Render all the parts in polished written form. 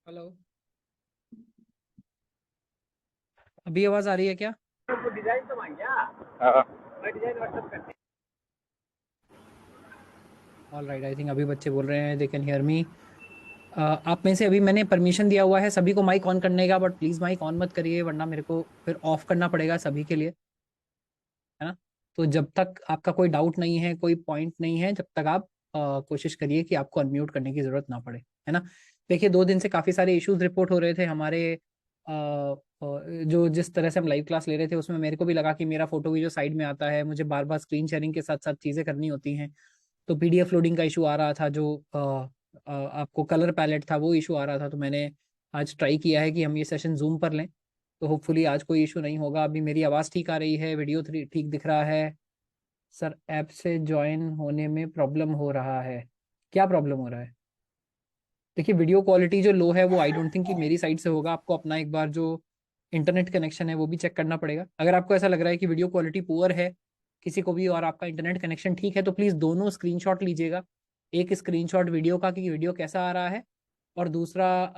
Hello. अभी आवाज आ रही है क्या? डिजाइन तो मांग गया। हाँ। मैं डिजाइन व्हाट्सएप करते ऑल राइट, आई थिंक अभी बच्चे बोल रहे हैं दे कैन हियर मी। आप में से अभी मैंने परमिशन दिया हुआ है सभी को माइक ऑन करने का, बट प्लीज माइक ऑन मत करिए वरना मेरे को फिर ऑफ करना पड़ेगा सभी के लिए, है ना? तो जब तक आपका कोई डाउट नहीं है, कोई पॉइंट नहीं है, जब तक आप कोशिश करिए कि आपको अनम्यूट करने की जरूरत ना पड़े, है ना? देखिए, 2 दिन से काफी सारे इश्यूज रिपोर्ट हो रहे थे हमारे। जो जिस तरह से हम लाइव क्लास ले रहे थे उसमें मेरे को भी लगा कि मेरा फोटो भी जो साइड में आता है, मुझे बार बार स्क्रीन शेयरिंग के साथ साथ चीजें करनी होती हैं। तो पीडीएफ लोडिंग का इशू आ रहा था, जो आपको कलर पैलेट था वो इशू आ रहा था। तो मैंने आज ट्राई किया है कि हम ये सेशन जूम पर लें, तो होपफुली आज कोई इशू नहीं होगा। अभी मेरी आवाज़ ठीक आ रही है, वीडियो ठीक दिख रहा है। सर, ऐप से ज्वाइन होने में प्रॉब्लम हो रहा है। क्या प्रॉब्लम हो रहा है? देखिए, वीडियो क्वालिटी जो लो है वो आई डोंट थिंक कि मेरी साइड से होगा। आपको अपना एक बार जो इंटरनेट कनेक्शन है वो भी चेक करना पड़ेगा। अगर आपको ऐसा लग रहा है कि वीडियो क्वालिटी पुअर है किसी को भी और आपका इंटरनेट कनेक्शन ठीक है, तो प्लीज़ दोनों स्क्रीनशॉट लीजिएगा। एक स्क्रीनशॉट वीडियो का कि वीडियो कैसा आ रहा है, और दूसरा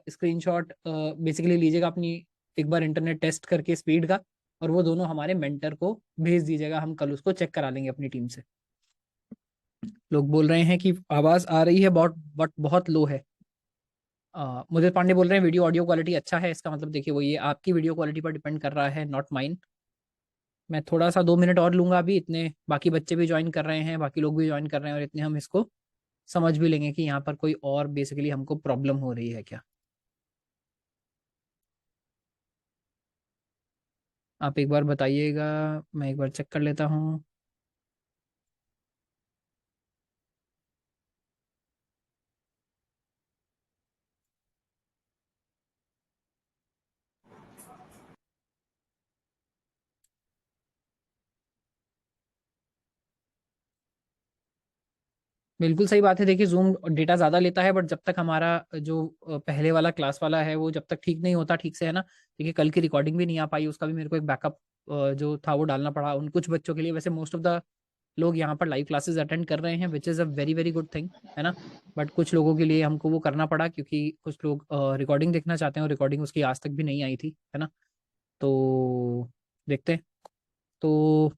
स्क्रीनशॉट बेसिकली लीजिएगा अपनी एक बार इंटरनेट टेस्ट करके स्पीड का, और वो दोनों हमारे मेंटर को भेज दीजिएगा। हम कल उसको चेक करा लेंगे अपनी टीम से। लोग बोल रहे हैं कि आवाज़ आ रही है बहुत, बट बहुत लो है। मुझे पांडे बोल रहे हैं वीडियो ऑडियो क्वालिटी अच्छा है। इसका मतलब देखिए, वो ये आपकी वीडियो क्वालिटी पर डिपेंड कर रहा है, नॉट माइन। मैं थोड़ा सा 2 मिनट और लूंगा अभी, इतने बाकी बच्चे भी ज्वाइन कर रहे हैं, बाकी लोग भी ज्वाइन कर रहे हैं, और इतने हम इसको समझ भी लेंगे कि यहाँ पर कोई और बेसिकली हमको प्रॉब्लम हो रही है क्या। आप एक बार बताइएगा, मैं एक बार चेक कर लेता हूँ। बिल्कुल सही बात है। देखिए, जूम डेटा ज़्यादा लेता है, बट जब तक हमारा जो पहले वाला क्लास वाला है वो जब तक ठीक नहीं होता ठीक से, है ना? देखिए, कल की रिकॉर्डिंग भी नहीं आ पाई, उसका भी मेरे को एक बैकअप जो था वो डालना पड़ा उन कुछ बच्चों के लिए। वैसे मोस्ट ऑफ द लोग यहाँ पर लाइव क्लासेस अटेंड कर रहे हैं, which is a very very good thing, है ना? बट कुछ लोगों के लिए हमको वो करना पड़ा क्योंकि कुछ लोग रिकॉर्डिंग देखना चाहते हैं, और रिकॉर्डिंग उसकी आज तक भी नहीं आई थी, है ना? तो देखते हैं। तो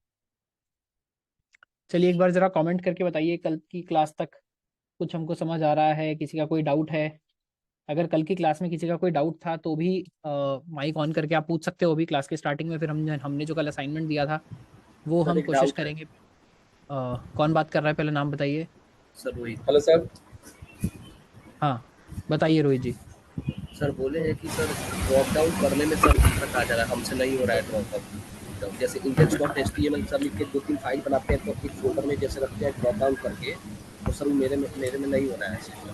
चलिए, एक बार ज़रा कमेंट करके बताइए, कल की क्लास तक कुछ हमको समझ आ रहा है? किसी का कोई डाउट है? अगर कल की क्लास में किसी का कोई डाउट था तो भी माइक ऑन करके आप पूछ सकते हो अभी क्लास के स्टार्टिंग में। फिर हमने जो कल असाइनमेंट दिया था वो सर हम एक कोशिश डाउट है। करेंगे। कौन बात कर रहा है, पहले नाम बताइए। सर वही हेलो सर। हाँ, बताइए रोहित जी। सर बोले हैं कि सर ड्रॉप डाउन करने में सर दिक्कत आ जा रहा है, हमसे नहीं हो रहा है ड्रॉप डाउन। जैसे index dot H T M L sir लिख के 2-3 फाइल बनाते हैं तो एक फोल्डर में जैसे रखते हैं ड्रॉप डाउन करके, तो सर वो मेरे में नहीं हो रहा है सिस्टम।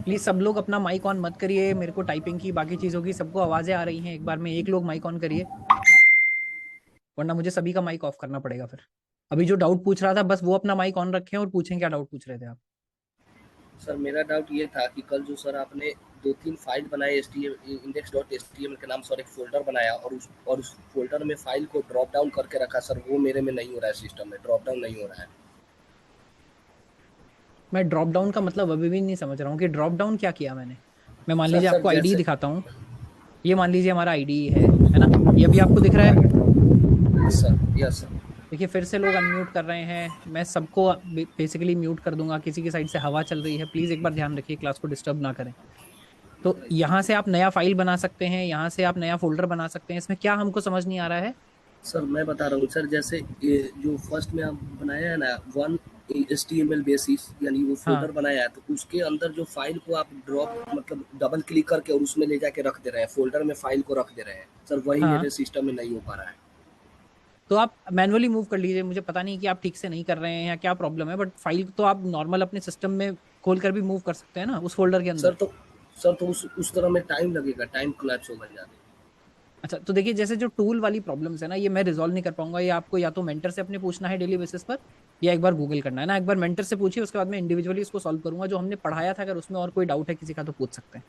प्लीज सब लोग अपना माइक ऑन मत करिए, मेरे को टाइपिंग की बाकी चीज़ों की सबको आवाज़ें आ रही हैं। एक बार में एक लोग माइक ऑन करिए, वरना मुझे सभी का माइक ऑफ करना पड़ेगा फिर। अभी जो डाउट पूछ रहा था बस वो अपना माइक ऑन रखें और पूछें क्या डाउट पूछ रहे थे आप। सर मेरा डाउट ये था कि कल जो सर आपने 2-3 फाइल बनाए S T M index dot H T M L के नाम से और एक फोल्डर बनाया और उस फोल्डर में फाइल को ड्रॉप डाउन करके रखा, सर वो मेरे में नहीं हो रहा है, सिस्टम में ड्रॉप डाउन नहीं हो रहा है। मैं ड्रॉप डाउन का मतलब अभी भी नहीं समझ रहा हूँ कि ड्रॉप डाउन क्या किया मैंने। मैं मान सर लीजिए सर आपको आईडी जैसे दिखाता हूँ। ये मान लीजिए हमारा आईडी है ना? ये अभी आपको दिख रहा है? Sir yes sir. देखिए, फिर से लोग अनम्यूट कर रहे हैं। मैं सबको बेसिकली म्यूट कर दूंगा। किसी की साइड से हवा चल रही है, प्लीज एक बार ध्यान रखिए, क्लास को डिस्टर्ब ना करें। तो यहाँ से आप नया फाइल बना सकते हैं, यहाँ से आप नया फोल्डर बना सकते हैं। इसमें क्या हमको समझ नहीं आ रहा है? सर मैं बता रहा हूँ सर, जैसे ये जो फर्स्ट में आप बनाया है ना one H T M L basis यानी वो हाँ, फोल्डर बनाया है, तो उसके अंदर जो फाइल को आप ड्रॉप मतलब डबल क्लिक करके और उसमें ले जाके रख दे रहे हैं, फोल्डर में फाइल को रख दे रहे हैं सर, वही हाँ। मेरे सिस्टम में नहीं हो पा रहा है। तो आप मैनुअली मूव कर लीजिए। मुझे पता नहीं कि आप ठीक से नहीं कर रहे हैं या क्या प्रॉब्लम है, बट फाइल तो आप नॉर्मल अपने सिस्टम में खोल कर भी मूव कर सकते हैं ना उस फोल्डर के सर अंदर। तो उस तरह में टाइम लगेगा, टाइम कोलैप्स होगा ज़्यादा। अच्छा, तो देखिए, जैसे जो टूल वाली प्रॉब्लम्स है ना, ये मैं रिजॉल्व नहीं कर पाऊंगा। ये आपको या तो मेंटर से अपने पूछना है डेली बेसिस पर, या एक बार गूगल करना है ना। एक बार मेंटर से पूछिए, उसके बाद मैं इंडिविजुअली इसको सॉल्व करूंगा जो हमने पढ़ाया था। अगर उसमें और कोई डाउट है किसी का तो पूछ सकते हैं।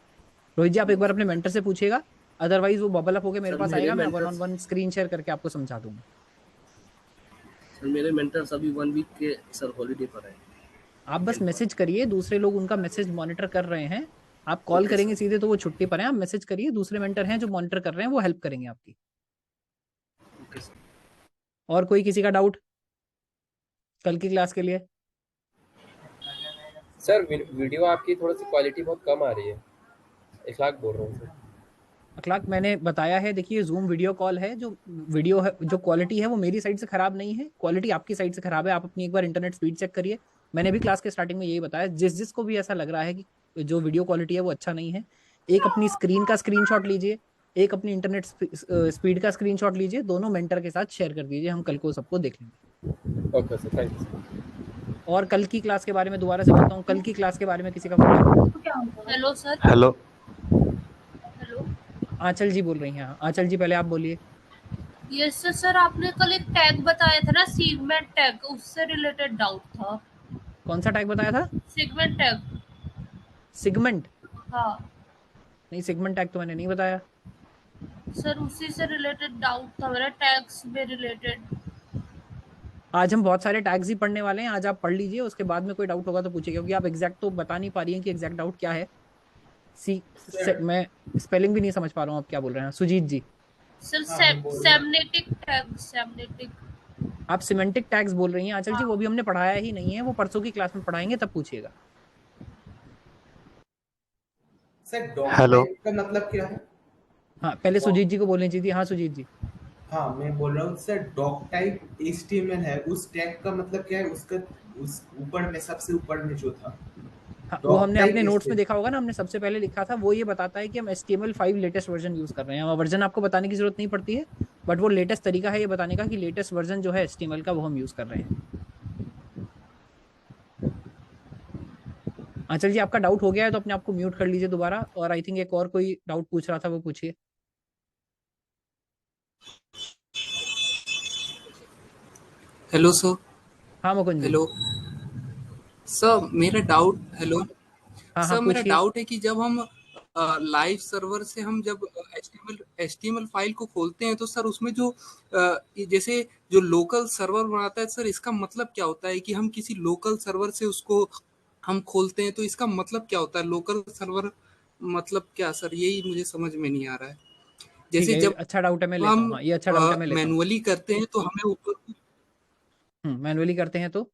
रोहित जी, आप एक बार अपने मेंटर से पूछिएगा। अदरवाइज वो बबल अप होकर मेरे सर पास मेरे आएगा, मैं one mentor on one screen share करके आपको समझा दूंगा। सर मेरे मेंटर्स अभी 1 वीक के सर हॉलिडे पर हैं। आप बस मैसेज करिए, दूसरे लोग उनका मैसेज मॉनिटर कर रहे हैं। आप कॉल ओके करेंगे सर। सीधे तो वो छुट्टी पर हैं, आप मैसेज करिए, दूसरे मेंटर हैं जो मॉनिटर कर रहे हैं, वो हेल्प करेंगे आपकी। Okay sir. और कोई किसी का डाउट कल की क्लास के लिए? सर वीडियो आपकी थोड़ी सी क्वालिटी बहुत कम आ रही है। इखलाक बोल रहा हूँ सर। अखलाक, मैंने बताया है, देखिए जूम वीडियो कॉल है, जो वीडियो है, जो क्वालिटी है वो मेरी साइड से खराब नहीं है, क्वालिटी आपकी साइड से खराब है। आप अपनी एक बार इंटरनेट स्पीड चेक करिए। मैंने भी क्लास के स्टार्टिंग में यही बताया, जिस जिसको भी ऐसा लग रहा है कि जो वीडियो क्वालिटी है वो अच्छा नहीं है, एक अपनी स्क्रीन का स्क्रीनशॉट लीजिए, एक अपनी इंटरनेट स्पीड का स्क्रीनशॉट लीजिए, दोनों मेंटर के साथ शेयर कर दीजिए, हम कल को सबको देख लेंगे। Okay sir, thank you sir. और कल की क्लास के बारे में दोबारा से बोलता हूँ, कल की क्लास के बारे में किसी का कोई doubt? Hello sir. Hello. Hello. Anchal ji बोल रही हैं, हाँ आंचल जी पहले आप बोलिए। Yes sir. सर आपने कल एक टैग बताया था ना, सेगमेंट टैग, उससे रिलेटेड डाउट था। कौन सा टैग बताया था? Segment tag. सिगमेंट? हाँ नहीं, सिगमेंट टैग तो मैंने नहीं बताया। सर, उसी से रिलेटेड डाउट था मेरा, टैग्स में रिलेटेड। आज हम बहुत सारे टैग्स ही पढ़ने वाले हैं, आज आप पढ़ लीजिए, उसके बाद में कोई डाउट होगा तो पूछिए, क्योंकि आप एग्जैक्ट तो बता नहीं पा रही हैं कि एग्जैक्ट डाउट क्या है। मैं स्पेलिंग भी नहीं समझ पा रहा हूँ आप क्या बोल रहे हैं, Sujit ji. Sir semantic tag, semantic. आप सिमेंटिक टैग्स बोल रही हैं आंचल जी, वो भी हमने पढ़ाया ही नहीं है, वो परसों की क्लास में पढ़ाएंगे, तब पूछिएगा। Sir dog hello. टाइप का मतलब क्या है? हाँ, पहले सुजीत जी को बोलनी चाहिए थी। हाँ सुजीत जी। हाँ, मैं बोल रहा हूँ सर, डॉग टाइप एचटीएमएल है, उस टैग का मतलब क्या है? उसका उस ऊपर में, सबसे ऊपर में जो था, हाँ, वो डॉग हमने टाइप अपने नोट्स में एचटीएमएल। देखा होगा ना, हमने सबसे पहले लिखा था, वो ये बताता है कि हम HTML5 लेटेस्ट वर्जन यूज कर रहे हैं। वर्जन आपको बताने की जरूरत नहीं पड़ती है, बट वो लेटेस्ट तरीका है ये बताने का कि लेटेस्ट वर्जन जो है HTML का वो हम यूज कर रहे हैं। आंचल जी, आपका डाउट हो गया है तो अपने आप को म्यूट कर लीजिए दोबारा, और आई थिंक एक और कोई डाउट पूछ रहा था, वो पूछिए। Hello sir. हाँ मुकुंद जी। हेलो सर, मेरा डाउट, हेलो हाँ हाँ सर, मेरा पूछिए। डाउट है कि जब हम लाइव सर्वर से हम जब एचटीएमएल फाइल को खोलते हैं तो सर उसमें जो जैसे जो लोकल सर्वर बनाता है सर, इसका मतलब क्या होता है कि हम किसी लोकल सर्वर से उसको हम खोलते हैं, तो इसका मतलब क्या होता है लोकल सर्वर, मतलब क्या सर, यही मुझे समझ में नहीं आ रहा है। ठीक जैसे है, ये जब अच्छा डाउट है, मैं लेता हूँ। हम हाँ, ये अच्छा डाउट है, मैं लेता हूँ। मैनुअली करते हैं तो हमें ऊपर, मैनुअली करते हैं तो?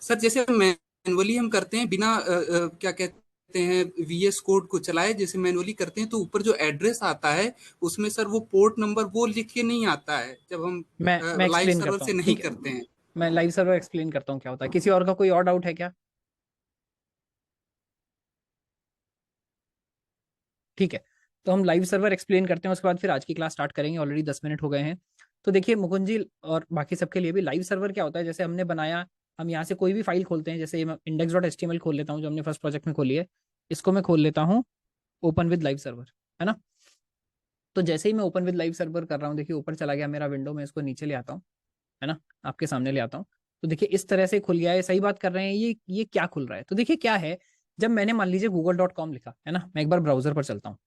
सर जैसे मैनुअली हम करते हैं बिना क्या कहते हैं वीएस कोड को चलाए, जैसे मैनुअली करते हैं तो ऊपर जो एड्रेस आता है उसमें सर वो पोर्ट नंबर वो लिख के नहीं आता है जब हम मैं लाइव एक्सप्लेन सर्वर करता से हूँ, नहीं ठीक है। करते हैं। मैं लाइव सर्वर एक्सप्लेन करता हूँ क्या होता है। किसी और का कोई और डाउट है क्या? ठीक है, तो हम लाइव सर्वर एक्सप्लेन करते हैं, उसके बाद फिर आज की क्लास स्टार्ट करेंगे। ऑलरेडी 10 मिनट हो गए हैं। तो देखिए मुकुंद जी और बाकी सबके लिए भी, लाइव सर्वर क्या होता है, जैसे हमने बनाया, हम यहाँ से कोई भी फाइल खोलते हैं, जैसे index.html खोल लेता हूँ, जो हमने फर्स्ट प्रोजेक्ट में खोली है, इसको मैं खोल लेता हूँ ओपन विद लाइव सर्वर, है ना। तो जैसे ही मैं ओपन विद लाइव सर्वर कर रहा हूँ, देखिए ऊपर चला गया मेरा विंडो, में इसको नीचे ले आता हूँ, है ना, आपके सामने ले आता हूँ। तो देखिए इस तरह से खुल गया है, सही बात कर रहे हैं, ये क्या खुल रहा है, तो देखिए क्या है, जब मैंने मान लीजिए google.com लिखा है ना, मैं एक बार ब्राउजर पर चलता हूँ,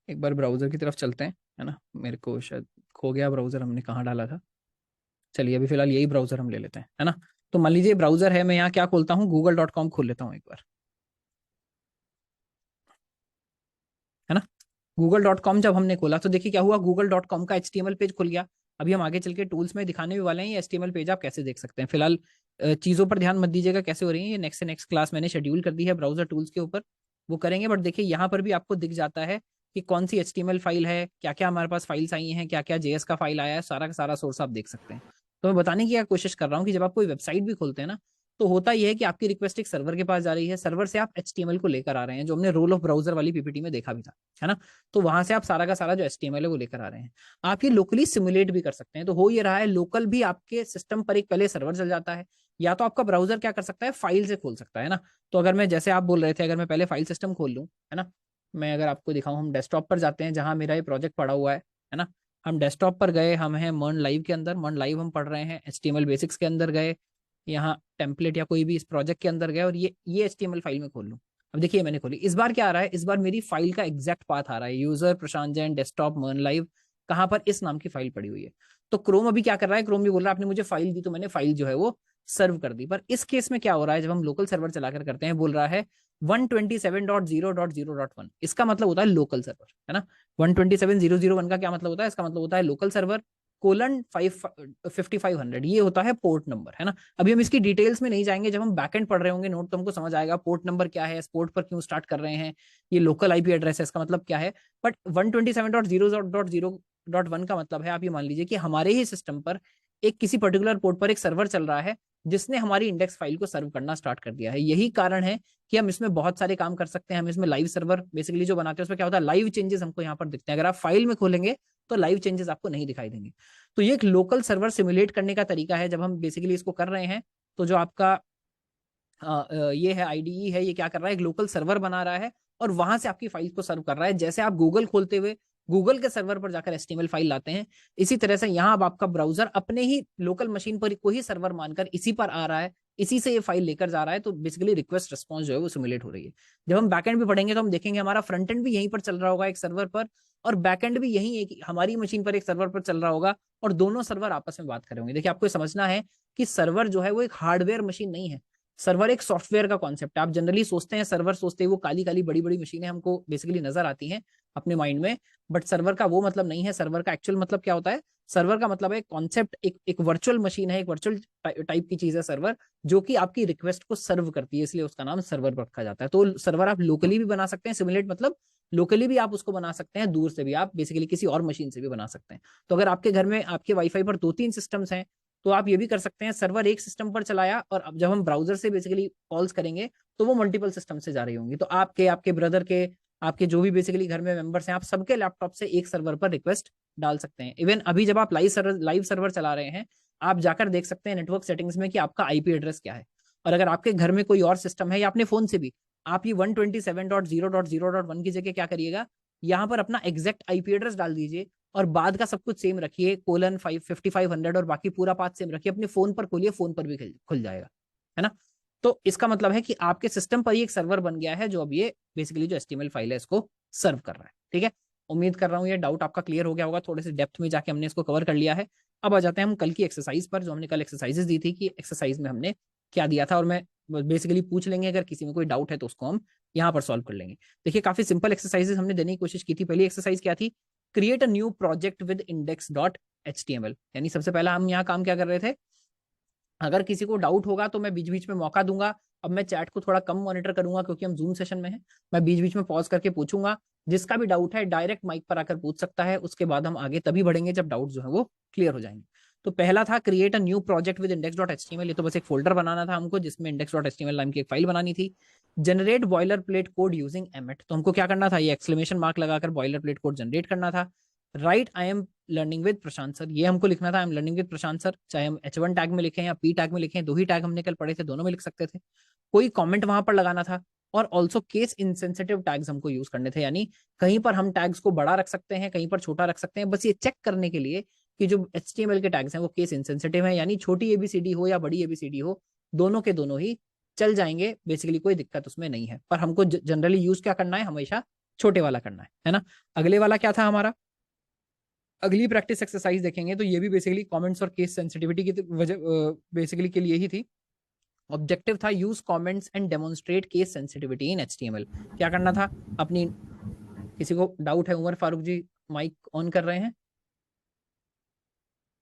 एक बार ब्राउजर की तरफ चलते हैं, है ना, मेरे को शायद खो गया ब्राउजर, हमने कहाँ डाला था। चलिए अभी फिलहाल यही ब्राउजर हम ले लेते हैं, है ना। तो मान लीजिए ब्राउजर है, मैं यहाँ क्या खोलता हूँ, google.com खोल लेता हूँ एक बार, है ना। google.com जब हमने खोला तो देखिए क्या हुआ, google.com का HTML पेज खुल गया। अभी हम आगे चल के टूल्स में दिखाने भी वाले हैं ये HTML पेज आप कैसे देख सकते हैं। फिलहाल चीज़ों पर ध्यान मत दीजिएगा कैसे हो रही है, ये नेक्स्ट से नेक्स्ट क्लास मैंने शेड्यूल कर दी है ब्राउजर टूल्स के ऊपर, वो करेंगे। बट देखिए यहाँ पर भी आपको दिख जाता है कि कौन सी HTML फाइल है, क्या क्या हमारे पास फाइल्स आई हैं, क्या क्या JS का फाइल आया है, सारा का सारा सोर्स आप देख सकते हैं। तो मैं बताने की क्या कोशिश कर रहा हूँ कि जब आप कोई वेबसाइट भी खोलते हैं ना, तो होता यह है कि आपकी रिक्वेस्ट एक सर्वर के पास जा रही है, सर्वर से आप HTML को लेकर आ रहे हैं, जो हमने रोल ऑफ ब्राउजर वाली PPT में देखा भी था, है ना। तो वहां से आप सारा का सारा जो HTML है वो लेकर आ रहे हैं। आप ये लोकली सिमुलेट भी कर सकते हैं, तो हो ये रहा है लोकल भी आपके सिस्टम पर एक पहले सर्वर चल जाता है, या तो आपका ब्राउजर क्या कर सकता है, फाइल से खोल सकता है ना। तो अगर मैं, जैसे आप बोल रहे थे, अगर मैं पहले फाइल सिस्टम खोल लूँ, है ना, मैं अगर आपको दिखाऊं, हम डेस्कटॉप पर जाते हैं जहां मेरा ये प्रोजेक्ट पड़ा हुआ है ना। हम डेस्कटॉप पर गए, हम हैं मर्न लाइव के अंदर, मर्न लाइव हम पढ़ रहे हैं, HTML बेसिक्स के अंदर गए, यहाँ टेम्पलेट या कोई भी इस प्रोजेक्ट के अंदर गए, और ये HTML फाइल में खोल लूँ। अब देखिए मैंने खोली, इस बार क्या आ रहा है, इस बार मेरी फाइल का एग्जैक्ट पाथ आ रहा है, यूजर प्रशांत जैन डेस्कटॉप मर्न लाइव, कहां पर, इस नाम की फाइल पड़ी हुई है। तो क्रोम अभी क्या कर रहा है, क्रोम भी बोल रहा है आपने मुझे फाइल दी तो मैंने फाइल जो है वो सर्व कर दी। पर इस केस में क्या हो रहा है, जब हम लोकल सर्वर चलाकर करते हैं, बोल रहा है 127.0.0.1, इसका मतलब होता है लोकल सर्वर, है ना। 127.0.0.1 का क्या मतलब होता है, इसका मतलब होता है लोकल सर्वर कोलन 5500, ये होता है पोर्ट नंबर, है ना। अभी हम इसकी डिटेल्स में नहीं जाएंगे, जब हम बैकएंड पढ़ रहे होंगे नोट तो हमको समझ आएगा पोर्ट नंबर क्या है, इस पोर्ट पर क्यों स्टार्ट कर रहे हैं, ये लोकल आईपी एड्रेस है, इसका मतलब क्या है। बट 127.0.0.1 का मतलब है, आप ये मान लीजिए कि हमारे ही सिस्टम पर एक किसी पर्टिकुलर पोर्ट पर एक सर्वर चल रहा है जिसने हमारी इंडेक्स फाइल को सर्व करना स्टार्ट कर दिया है। यही कारण है कि हम इसमें बहुत सारे काम कर सकते हैं। हम इसमें लाइव सर्वर बेसिकली जो बनाते हैं उसमें क्या होता है, लाइव चेंजेस हमको यहाँ पर दिखते हैं। अगर आप फाइल में खोलेंगे तो लाइव चेंजेस आपको नहीं दिखाई देंगे। तो ये एक लोकल सर्वर सिमुलेट करने का तरीका है। जब हम बेसिकली इसको कर रहे हैं तो जो आपका ये है आईडीई है, ये क्या कर रहा है, एक लोकल सर्वर बना रहा है और वहां से आपकी फाइल को सर्व कर रहा है। जैसे आप गूगल खोलते हुए गूगल के सर्वर पर जाकर एचटीएमएल फाइल लाते हैं, इसी तरह से यहाँ अब आपका ब्राउजर अपने ही लोकल मशीन पर को ही सर्वर मानकर इसी पर आ रहा है, इसी से ये फाइल लेकर जा रहा है। तो बेसिकली रिक्वेस्ट रिस्पॉन्स जो है वो सिमुलेट हो रही है। जब हम बैकएंड भी पढ़ेंगे तो हम देखेंगे हमारा फ्रंट एंड भी यहीं पर चल रहा होगा एक सर्वर पर, और बैकएंड भी यही एक हमारी मशीन पर एक सर्वर पर चल रहा होगा, और दोनों सर्वर आपस में बात कर रहे होंगे। देखिए आपको समझना है कि सर्वर जो है वो एक हार्डवेयर मशीन नहीं है, सर्वर एक सॉफ्टवेयर का कॉन्सेप्ट है। आप जनरली सोचते हैं सर्वर, सोचते हैं वो काली काली बड़ी बड़ी मशीनें हमको बेसिकली नजर आती हैं अपने माइंड में, बट सर्वर का वो मतलब नहीं है। सर्वर का एक्चुअल मतलब क्या होता है, सर्वर का मतलब है कॉन्सेप्ट, एक वर्चुअल मशीन है, एक वर्चुअल टाइप की चीज है सर्वर, जो कि आपकी रिक्वेस्ट को सर्व करती है, इसलिए उसका नाम सर्वर रखा जाता है। तो सर्वर आप लोकली भी बना सकते हैं, सिमुलेट मतलब लोकली भी आप उसको बना सकते हैं, दूर से भी आप बेसिकली किसी और मशीन से भी बना सकते हैं। तो अगर आपके घर में आपके वाईफाई पर 2-3 सिस्टम्स हैं तो आप ये भी कर सकते हैं, सर्वर एक सिस्टम पर चलाया और अब जब हम ब्राउजर से बेसिकली कॉल्स करेंगे तो वो मल्टीपल सिस्टम से जा रही होंगी। तो आपके आपके ब्रदर के, आपके जो भी बेसिकली घर में मेंबर्स हैं, आप सबके लैपटॉप से एक सर्वर पर रिक्वेस्ट डाल सकते हैं। इवन अभी जब आप लाइव सर्वर चला रहे हैं, आप जाकर देख सकते हैं नेटवर्क सेटिंग्स में कि आपका आईपी एड्रेस क्या है। और अगर आपके घर में कोई और सिस्टम है या अपने फोन से भी, आप ये 127.0.0.1 की जगह क्या करिएगा, यहाँ पर अपना एग्जैक्ट आईपी एड्रेस डाल दीजिए और बाद का सब कुछ सेम रखिए, कोलन 5500 और बाकी पूरा पाथ सेम रखिए, अपने फोन पर खोलिए, फोन पर भी खुल जाएगा, है ना। तो इसका मतलब है कि आपके सिस्टम पर ही एक सर्वर बन गया है जो अब ये बेसिकली जो एचटीएमएल फाइल है इसको सर्व कर रहा है। ठीक है, उम्मीद कर रहा हूँ ये डाउट आपका क्लियर हो गया होगा, थोड़े से डेप्थ में जाके हमने इसको कवर कर लिया है। अब आ जाते हैं हम कल की एक्सरसाइज पर, जो हमने कल एक्सरसाइजेस दी थी कि एक्सरसाइज में हमने क्या दिया था, और मैं बेसिकली पूछ लेंगे, अगर किसी में कोई डाउट है तो उसको हम यहाँ पर सॉल्व कर लेंगे। देखिए काफी सिंपल एक्सरसाइजेस हमने देने की कोशिश की थी। पहली एक्सरसाइज क्या थी, create a new project with index dot HTML. यानी सबसे पहला हम यहाँ काम क्या कर रहे थे, अगर किसी को डाउट होगा तो मैं बीच बीच में मौका दूंगा। अब मैं चैट को थोड़ा कम मॉनिटर करूंगा क्योंकि हम जूम सेशन में हैं, मैं बीच बीच में पॉज करके पूछूंगा। जिसका भी डाउट है डायरेक्ट माइक पर आकर पूछ सकता है, उसके बाद हम आगे तभी बढ़ेंगे जब डाउट जो है वो क्लियर हो जाएंगे। तो पहला था create a new project with index dot HTML. ये तो बस एक फोल्डर बनाना था हमको जिसमें इंडेक्स डॉट एचटीएमएल नाम की एक फाइल बनानी थी। Generate boiler plate code using एमेट, तो हमको क्या करना था, ये एक्सक्लेमेशन मार्क लगाकर बॉयलर प्लेट कोड जनरेट करना था। Right I am learning with Prashant sir, ये हमको लिखना था, I am learning with Prashant sir, चाहे हम H1 टैग में लिखें या P टैग में लिखें, दो ही टैग हमने कल पढ़े थे, दोनों में लिख सकते थे। कोई कमेंट वहां पर लगाना था, और ऑल्सो केस इनसेंसिटिव टैग्स हमको यूज करने थे, यानी कहीं पर हम टैग्स को बड़ा रख सकते हैं, कहीं पर छोटा रख सकते हैं, बस ये चेक करने के लिए कि जो HTML के टैग्स हैं वो केस इनसेंसिटिव है, यानी छोटी एबीसीडी हो या बड़ी एबीसीडी हो, दोनों के दोनों ही चल जाएंगे, बेसिकली कोई दिक्कत उसमें नहीं है। पर हमको जनरली यूज क्या करना है, हमेशा छोटे वाला करना है ना। अगले वाला क्या था हमारा, अगली प्रैक्टिस एक्सरसाइज देखेंगे तो ये भी बेसिकली कमेंट्स और केस सेंसिटिविटी की वजह बेसिकली के लिए ही थी। ऑब्जेक्टिव था use comments and demonstrate case sensitivity in HTML. क्या करना था, अपनी किसी को डाउट है, उमर फारूक जी माइक ऑन कर रहे हैं,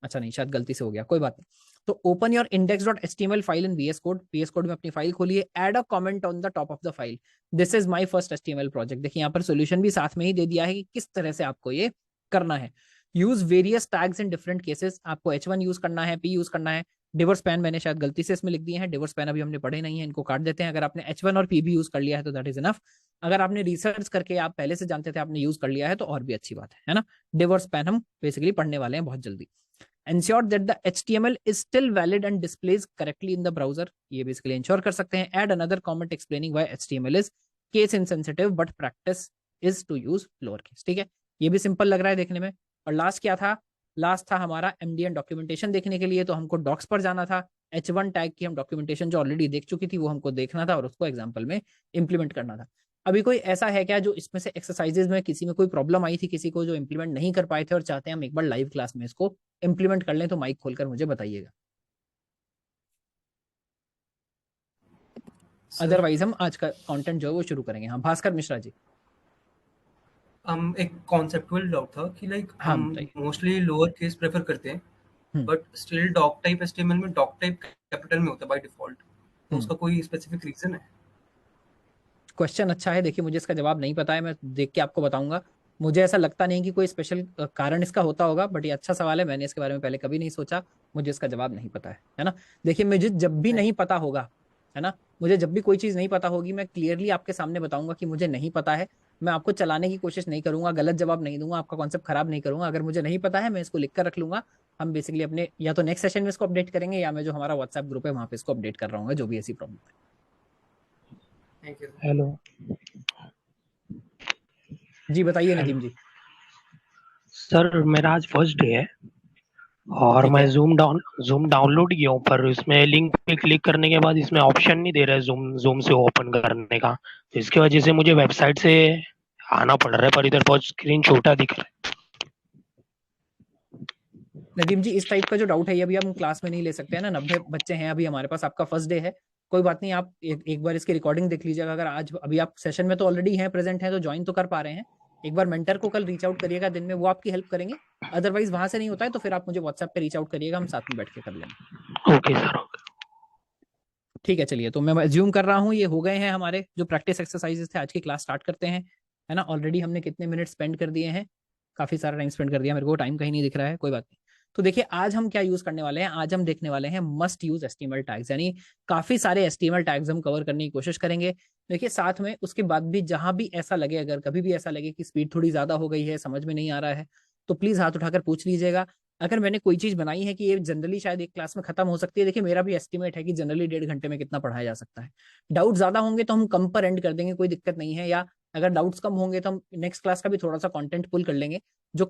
अच्छा नहीं शायद गलती से हो गया, कोई बात नहीं। तो open your index.html file in VS code, VS code में अपनी फाइल खोलिए, add a comment on the top of the file, this is my first HTML project. देखिए यहाँ पर सॉल्यूशन भी साथ में ही दे दिया है कि किस तरह से आपको ये करना है। Use various tags in different cases, आपको H1 यूज करना है, P यूज करना है। डिवर स्पैन मैंने शायद गलती से इसमें लिख दिए हैं, डिवर स्पैन अभी हमने पढ़े नहीं है, इनको काट देते हैं। अगर आपने H1 और P भी यूज कर लिया है तो दैट इज इनफ। अगर आपने रिसर्च करके आप पहले से जानते थे, आपने यूज कर लिया है तो और भी अच्छी बात है ना। डिवर स्पैन हम बेसिकली पढ़ने वाले हैं बहुत जल्दी। Ensure that the HTML is still valid and displays correctly in the browser, ये basically ensure कर सकते हैं। Add another comment explaining why HTML is case insensitive but practice is to use lowercase। ठीक है, ये भी सिंपल लग रहा है देखने में। और लास्ट क्या था, लास्ट था हमारा MDN डॉक्यूमेंटेशन देखने के लिए, तो हमको डॉक्स पर जाना था, H1 टैग की हम डॉक्यूमेंटेशन जो ऑलरेडी देख चुकी थी वो हमको देखना था और उसको एग्जाम्पल में इम्प्लीमेंट करना था। अभी कोई ऐसा है क्या जो इसमें से एक्सरसाइजेज में किसी में कोई प्रॉब्लम आई थी, किसी को जो इम्प्लीमेंट नहीं कर पाए थे और चाहते हैं हम एक बार लाइव क्लास में इसको इम्प्लीमेंट कर लें, तो माइक खोलकर मुझे बताइएगा। अदरवाइज हम आज का कंटेंट जो है वो शुरू करेंगे। हाँ भास्कर मिश्रा जी। एक कॉन्सेप्टुअल डाउट था कि हाँ हम बताइए। मोस्टली लोअर केस प्रेफर करते हैं, but still doc type HTML में डॉक टाइप कैपिटल में होता है बाय डिफॉल्ट, तो उसका कोई स्पेसिफिक रीजन है? क्वेश्चन अच्छा है। देखिए मुझे इसका जवाब नहीं पता है, मैं देख के आपको बताऊंगा। मुझे ऐसा लगता नहीं कि कोई स्पेशल कारण इसका होता होगा, बट ये अच्छा सवाल है, मैंने इसके बारे में पहले कभी नहीं सोचा, मुझे इसका जवाब नहीं पता है ना। देखिए मुझे जब भी नहीं पता होगा, है ना, मुझे जब भी कोई चीज़ नहीं पता होगी मैं क्लियरली आपके सामने बताऊंगा कि मुझे नहीं पता है। मैं आपको चलाने की कोशिश नहीं करूंगा, गलत जवाब नहीं दूंगा, आपका कॉन्सेप्ट खराब नहीं करूंगा। अगर मुझे नहीं पता है मैं इसको लिख कर रख लूंगा। हम बेसिकली अपने या तो नेक्स्ट सेशन में इसको अपडेट करेंगे, या मैं जो हमारा व्हाट्सएप ग्रुप है वहाँ पे इसको अपडेट कर रहा हूँ, जो भी ऐसी प्रॉब्लम है। Thank you. हेलो जी बताइए नदीम जी। सर, मेरा आज फर्स्ट डे है और ठीक मैं है। जूम डाउनलोड किया हूँ, पर इसमें लिंक पे क्लिक करने के बाद इसमें ऑप्शन नहीं दे रहा है जूम से ओपन करने का। तो इसकी वजह से मुझे वेबसाइट से आना पड़ रहा है, पर इधर बहुत स्क्रीन छोटा दिख रहा है। नदीम जी इस टाइप का जो डाउट है ये अभी हम क्लास में नहीं ले सकते हैं ना, 90 बच्चे हैं अभी हमारे पास, आपका फर्स्ट डे है। कोई बात नहीं, आप एक बार इसकी रिकॉर्डिंग देख लीजिएगा। अगर आज अभी आप सेशन में तो ऑलरेडी हैं, प्रेजेंट हैं, तो ज्वाइन तो कर पा रहे हैं। एक बार मेंटर को कल रीच आउट करिएगा दिन में, वो आपकी हेल्प करेंगे। अदरवाइज वहां से नहीं होता है तो फिर आप मुझे व्हाट्सएप पे रीच आउट करिएगा, हम साथ में बैठ के कर लेंगे। Okay sir, okay. ठीक है चलिए, तो मैं एज्यूम कर रहा हूँ ये हो गए हैं हमारे जो प्रैक्टिस एक्सरसाइजेस थे। आज की क्लास स्टार्ट करते हैं, है ना। ऑलरेडी हमने कितने मिनट स्पेंड कर दिए हैं, काफी सारा टाइम स्पेंड कर दिया, मेरे को टाइम कहीं नहीं दिख रहा है, कोई बात नहीं। तो देखिए आज हम क्या यूज करने वाले हैं, आज हम देखने वाले हैं मस्ट यूज एचटीएमएल टैग्स, यानी काफी सारे एचटीएमएल टैग्स हम कवर करने की कोशिश करेंगे। देखिए साथ में उसके बाद भी जहां भी ऐसा लगे, अगर कभी भी ऐसा लगे कि स्पीड थोड़ी ज्यादा हो गई है, समझ में नहीं आ रहा है, तो प्लीज हाथ उठाकर पूछ लीजिएगा। अगर मैंने कोई चीज बनाई है कि ये जनरली शायद एक क्लास में खत्म हो सकती है, देखिए मेरा भी एस्टिमेट है कि जनरली 1.5 घंटे में कितना पढ़ाया जा सकता है। डाउट ज्यादा होंगे तो हम कम पर एंड कर देंगे, कोई दिक्कत नहीं है। या अगर डाउट्स कम होंगे तो हम नेक्स्ट क्लास का भी थोड़ा सा कंटेंट पुल कर लेंगे। जो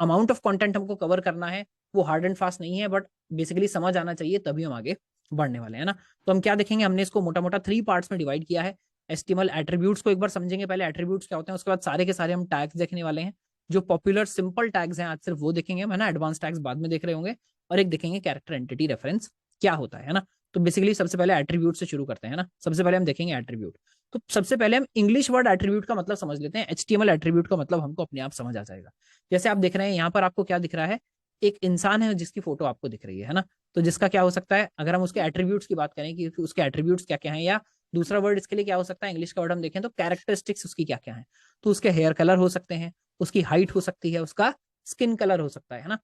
अमाउंट ऑफ कंटेंट हमको कवर करना है वो हार्ड एंड फास्ट नहीं है, बट बेसिकली समझ आना चाहिए, तभी हम आगे बढ़ने वाले हैं ना। तो हम क्या देखेंगे, हमने इसको मोटा मोटा 3 पार्ट्स में डिवाइड किया है। एस्टिमल एट्रीब्यूट्स को एक बार समझेंगे, पहले एट्रीब्यूट्स क्या होते हैं, उसके बाद सारे के सारे हम टैग्स देखने वाले हैं। जो पॉपुलर सिंपल टैग्स हैं आज सिर्फ वो देखेंगे हम, है ना। एडवांस टैग्स बाद में देख रहे होंगे। और एक देखेंगे कैरेक्टर एंटिटी रेफरेंस क्या होता है ना। तो बेसिकली सबसे पहले एट्रीब्यूट से शुरू करते हैं ना। सबसे पहले हम देखेंगे एट्रीब्यूट। तो सबसे पहले हम इंग्लिश वर्ड एट्रीब्यूट का मतलब समझ लेते हैं। एचटीएमएल एट्रीब्यूट का मतलब हमको अपने आप समझ आ जाएगा। जैसे आप देख रहे हैं यहाँ पर, आपको क्या दिख रहा है, एक इंसान है जिसकी फोटो आपको दिख रही है ना। तो जिसका क्या हो सकता है, अगर हम उसके एट्रीब्यूट्स की बात करें कि उसके एट्रीब्यूट्स क्या क्या हैं, या दूसरा वर्ड इसके लिए क्या हो सकता है, इंग्लिश का वर्ड हम देखें तो कैरेक्टरिस्टिक्स उसकी क्या क्या है। तो उसके हेयर कलर हो सकते हैं, उसकी हाइट हो सकती है, उसका स्किन कलर हो सकता है ना।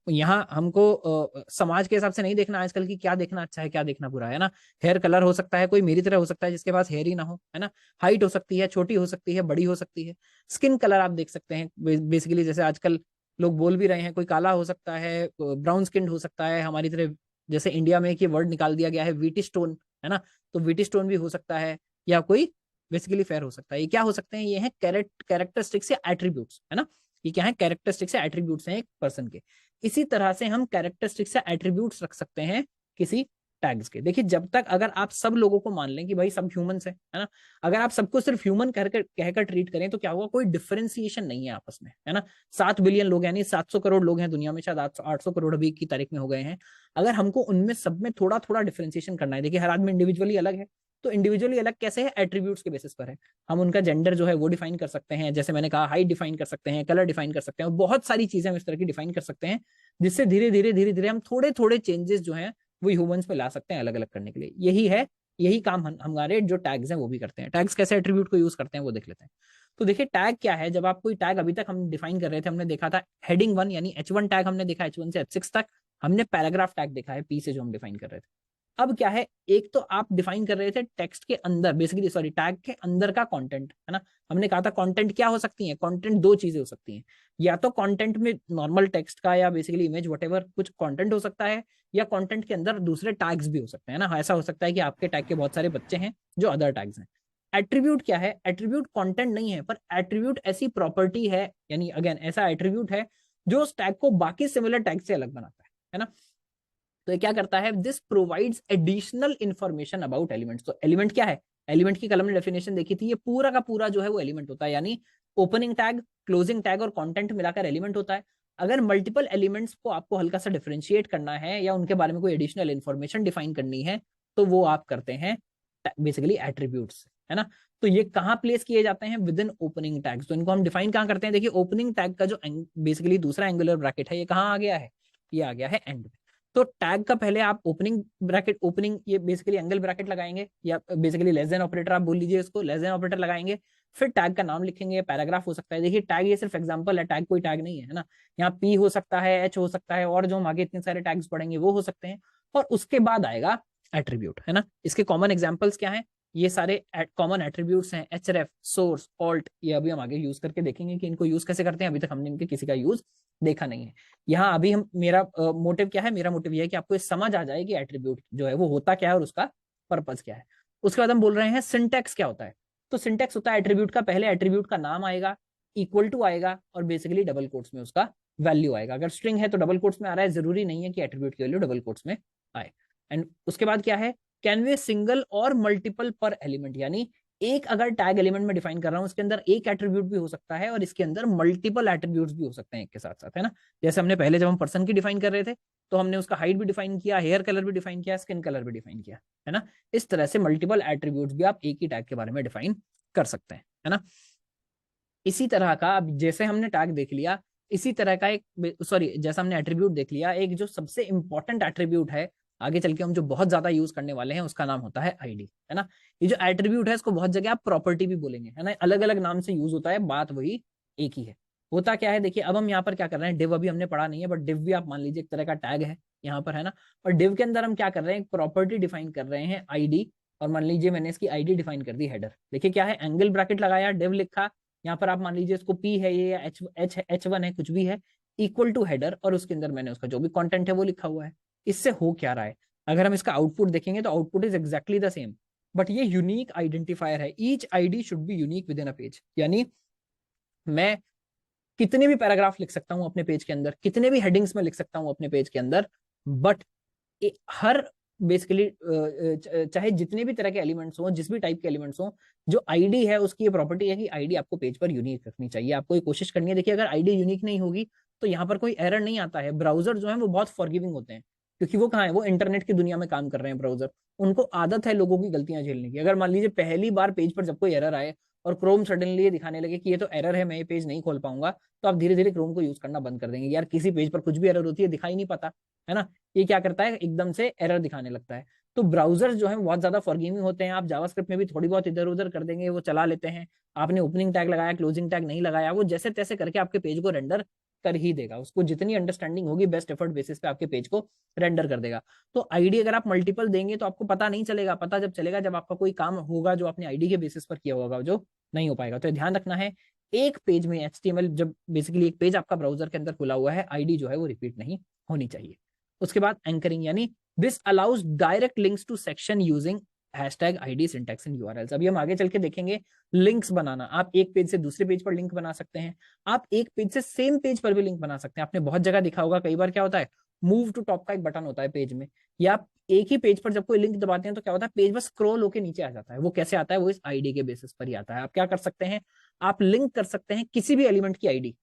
यहाँ हमको समाज के हिसाब से नहीं देखना आजकल की क्या देखना अच्छा है क्या देखना बुरा है ना। हेयर कलर हो सकता है, कोई मेरी तरह हो सकता है जिसके पास हेयर ही ना हो, है ना। हाइट हो सकती है, छोटी हो सकती है, बड़ी हो सकती है। स्किन कलर आप देख सकते हैं, बेसिकली जैसे आजकल लोग बोल भी रहे हैं, कोई काला हो सकता है, ब्राउन स्किन हो सकता है हमारी तरह। जैसे इंडिया में एक ये वर्ड निकाल दिया गया है वीटी स्टोन, है ना। तो वीटी स्टोन भी हो सकता है, या कोई बेसिकली फेयर हो सकता है। ये क्या हो सकते हैं, ये है कैरेक्टरिस्टिक्स या एट्रीब्यूट्स, है ना। ये क्या है, कैरेक्टरिस्टिक्स या एट्रीब्यूट्स हैं एक पर्सन के। इसी तरह से हम कैरेक्टरिस्टिक्स या एट्रीब्यूट्स रख सकते हैं किसी टैग्स के। देखिए जब तक अगर आप सब लोगों को मान लें कि भाई सब ह्यूमंस हैं, है ना। अगर आप सबको सिर्फ ह्यूमन कहकर ट्रीट करें तो क्या होगा, कोई डिफरेंशिएशन नहीं है आपस में, है ना। 7 बिलियन लोग यानी 700 करोड़ लोग हैं दुनिया में, शायद 800 करोड़ अभी की तारीख में हो गए हैं। अगर हमको उनमें सब में थोड़ा थोड़ा डिफरेंशिएशन करना है, देखिए हर आदमी इंडिविजुअली अलग है, तो इंडिविजुअली अलग कैसे है, एट्रीब्यूट्स के बेसिस पर है। हम उनका जेंडर जो है वो डिफाइन कर सकते हैं, जैसे मैंने कहा हाइट डिफाइन कर सकते हैं, कलर डिफाइन कर सकते हैं, और बहुत सारी चीजें हम इस तरह की डिफाइन कर सकते हैं, जिससे धीरे धीरे हम थोड़े थोड़े चेंजेस जो हैं वो ह्यूमंस पे ला सकते हैं अलग अलग करने के लिए। यही काम हमारे जो टैग्स हैं वो भी करते हैं। टैग्स कैसे एट्रीब्यूट को यूज करते हैं वो देख लेते हैं। तो देखिए टैग क्या है, जब आप कोई टैग, अभी तक हम डिफाइन कर रहे थे, हमने देखा था हेडिंग 1 यानी H1 टैग हमने देखा, H1 से H6 तक हमने पैराग्राफ टैग देखा है, P से जो हम डिफाइन कर रहे थे। अब क्या है, एक तो आप डिफाइन कर रहे थे टेक्स्ट के अंदर, बेसिकली सॉरी टैग के अंदर का कंटेंट, है ना। हमने कहा था कंटेंट क्या हो सकती है, कंटेंट 2 चीजें हो सकती हैं। या तो कंटेंट में नॉर्मल टेक्स्ट का या बेसिकली इमेज व्हाटएवर कुछ कंटेंट हो सकता है, या कंटेंट के अंदर दूसरे टैग्स भी हो सकते हैं ना। ऐसा हो सकता है कि आपके टैग के बहुत सारे बच्चे हैं जो अदर टैग्स हैं। एट्रीब्यूट क्या है, एट्रीब्यूट कंटेंट नहीं है, पर एट्रीब्यूट ऐसी प्रॉपर्टी है, यानी अगेन ऐसा एट्रीब्यूट है जो उस टैग को बाकी सिमिलर टैग से अलग बनाता है ना। तो ये क्या करता है, this provides additional information about elements. तो एलिमेंट क्या है, एलिमेंट की कलम ने डेफिनेशन देखी थी, ये पूरा का पूरा जो है वो एलिमेंट होता है, यानी ओपनिंग टैग, क्लोजिंग टैग और कंटेंट मिलाकर एलिमेंट होता है। अगर मल्टीपल एलिमेंट्स को आपको हल्का सा डिफरेंशिएट करना है या उनके बारे में कोई एडिशनल इंफॉर्मेशन डिफाइन करनी है तो वो आप करते हैं बेसिकली एट्रीब्यूट्स, है ना। तो ये कहाँ प्लेस किए जाते हैं, विद इन ओपनिंग टैग्स। तो इनको हम डिफाइन कहाँ करते हैं, देखिए ओपनिंग टैग का जो बेसिकली दूसरा एंगुलर ब्रैकेट है ये कहाँ आ गया है, ये आ गया है एंड में। तो टैग का पहले आप ओपनिंग ब्रैकेट, ओपनिंग ये बेसिकली एंगल ब्रैकेट लगाएंगे, या बेसिकली लेस देन ऑपरेटर आप बोल लीजिए इसको, लेस देन ऑपरेटर लगाएंगे, फिर टैग का नाम लिखेंगे, पैराग्राफ हो सकता है। देखिए टैग ये सिर्फ एग्जांपल है, टैग कोई टैग नहीं है, है ना। यहाँ पी हो सकता है, एच हो सकता है, और जो हम आगे इतने सारे टैग्स पढ़ेंगे वो हो सकते हैं। और उसके बाद आएगा एट्रीब्यूट, है ना। इसके कॉमन एग्जांपल्स क्या हैं, ये सारे कॉमन एट्रीब्यूट्स हैं, एचरेफ, सोर्स, ऑल्ट। ये अभी हम आगे यूज करके देखेंगे कि इनको यूज कैसे करते हैं, अभी तक हमने इनके किसी का यूज देखा नहीं है। यहाँ अभी हम, मेरा मोटिव क्या है, मेरा मोटिव ये है कि आपको ये समझ आ जाए कि एट्रीब्यूट जो है वो होता क्या है और उसका पर्पज क्या है। उसके बाद हम बोल रहे हैं सिंटैक्स क्या होता है। तो सिंटैक्स होता है एट्रीब्यूट का, पहले एट्रीब्यूट का नाम आएगा, इक्वल टू आएगा, और बेसिकली डबल कोट्स में उसका वैल्यू आएगा। अगर स्ट्रिंग है तो डबल कोट्स में आ रहा है, जरूरी नहीं है कि एट्रीब्यूट की वैल्यू डबल कोट्स में आए। एंड उसके बाद क्या है, कैन बी सिंगल और मल्टीपल पर एलिमेंट, यानी एक अगर टैग एलिमेंट में डिफाइन कर रहा हूं उसके अंदर एक एट्रीब्यूट भी हो सकता है और इसके अंदर मल्टीपल एट्रीब्यूट्स भी हो सकते हैं एक के साथ साथ, है ना। जैसे हमने पहले जब हम पर्सन की डिफाइन कर रहे थे तो हमने उसका हाइट भी डिफाइन किया, हेयर कलर भी डिफाइन किया, स्किन कलर भी डिफाइन किया, है ना। इस तरह से मल्टीपल एट्रीब्यूट्स भी आप एक ही टैग के बारे में डिफाइन कर सकते हैं, है ना। इसी तरह का, अब जैसे हमने टैग देख लिया, इसी तरह का एक, सॉरी, जैसा हमने एट्रीब्यूट देख लिया, एक जो सबसे इंपॉर्टेंट एट्रीब्यूट है आगे चल के हम जो बहुत ज्यादा यूज करने वाले हैं उसका नाम होता है आईडी, है ना। ये जो एट्रीब्यूट है इसको बहुत जगह आप प्रॉपर्टी भी बोलेंगे, है ना, अलग अलग नाम से यूज होता है, बात वही एक ही है। होता क्या है, देखिए अब हम यहाँ पर क्या कर रहे हैं, डिव अभी हमने पढ़ा नहीं है, बट डिव भी आप मान लीजिए एक तरह का टैग है यहाँ पर, है ना। और डिव के अंदर हम क्या कर रहे हैं, एक प्रॉपर्टी डिफाइन कर रहे हैं आईडी, और मान लीजिए मैंने इसकी आईडी डिफाइन कर दी हेडर। देखिए क्या है, एंगल ब्रैकेट लगाया, डिव लिखा, यहाँ पर आप मान लीजिए इसको पी है ये, या H1 है, कुछ भी है, इक्वल टू हेडर, और उसके अंदर मैंने उसका जो भी कंटेंट है वो लिखा हुआ है। इससे हो क्या रहा है, अगर हम इसका आउटपुट देखेंगे तो output is exactly the same, but ये यूनिक आइडेंटिफायर है। Each ID should be unique with in a page, यानी मैं कितने भी पैराग्राफ लिख सकता हूं अपने पेज के अंदर, कितने भी हेडिंग्स में लिख सकता हूं अपने पेज के अंदर, बट हर बेसिकली चाहे जितने भी तरह के एलिमेंट्स हो, जिस भी टाइप के एलिमेंट्स हो, जो आईडी है उसकी ये प्रॉपर्टी है कि आईडी आपको पेज पर यूनिक रखनी चाहिए। आपको ये कोशिश करनी है। देखिए अगर आईडी यूनिक नहीं होगी तो यहाँ पर कोई एरर नहीं आता है। ब्राउजर जो है वो बहुत फॉरगिविंग होते हैं, क्योंकि वो कहाँ है, वो इंटरनेट की दुनिया में काम कर रहे हैं ब्राउजर। उनको आदत है लोगों की गलतियां झेलने की। अगर मान लीजिए पहली बार पेज पर जब कोई एरर आए और क्रोम सडनली ये दिखाने लगे कि ये तो एरर है, मैं ये पेज नहीं खोल पाऊंगा, तो आप धीरे धीरे क्रोम को यूज करना बंद कर देंगे। यार किसी पेज पर कुछ भी एरर होती है, दिखाई नहीं पता, है ना। ये क्या करता है, एकदम से एरर दिखाने लगता है। तो ब्राउजर जो है बहुत ज्यादा फॉरगिविंग होते हैं। आप जावास्क्रिप्ट में भी थोड़ी बहुत इधर उधर कर देंगे, वो चला लेते हैं। आपने ओपनिंग टैग लगाया, क्लोजिंग टैग नहीं लगाया, वो जैसे तैसे करके आपके पेज को रेंडर कर ही देगा। उसको जितनी अंडरस्टैंडिंग होगी, बेस्ट एफर्ट बेसिस पे आपके पेज को रेंडर कर देगा। तो आईडी अगर आप मल्टीपल देंगे तो आपको पता नहीं चलेगा, पता जब चलेगा जब आपका कोई काम होगा जो आपने आईडी के बेसिस पर किया होगा, जो नहीं हो पाएगा। तो ध्यान रखना है, एक पेज में HTML, जब बेसिकली एक पेज आपका ब्राउजर के अंदर खुला हुआ है, आईडी जो है वो रिपीट नहीं होनी चाहिए। उसके बाद एंकरिंग, यानी this allows direct links to section using hashtag ID syntax and URLs. अभी हम आगे चल के देखेंगे लिंक्स बनाना। आप एक पेज से दूसरे पेज पर लिंक बना सकते हैं, आप एक पेज से सेम पेज पर भी लिंक बना सकते हैं। आपने बहुत जगह देखा होगा, कई बार क्या होता है, मूव टू टॉप का एक बटन होता है पेज में, या आप एक ही पेज पर जब कोई लिंक दबाते हैं तो क्या होता है, पेज बस स्क्रॉल होकर नीचे आ जाता है। वो कैसे आता है, वो इस आईडी के बेसिस पर ही आता है। आप क्या कर सकते हैं, आप लिंक कर सकते हैं किसी भी एलिमेंट की आईडी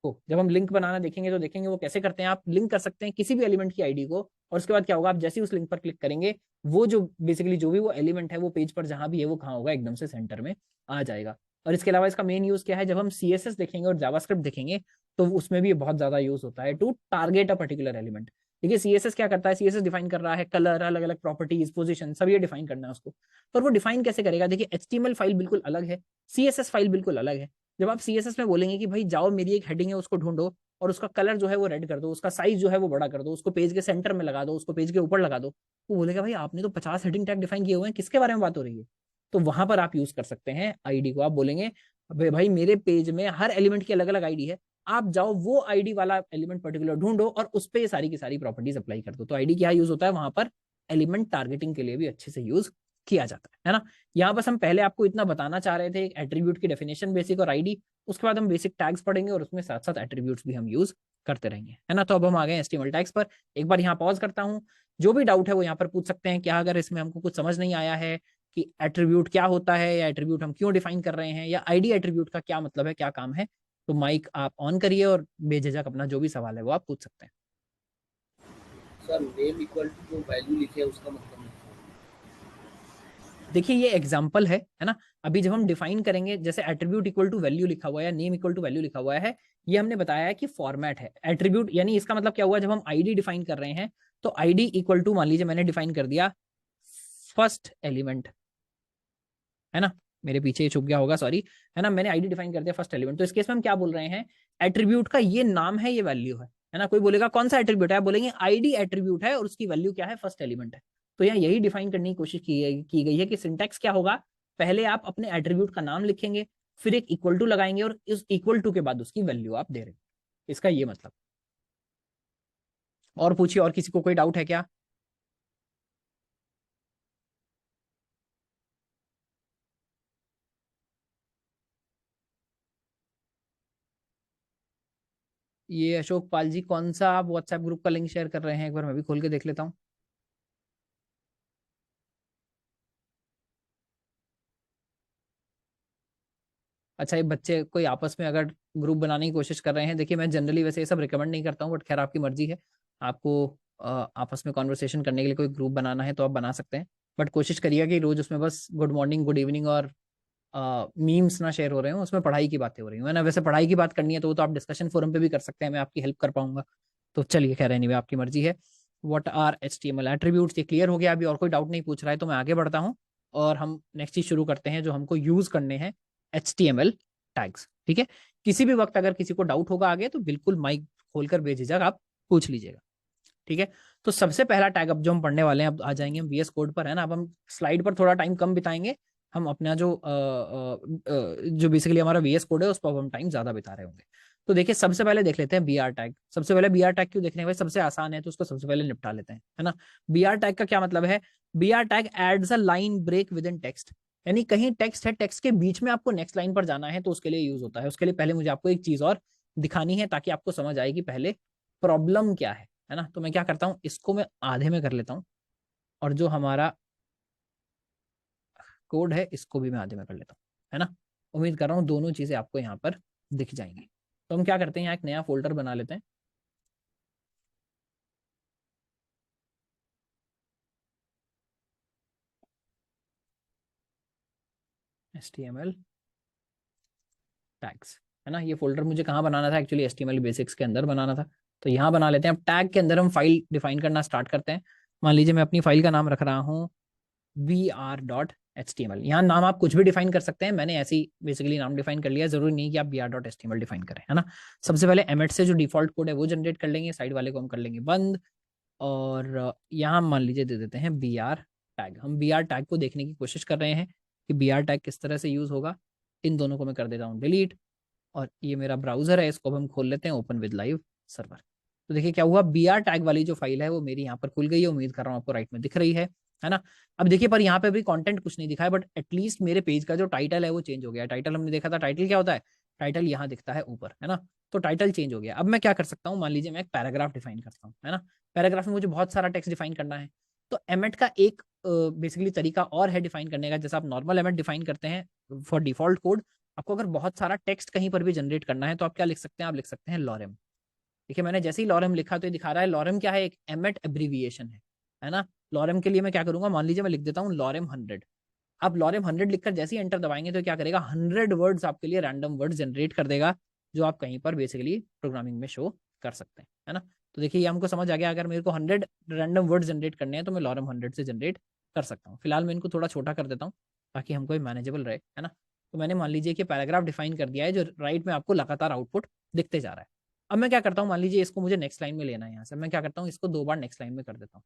को। जब हम लिंक बनाना देखेंगे तो देखेंगे वो कैसे करते हैं। आप लिंक कर सकते हैं किसी भी एलिमेंट की आईडी को, और उसके बाद क्या होगा, आप जैसे ही उस लिंक पर क्लिक करेंगे, वो जो बेसिकली जो भी वो एलिमेंट है वो पेज पर जहां भी है वो कहाँ होगा, एकदम से सेंटर में आ जाएगा। और इसके अलावा इसका मेन यूज क्या है, जब हम CSS देखेंगे और जावास्क्रिप्ट देखेंगे तो उसमें भी बहुत ज्यादा यूज होता है to target a particular element. देखिए CSS क्या करता है, CSS डिफाइन कर रहा है कलर, अलग अलग प्रॉपर्टीज, पोजीशन, सब ये डिफाइन करना है उसको। पर वो डिफाइन कैसे करेगा, देखिए HTML फाइल बिल्कुल अलग है, CSS फाइल बिल्कुल अलग है। जब आप CSS में बोलेंगे कि भाई जाओ मेरी एक हेडिंग है उसको ढूंढो और उसका कलर जो है वो रेड कर दो, उसका साइज जो है वो बड़ा कर दो, उसको पेज के सेंटर में लगा दो, उसको पेज के ऊपर लगा दो, वो बोलेगा भाई आपने तो 50 हेडिंग टैग डिफाइन किए हुए हैं, किसके बारे में बात हो रही है। तो वहां पर आप यूज कर सकते हैं आईडी को। आप बोलेंगे भाई मेरे पेज में हर एलिमेंट की अलग अलग आईडी है, आप जाओ वो आईडी वाला एलिमेंट पर्टिकुलर ढूंढो और उस पर ये सारी की सारी प्रॉपर्टीज अप्लाई कर दो। तो आईडी क्या यूज होता है वहां पर, एलिमेंट टारगेटिंग के लिए भी अच्छे से यूज किया जाता है ना। यहाँ बस हम पहले आपको इतना बताना चाह रहे थे, एक एट्रीब्यूट की डेफिनेशन बेसिक और आईडी, उसके बाद हम बेसिक टैग्स पढ़ेंगे और उसमें साथ साथ एट्रीब्यूट्स भी हम यूज करते रहेंगे, है ना। तो अब हम आ गए HTML टैग्स पर। एक बार यहाँ पॉज करता हूँ, जो भी डाउट है वो यहाँ पर पूछ सकते हैं क्या, अगर इसमें हमको कुछ समझ नहीं आया है कि एट्रीब्यूट क्या होता है या एट्रीब्यूट हम क्यों डिफाइन कर रहे हैं या आईडी एट्रीब्यूट का क्या मतलब है, क्या काम है, तो माइक आप ऑन करिए और बेझिझक अपना जो भी सवाल है वो आप पूछ सकते हैं। सर नेम इक्वल टू जो वैल्यू लिखे है उसका मतलब नहीं। देखिए ये एग्जाम्पल है ना। अभी जब हम डिफाइन करेंगे, जैसे एट्रीब्यूट इक्वल टू वैल्यू लिखा हुआ है या नेम इक्वल टू वैल्यू लिखा हुआ है, ये हमने बताया है कि फॉर्मेट है एट्रीब्यूट, यानी इसका मतलब क्या हुआ, जब हम आईडी डिफाइन कर रहे हैं तो आईडी इक्वल टू, मान लीजिए मैंने डिफाइन कर दिया फर्स्ट एलिमेंट, है ना, मेरे पीछे ही छुप गया होगा, सॉरी, है ना, मैंने आईडी डिफाइन कर दिया फर्स्ट एलिमेंट, तो इस केस में हम क्या बोल रहे हैं, एट्रीब्यूट का ये नाम है, ये वैल्यू है ना। कोई बोलेगा कौन सा एट्रीब्यूट है, आप बोलेंगे आईडी एट्रीब्यूट है और उसकी वैल्यू क्या है, फर्स्ट एलिमेंट है। तो यहाँ यही डिफाइन करने की कोशिश की गई है कि सिंटैक्स क्या होगा, पहले आप अपने एट्रीब्यूट का नाम लिखेंगे, फिर एक इक्वल टू लगाएंगे और इस इक्वल टू के बाद उसकी वैल्यू आप दे रहे हैं, इसका ये मतलब। और पूछिए, और किसी को कोई डाउट है क्या? ये अशोक पाल जी, कौन सा आप व्हाट्सएप ग्रुप का लिंक शेयर कर रहे हैं, एक बार मैं भी खोल के देख लेता हूँ। अच्छा, ये बच्चे कोई आपस में अगर ग्रुप बनाने की कोशिश कर रहे हैं, देखिए मैं जनरली वैसे ये सब रिकमेंड नहीं करता हूँ, बट खैर आपकी मर्जी है, आपको आपस में कॉन्वर्सेशन करने के लिए कोई ग्रुप बनाना है तो आप बना सकते हैं, बट कोशिश करिए कि रोज उसमें बस गुड मॉर्निंग गुड इवनिंग और मीम्स ना शेयर हो रहे हो, उसमें पढ़ाई की बातें हो रही हो, है ना। वैसे पढ़ाई की बात करनी है तो वो तो आप डिस्कशन फोरम पे भी कर सकते हैं, मैं आपकी हेल्प कर पाऊंगा। तो चलिए खैर, एनीवे आपकी मर्जी है। व्हाट आर HTML एट्रीब्यूट्स, ये क्लियर हो गया, अभी और कोई डाउट नहीं पूछ रहा है तो मैं आगे बढ़ता हूँ और हम नेक्स्ट चीज शुरू करते हैं जो हमको यूज करने हैं, HTML टैग्स। ठीक है, किसी भी वक्त अगर किसी को डाउट होगा आगे तो बिल्कुल माइक खोलकर बेझिझक आप पूछ लीजिएगा। ठीक है, तो सबसे पहला टैग अब जो हम पढ़ने वाले हैं, अब आ जाएंगे हम VS कोड पर, है ना। अब हम स्लाइड पर थोड़ा टाइम कम बिताएंगे, हम अपना जो बेसिकली हमारा VS कोड है उस पर हम टाइम ज्यादा बिता रहे होंगे। तो देखिए सबसे पहले देख लेते हैं BR टैग। सबसे पहले BR टैग क्यों देखने, भाई सबसे आसान है तो उसको सबसे पहले निपटा लेते हैं, है ना। BR टैग का क्या मतलब है, BR tag adds a line break within text, यानी कहीं टेक्स्ट है, टेक्स्ट के बीच में आपको नेक्स्ट लाइन पर जाना है तो उसके लिए यूज होता है। उसके लिए पहले मुझे आपको एक चीज और दिखानी है ताकि आपको समझ आए कि पहले प्रॉब्लम क्या है ना। तो मैं क्या करता हूँ, इसको मैं आधे में कर लेता हूँ और जो हमारा कोड है इसको भी मैं आधे में कर लेता हूँ, है ना। उम्मीद कर रहा हूँ दोनों चीजें आपको यहाँ पर दिख जाएंगी। तो हम क्या करते हैं, यहाँ एक नया फोल्डर बना लेते हैं, HTML टैग्स, है ना। ये फोल्डर मुझे कहाँ बनाना था, एक्चुअली HTML बेसिक्स के अंदर बनाना था, तो यहाँ बना लेते हैं। अब टैग के अंदर हम फाइल डिफाइन करना स्टार्ट करते हैं। मान लीजिए मैं अपनी फाइल का नाम रख रहा हूँ br.html। यहाँ नाम आप कुछ भी डिफाइन कर सकते हैं, मैंने ऐसे ही बेसिकली नाम डिफाइन कर लिया, जरूरी नहीं कि आप br.html डिफाइन करें, है ना। सबसे पहले एमिट से जो डिफॉल्ट कोड है वो जनरेट कर लेंगे, साइड वाले को हम कर लेंगे बंद, और यहाँ मान लीजिए दे देते हैं BR टैग। हम BR टैग को देखने की कोशिश कर रहे हैं कि BR टैग किस तरह से यूज होगा। इन दोनों को मैं कर देता हूँ डिलीट, और ये मेरा ब्राउजर है, इसको हम खोल लेते हैं ओपन विद लाइव सर्वर। तो देखिए क्या हुआ, BR टैग वाली जो फाइल है वो मेरी यहाँ पर खुल गई है, उम्मीद कर रहा हूँ आपको राइट में दिख रही है ना। अब देखिए पर यहाँ पे भी कंटेंट कुछ नहीं दिखा है, बट एटलीस्ट मेरे पेज का जो टाइटल है वो चेंज हो गया। टाइटल हमने देखा था, टाइटल क्या होता है, टाइटल यहाँ दिखता है ऊपर, है ना। तो टाइटल चेंज हो गया। अब मैं क्या कर सकता हूँ, मान लीजिए मैं एक पैराग्राफ डिफाइन करता हूँ, है ना। पैराग्राफ में मुझे बहुत सारा टेक्स्ट डिफाइन करना है, तो एमेट का एक बेसिकली तरीका और है डिफाइन करने का। जैसे आप नॉर्मल एमेट डिफाइन करते हैं फॉर डिफॉल्ट कोड, आपको अगर बहुत सारा टेक्स्ट कहीं पर भी जनरेट करना है तो आप क्या लिख सकते हैं, आप लिख सकते हैं लॉरेम। देखिए मैंने जैसे ही लॉरेम लिखा तो ये दिखा रहा है लॉरेम क्या है, एक एमेट एब्रीविएशन है ना। लॉरेम के लिए मैं क्या करूंगा, मान लीजिए मैं लिख देता हूँ लॉरेम 100। आप लॉरेम 100 लिखकर जैसे ही एंटर दबाएंगे तो क्या करेगा, 100 वर्ड्स आपके लिए रैंडम वर्ड्स जनरेट कर देगा, जो आप कहीं पर बेसिकली प्रोग्रामिंग में शो कर सकते हैं, है ना। तो देखिए ये हमको समझ आ गया, अगर मेरे को 100 रैंडम वर्ड्स जनरेट करने हैं तो मैं लॉरेम 100 से जनरेट कर सकता हूँ। फिलहाल मैं इनको थोड़ा छोटा कर देता हूँ ताकि हमको मैनेजेबल रहे, है ना। तो मैंने मान लीजिए कि पैराग्राफ डिफाइन कर दिया है जो राइट में आपको लगातार आउटपुट दिखते जा रहा है। अब मैं क्या करता हूँ, मान लीजिए इसको मुझे नेक्स्ट लाइन में लेना है, यहाँ से मैं क्या करता हूँ, इसको 2 बार नेक्स्ट लाइन में कर देता हूँ।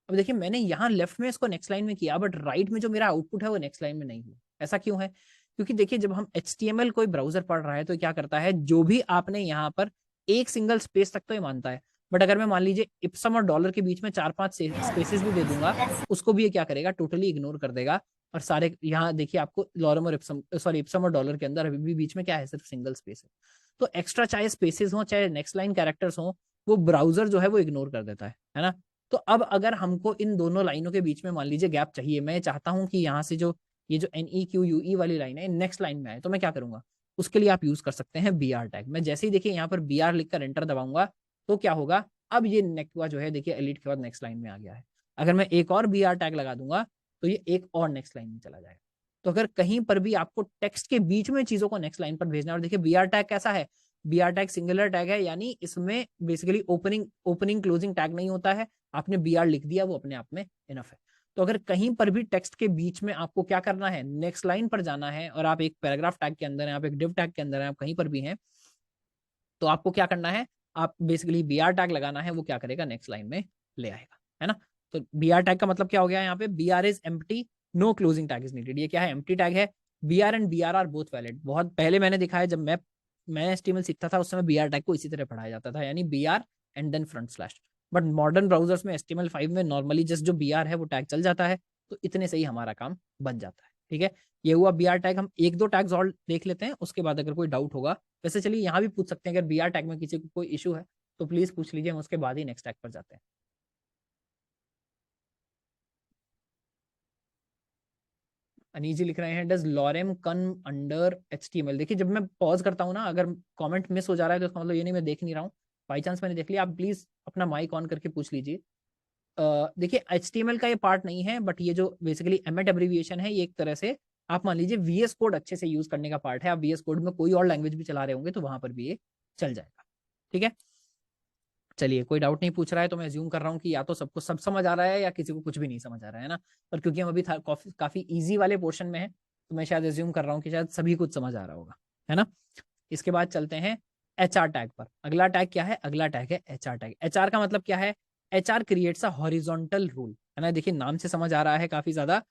अब देखिए मैंने यहाँ लेफ्ट में इसको नेक्स्ट लाइन में किया, बट राइट में जो मेरा आउटपुट है वो नेक्स्ट लाइन में नहीं हुआ। ऐसा क्यों है, क्योंकि देखिए जब हम HTML कोई ब्राउजर पढ़ रहा है तो क्या करता है, जो भी आपने यहाँ पर एक सिंगल स्पेस तक तो ये मानता है, बट अगर मैं मान लीजिए इप्सम और डॉलर के बीच में 4-5 स्पेसेस भी दे दूंगा, उसको भी ये क्या करेगा, टोटली इग्नोर कर देगा। और सारे यहाँ देखिए आपको लॉरम और इप्सम, सॉरी इप्सम और डॉलर के अंदर अभी भी बीच में क्या है, सिर्फ सिंगल स्पेस है। तो एक्स्ट्रा चाहे स्पेसेस हो चाहे नेक्स्ट लाइन कैरेक्टर्स हो, वो ब्राउजर जो है वो इग्नोर कर देता है ना। तो अब अगर हमको इन दोनों लाइनों के बीच में मान लीजिए गैप चाहिए, मैं चाहता हूं कि यहाँ से जो ये जो NEQUE वाली लाइन है नेक्स्ट लाइन में आए, तो मैं क्या करूंगा, उसके लिए आप यूज कर सकते हैं BR टैग। मैं जैसे ही देखिए यहाँ पर BR लिखकर एंटर दबाऊंगा तो क्या होगा, अब ये नेक्वा जो है देखिए एलिट के बाद नेक्स्ट लाइन में आ गया है। अगर मैं एक और BR टैग लगा दूंगा तो ये एक और नेक्स्ट लाइन में चला जाएगा। तो अगर कहीं पर भी आपको टेक्स्ट के बीच में चीजों को नेक्स्ट लाइन पर भेजना है, और देखिए BR टैग कैसा है, BR टैग सिंगुलर टैग है, यानी इसमें बेसिकली ओपनिंग क्लोजिंग टैग नहीं होता है। आपने BR लिख दिया, वो अपने आप में इनफ है। तो अगर कहीं पर भी टेक्स्ट के बीच में आपको क्या करना है, नेक्स्ट लाइन पर जाना है, और आप एक पैराग्राफ टैग के अंदर हैं, आप एक डिव टैग के अंदर हैं, आप कहीं पर भी हैं, तो आपको क्या करना है, आप बेसिकली BR टैग लगाना है, वो क्या करेगा, नेक्स्ट लाइन में ले आएगा, है ना। तो BR टैग का मतलब क्या हो गया यहाँ पे, BR is empty, no closing tag is needed. ये क्या है, एम्प्टी टैग है। BR and BR are both valid. बहुत पहले मैंने दिखाया, जब मैं HTML सीखता था उस समय BR टैग को इसी तरह पढ़ाया जाता था, यानी BR and then front slash. But modern browsers में HTML5 में नॉर्मली जस्ट जो BR है वो टैग चल जाता है, तो इतने से ही हमारा काम बन जाता है। ठीक है, ये हुआ BR टैग। हम एक दो टैग्स और देख लेते हैं, उसके बाद अगर कोई डाउट होगा, वैसे चलिए यहाँ भी पूछ सकते हैं, अगर BR टैग में किसी को कोई इशू है तो प्लीज पूछ लीजिए, हम उसके बाद ही नेक्स्ट टैग पर जाते हैं। अनीजी लिख रहे हैं, does lorem come under HTML। देखिए जब मैं पॉज करता हूँ ना, अगर कमेंट मिस हो जा रहा है तो इसका मतलब ये नहीं मैं देख नहीं रहा हूँ, बाई चांस मैंने देख लिया, आप प्लीज अपना माइक ऑन करके पूछ लीजिए। देखिए HTML का ये पार्ट नहीं है, बट ये जो बेसिकली एमेट एब्रीविएशन है, ये एक तरह से आप मान लीजिए VS कोड अच्छे से यूज करने का पार्ट है। आप VS कोड में कोई और लैंग्वेज भी चला रहे होंगे तो वहां पर भी ये चल जाएगा। ठीक है, चलिए कोई डाउट नहीं पूछ रहा है तो मैं अज्यूम कर रहा हूँ कि या तो सबको सब समझ आ रहा है या किसी को कुछ भी नहीं समझ आ रहा है ना। पर क्योंकि हम अभी काफी ईजी वाले पोर्शन में है, तो मैं शायद अज्यूम कर रहा हूँ कि शायद सभी कुछ समझ आ रहा होगा, है ना। इसके बाद चलते हैं HR टैग पर। अगला टैग क्या है, अगला टैग है HR टैग। HR का मतलब क्या है, HR creates a horizontal rule, है ना। देखिए नाम से समझ आ रहा है काफी ज्यादा।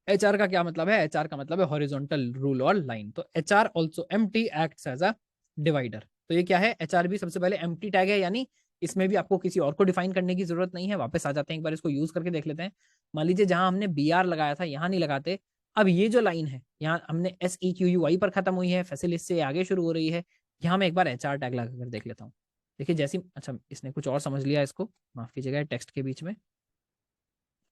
HR का क्या मतलब है, HR का मतलब है हॉरिजॉन्टल रूल और लाइन। तो HR also empty acts as a divider. तो ये क्या है, HR भी सबसे पहले एम्प्टी टैग है, यानी इसमें भी आपको किसी और को डिफाइन करने की जरूरत नहीं है। वापस आ जाते हैं, एक बार इसको यूज करके देख लेते हैं। मान लीजिए जहां हमने BR लगाया था यहाँ नहीं लगाते। अब ये जो लाइन है यहाँ हमने SEQUI पर खत्म हुई है, फैसिलिस से आगे शुरू हो रही है, यहाँ मैं एक बार HR टैग लगा कर देख लेता हूँ। देखिए जैसी, अच्छा इसने कुछ और समझ लिया इसको, माफ कीजिएगा, टेक्स्ट के बीच में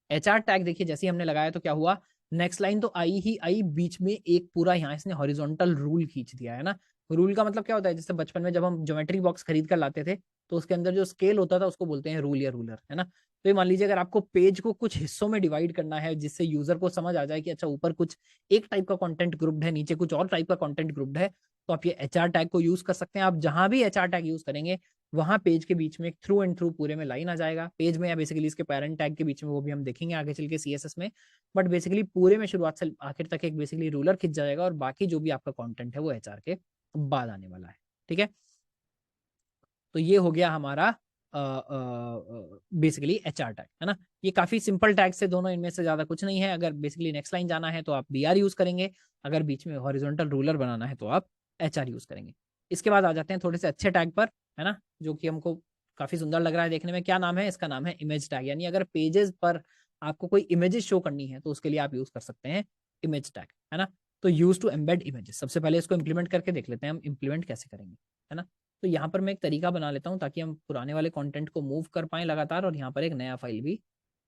HR टैग देखिए जैसे ही हमने लगाया तो क्या हुआ, नेक्स्ट लाइन तो आई ही आई, बीच में एक पूरा यहाँ इसने हॉरिजॉन्टल रूल खींच दिया, है ना। रूल का मतलब क्या होता है, जैसे बचपन में जब हम ज्योमेट्री बॉक्स खरीद कर लाते थे तो उसके अंदर जो स्केल होता था उसको बोलते हैं रूल या रूलर, है ना। तो ये मान लीजिए अगर आपको पेज को कुछ हिस्सों में डिवाइड करना है जिससे यूजर को समझ आ जाए कि अच्छा ऊपर कुछ एक टाइप का कंटेंट ग्रुप्ड है, नीचे कुछ और टाइप का कंटेंट ग्रुप्ड है, तो आप ये HR टैग को यूज कर सकते हैं। आप जहां भी HR टैग यूज करेंगे वहां पेज के बीच में एक थ्रू एंड थ्रू पूरे में लाइन आ जाएगा, पेज में या बेसिकली इसके पेरेंट टैग के बीच में, वो भी हम देखेंगे आगे चल के CSS में। बट बेसिकली पूरे में शुरुआत से आखिर तक एक बेसिकली रूलर खिंच जाएगा, और बाकी जो भी आपका कंटेंट है वो HR के बाद आने वाला है। ठीक है, तो ये हो गया हमारा बेसिकली HR टैग, है ना। ये काफी सिंपल टैग से दोनों, इनमें से ज्यादा कुछ नहीं है। अगर बेसिकली नेक्स्ट लाइन जाना है तो आप BR यूज करेंगे, अगर बीच में हॉरिजॉन्टल रूलर बनाना है तो आप HR यूज करेंगे। इसके बाद आ जाते हैं थोड़े से अच्छे टैग पर, है ना, जो कि हमको काफी सुंदर लग रहा है देखने में। क्या नाम है इसका, नाम है इमेज टैग। यानी अगर पेजेस पर आपको कोई इमेजेस शो करनी है तो उसके लिए आप यूज कर सकते हैं इमेज टैग, है ना। तो यूज टू एम्बेड इमेजेस, सबसे पहले इसको इंप्लीमेंट करके देख लेते हैं हम इंप्लीमेंट कैसे करेंगे, है ना। तो यहाँ पर मैं एक तरीका बना लेता हूँ ताकि हम पुराने वाले कंटेंट को मूव कर पाएं लगातार, और यहाँ पर एक नया फाइल भी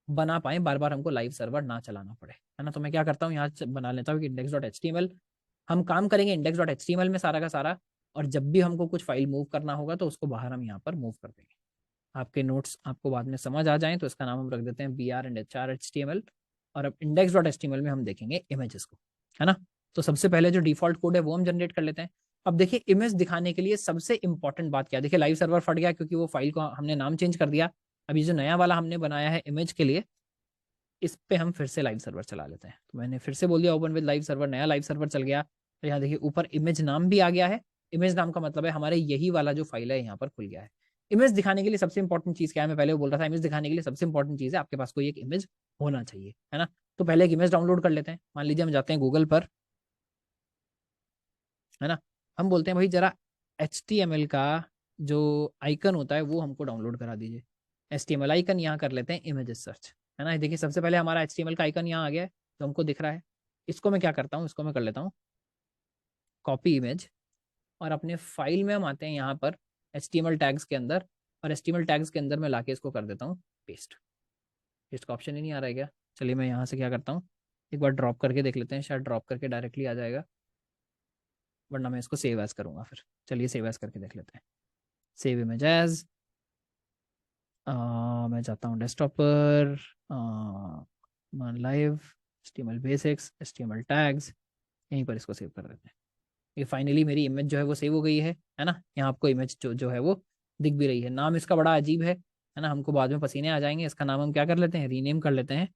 बना पाएं, बार बार हमको लाइव सर्वर ना चलाना पड़े, है ना। तो मैं क्या करता हूँ, यहाँ बना लेता हूँ कि index.html, हम काम करेंगे index.html में सारा का सारा, और जब भी हमको कुछ फाइल मूव करना होगा तो उसको बाहर हम यहाँ पर मूव कर देंगे। आपके नोट्स आपको बाद में समझ आ जाएं तो इसका नाम हम रख देते हैं BR एंड HR HTML, और अब index.html में हम देखेंगे इमेजेस को, है ना। तो सबसे पहले जो डिफॉल्ट कोड है वो हम जनरेट कर लेते हैं। अब देखिए इमेज दिखाने के लिए सबसे इंपॉर्टेंट बात क्या है, देखिए लाइव सर्वर फट गया क्योंकि वो फाइल को हमने नाम चेंज कर दिया। अभी जो नया वाला हमने बनाया है इमेज के लिए, इस पे हम फिर से लाइव सर्वर चला लेते हैं। तो मैंने फिर से बोल दिया ओपन विद लाइव सर्वर, नया लाइव सर्वर चल गया। तो यहाँ देखिए ऊपर इमेज नाम भी आ गया है। इमेज नाम का मतलब है हमारे यही वाला जो फाइल है यहाँ पर खुल गया है। इमेज दिखाने के लिए सबसे इंपॉर्टेंट चीज क्या है, मैं पहले बोल रहा था, इमेज दिखाने के लिए सबसे इंपॉर्टेंट चीज है आपके पास कोई एक इमेज होना चाहिए, है ना। तो पहले एक इमेज डाउनलोड कर लेते हैं। मान लीजिए हम जाते हैं गूगल पर, है ना, हम बोलते हैं भाई जरा HTML का जो आइकन होता है वो हमको डाउनलोड करा दीजिए। HTML आइकन यहाँ कर लेते हैं इमेजेस सर्च, है ना। देखिए सबसे पहले हमारा HTML का आइकन यहाँ आ गया है, तो हमको दिख रहा है। इसको मैं क्या करता हूँ, इसको मैं कर लेता हूँ कॉपी इमेज, और अपने फाइल में हम आते हैं यहाँ पर HTML टैग्स के अंदर, और HTML टैग्स के अंदर मैं लाके इसको कर देता हूँ पेस्ट। पेस्ट का ऑप्शन ही नहीं आ रहा है क्या? चलिए मैं यहाँ से क्या करता हूँ, एक बार ड्रॉप करके देख लेते हैं, शायद ड्रॉप करके डायरेक्टली आ जाएगा, वरना मैं इसको सेव एज करूँगा फिर। चलिए सेव एज करके देख लेते हैं। सेव इमेज एज, मैं जाता हूँ डेस्कटॉप पर, live, HTML basics, HTML tags, यहीं पर इसको सेव कर देते हैं। ये फाइनली मेरी इमेज जो है वो सेव हो गई है ना। यहाँ आपको इमेज जो है वो दिख भी रही है। नाम इसका बड़ा अजीब है ना, हमको बाद में पसीने आ जाएंगे। इसका नाम हम क्या कर लेते हैं, रीनेम कर लेते हैं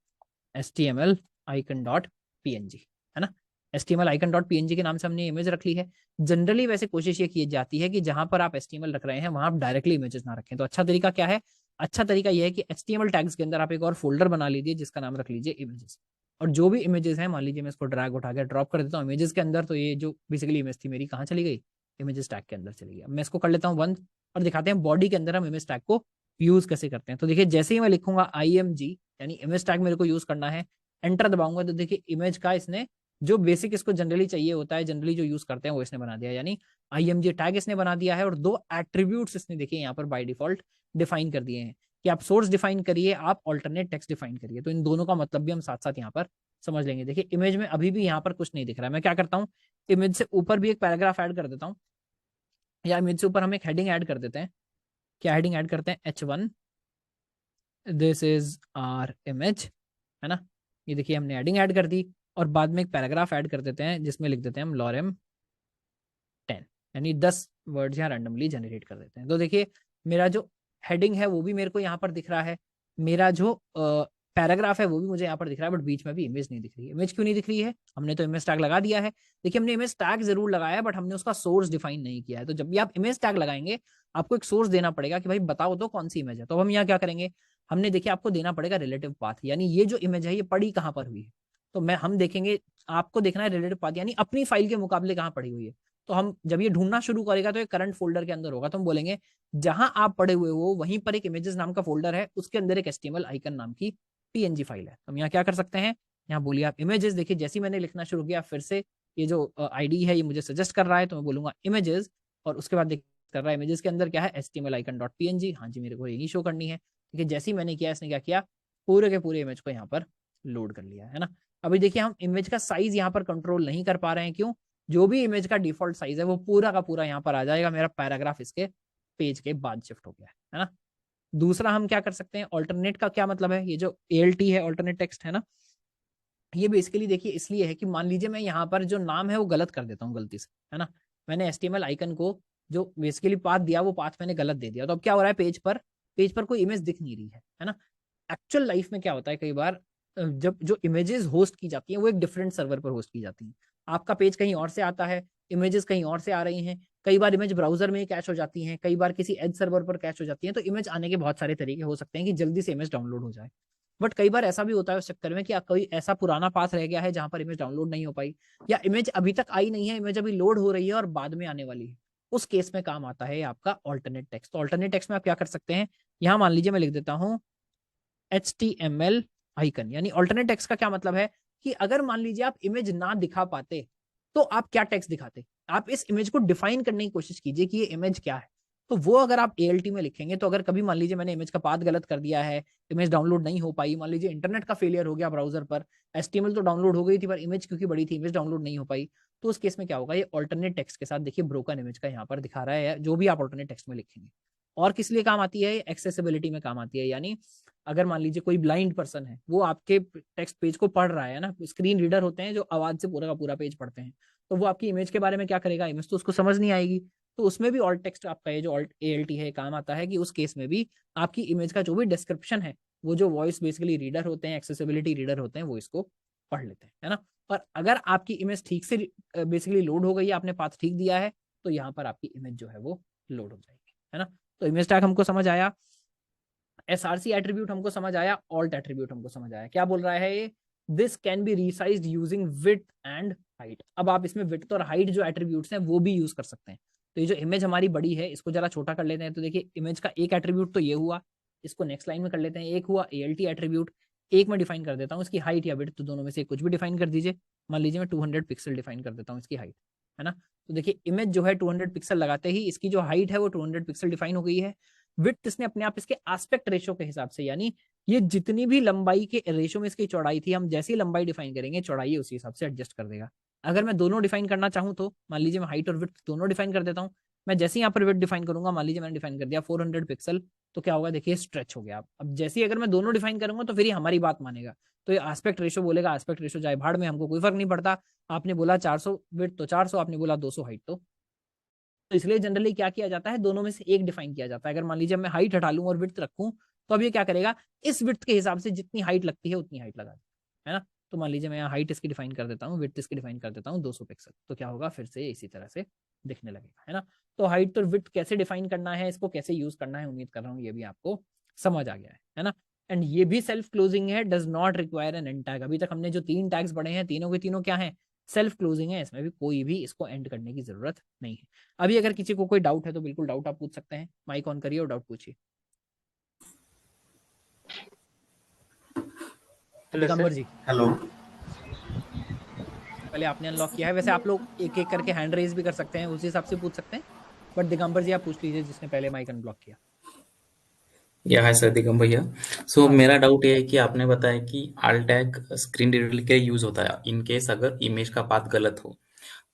HTML icon डॉट png, है ना। HTML icon डॉट png के नाम से हमने इमेज रख ली है। जनरली वैसे कोशिश ये की जाती है कि जहां पर आप HTML रख रहे हैं वहां आप डायरेक्टली इमेजेस ना रखें। तो अच्छा तरीका क्या है, अच्छा तरीका यह है कि HTML टैग्स के अंदर आप एक और फोल्डर बना लीजिए जिसका नाम रख लीजिए इमेजेस, और जो भी इमेजेस हैं, मान लीजिए मैं इसको ड्रैग उठा के ड्रॉप कर देता हूँ इमेजेस के अंदर, तो ये जो बेसिकली इमेज थी मेरी कहाँ चली गई, इमेजेस टैग के अंदर चली गई। अब मैं इसको कर लेता हूँ बंद, और दिखाते हैं बॉडी के अंदर हम इमेज टैग को यूज कैसे करते हैं। तो देखिए जैसे ही मैं लिखूंगा IMG, यानी इमेज टैग मेरे को यूज करना है, एंटर दबाऊंगा, तो देखिए इमेज का इसने जो बेसिक इसको जनरली चाहिए होता है, जनरली जो यूज करते हैं वो इसने बना दिया, यानी IMG टैग इसने बना दिया है। और दो एट्रीब्यूट्स इसने देखिए यहाँ पर बाय डिफॉल्ट डिफाइन कर दिए हैं कि आप सोर्स डिफाइन करिए, आप ऑल्टरनेट टेक्स्ट डिफाइन करिए। तो इन दोनों का मतलब भी हम साथ साथ यहाँ पर समझ लेंगे। देखिए इमेज में अभी भी यहाँ पर कुछ नहीं दिख रहा है, मैं क्या करता हूँ, इमेज से ऊपर भी एक पैराग्राफ ऐड कर देता हूँ, या इमेज से ऊपर हम एक हेडिंग ऐड कर देते हैं। क्या हेडिंग ऐड करते हैं, H1 this is are image, है ना। ये देखिए हमने हेडिंग ऐड कर दी, और बाद में एक पैराग्राफ ऐड कर देते हैं जिसमें लिख देते हैं हम लॉरेम 10, यानी 10 वर्ड्स यहाँ रैंडमली जनरेट कर देते हैं। तो देखिए मेरा जो हेडिंग है वो भी मेरे को यहाँ पर दिख रहा है, मेरा जो पैराग्राफ है वो भी मुझे यहाँ पर दिख रहा है, बट बीच में भी इमेज नहीं दिख रही है। इमेज क्यों नहीं दिख रही है, हमने तो इमेज टैग लगा दिया है। देखिए हमने इमेज टैग जरूर लगाया है, बट हमने उसका सोर्स डिफाइन नहीं किया है। तो जब भी आप इमेज टैग लगाएंगे आपको एक सोर्स देना पड़ेगा कि भाई बताओ तो कौन सी इमेज है। तो हम यहाँ क्या करेंगे, हमने देखिए आपको देना पड़ेगा रिलेटिव पाथ, यानी ये जो इमेज है ये पड़ी कहाँ पर हुई है। तो हम देखेंगे, आपको देखना है रिलेटिव पाथ, यानी अपनी फाइल के मुकाबले कहाँ पड़ी हुई है। तो हम जब ये ढूंढना शुरू करेगा तो ये करंट फोल्डर के अंदर होगा, तो हम बोलेंगे जहां आप पड़े हुए हो वहीं पर एक इमेजेस नाम का फोल्डर है, उसके अंदर एक HTML आइकन नाम की PNG फाइल है। हम यहाँ क्या कर सकते हैं, यहाँ बोलिए आप इमेजेस। देखिए जैसे ही मैंने लिखना शुरू किया फिर से ये जो ID है ये मुझे सजेस्ट कर रहा है, तो मैं बोलूंगा इमेजेस, और उसके बाद देख कर रहा है इमेजेस के अंदर क्या है, HTML आइकन डॉट PNG। हाँ जी मेरे को यही शो करनी है। देखिए जैसे ही मैंने किया, इसने क्या किया, पूरे के पूरे इमेज को यहाँ पर लोड कर लिया है ना। अभी देखिए हम इमेज का साइज यहाँ पर कंट्रोल नहीं कर पा रहे हैं, क्यों, जो भी इमेज का डिफॉल्ट साइज है वो पूरा का पूरा यहाँ पर आ जाएगा। मेरा पैराग्राफ इसके पेज के बाद शिफ्ट हो गया है ना। दूसरा हम क्या कर सकते हैं, ऑल्टरनेट का क्या मतलब है, ये जो ALT है ऑल्टरनेट टेक्स्ट है ना, ये बेसिकली देखिए इसलिए है कि मान लीजिए मैं यहाँ पर जो नाम है वो गलत कर देता हूँ गलती से, है ना। मैंने HTML आइकन को जो बेसिकली पाथ दिया वो पाथ मैंने गलत दे दिया, तो अब क्या हो रहा है, पेज पर कोई इमेज दिख नहीं रही है ना। एक्चुअल लाइफ में क्या होता है, कई बार जब जो इमेजेस होस्ट की जाती हैं वो एक डिफरेंट सर्वर पर होस्ट की जाती हैं। आपका पेज कहीं और से आता है, इमेजेस कहीं और से आ रही हैं, कई बार इमेज ब्राउजर में कैश हो जाती हैं, कई बार किसी एज सर्वर पर कैश हो जाती हैं। तो इमेज आने के बहुत सारे तरीके हो सकते हैं कि जल्दी से इमेज डाउनलोड हो जाए, बट कई बार ऐसा भी होता है उस चक्कर में कि कोई ऐसा पुराना पाथ रह गया है जहां पर इमेज डाउनलोड नहीं हो पाई, या इमेज अभी तक आई नहीं है, इमेज अभी लोड हो रही है और बाद में आने वाली है। उस केस में काम आता है आपका ऑल्टरनेट टेक्स्ट। तो ऑल्टरनेट टेक्स्ट में आप क्या कर सकते हैं, यहाँ मान लीजिए मैं लिख देता हूँ HTML आइकन, यानी ऑल्टरनेट टेक्स्ट का क्या मतलब है कि अगर मान लीजिए आप इमेज ना दिखा पाते तो आप क्या टेक्स्ट दिखाते, आप इस इमेज को डिफाइन करने की कोशिश कीजिए कि ये इमेज क्या है। तो वो अगर आप ALT में लिखेंगे, तो अगर कभी मान लीजिए मैंने इमेज का पाथ गलत कर दिया है, इमेज डाउनलोड नहीं हो पाई, मान लीजिए इंटरनेट का फेलियर हो गया ब्राउजर पर, HTML तो डाउनलोड हो गई थी पर इमेज क्योंकि बड़ी थी इमेज डाउनलोड नहीं हो पाई, तो उस केस में क्या होगा, ये ऑल्टरनेट टेक्स्ट के साथ देखिए ब्रोकन इमेज का यहाँ पर दिखा रहा है, जो भी आप ऑल्टरनेट टेक्स्ट में लिखेंगे। और किस लिए काम आती है, एक्सेसिबिलिटी में काम आती है, यानी अगर मान लीजिए कोई ब्लाइंड पर्सन है, वो आपके टेक्स्ट पेज को पढ़ रहा है ना, स्क्रीन रीडर होते हैं जो आवाज से पूरा का पूरा पेज पढ़ते हैं, तो वो आपकी इमेज के बारे में क्या करेगा, इमेज तो उसको समझ नहीं आएगी। तो उसमें भी ऑल्ट टेक्स्ट आपका ये जो ऑल्ट ALT है काम आता है कि उस केस में भी आपकी इमेज का जो भी डिस्क्रिप्शन है, वो जो वॉइस बेसिकली रीडर होते हैं, एक्सेसिबिलिटी रीडर होते हैं, वो इसको पढ़ लेते हैं, है ना। और अगर आपकी इमेज ठीक से बेसिकली लोड हो गई है, आपने पाथ ठीक दिया है, तो यहाँ पर आपकी इमेज जो है वो लोड हो जाएगी, है ना। तो इमेज टैग हमको समझ आया, SRC एट्रीब्यूट हमको समझ आया, ऑल्ट एट्रीब्यूट हमको समझ आया। क्या बोल रहा है ये, this can be resized using width and height. अब आप इसमें विड्थ और हाइट जो एट्रीब्यूट्स हैं वो भी यूज कर सकते हैं। तो ये जो इमेज हमारी बड़ी है इसको जरा छोटा कर लेते हैं। तो देखिए इमेज का एक एट्रीब्यूट तो ये हुआ, इसको नेक्स्ट लाइन में कर लेते हैं। एक हुआ ALT एट्रीब्यूट, एक मैं डिफाइन कर देता हूँ इसकी हाइट या विड्थ, तो दोनों में से कुछ भी डिफाइन कर दीजिए। मान लीजिए मैं 200 पिक्सल डिफाइन कर देता हूँ इसकी हाइट, है ना। तो देखिए इमेज जो है 200 पिक्सल लगाते ही इसकी जो हाइट है वो 200 पिक्सल डिफाइन हो गई है। विड्थ इसने अपने आप इसके एस्पेक्ट रेशो के हिसाब से, यानी ये जितनी भी लंबाई के रेशो में इसकी चौड़ाई थी, हम जैसी लंबाई डिफाइन करेंगे चौड़ाई उसी हिसाब से एडजस्ट कर देगा। अगर मैं दोनों डिफाइन करना चाहूँ तो मान लीजिए मैं हाइट और विड्थ दोनों डिफाइन कर देता हूँ। मैं जैसे यहाँ पर विड्थ डिफाइन करूंगा, मान लीजिए मैंने डिफाइन कर दिया 400 पिक्सल, तो क्या होगा देखिए स्ट्रेच हो गया। अब जैसे ही अगर मैं दोनों डिफाइन करूंगा तो फिर ही हमारी बात मानेगा, तो ये एस्पेक्ट रेशो बोलेगा, एस्पेक्ट रेशो जाए भाड़ में, हमको कोई फर्क नहीं पड़ता। आपने बोला 400 विड्थ तो 400, आपने बोला 200 हाइट तो इसलिए जनरली क्या किया जाता है, दोनों में से एक डिफाइन किया जाता है। अगर मान लीजिए मैं हाइट हटा लूं और विड्थ रखूं, तो अब ये क्या करेगा, इस विड्थ के हिसाब से जितनी हाइट लगती है उतनी हाइट लगा देगा, है ना। तो मान लीजिए मैं यहाँ हाइट इसकी डिफाइन कर देता हूँ, विड्थ इसकी डिफाइन कर देता हूँ 200 पिक्सल, तो क्या होगा फिर से इसी तरह से दिखने लगेगा, है ना। तो हाइट और विड्थ कैसे डिफाइन करना है, इसको कैसे यूज करना है, उम्मीद कर रहा हूँ ये भी आपको समझ आ गया है ना। एंड ये भी सेल्फ क्लोजिंग है, does not require an and tag. अभी तक हमने जो 3 टैग्स पढ़े हैं तीनों के तीनों क्या है, सेल्फ क्लोजिंग है, इसमें भी कोई भी इसको एंड करने की जरूरत नहीं है। अभी अगर किसी को कोई डाउट है तो बिल्कुल डाउट आप पूछ सकते हैं, माइक ऑन करिए और डाउट पूछिए। दिगंबर जी, हेलो। पहले आपने अनलॉक किया है, वैसे आप लोग एक एक करके हैंड रेज भी कर सकते हैं, उसी हिसाब से पूछ सकते हैं, बट दिगंबर जी आप पूछ लीजिए जिसने पहले माइक अनब्लॉक किया। या हाय सर, दिगंबर भैया। सो मेरा डाउट ये है कि आपने बताया कि आल टैग स्क्रीन रीडर के यूज होता है इन केस अगर इमेज का पाथ गलत हो,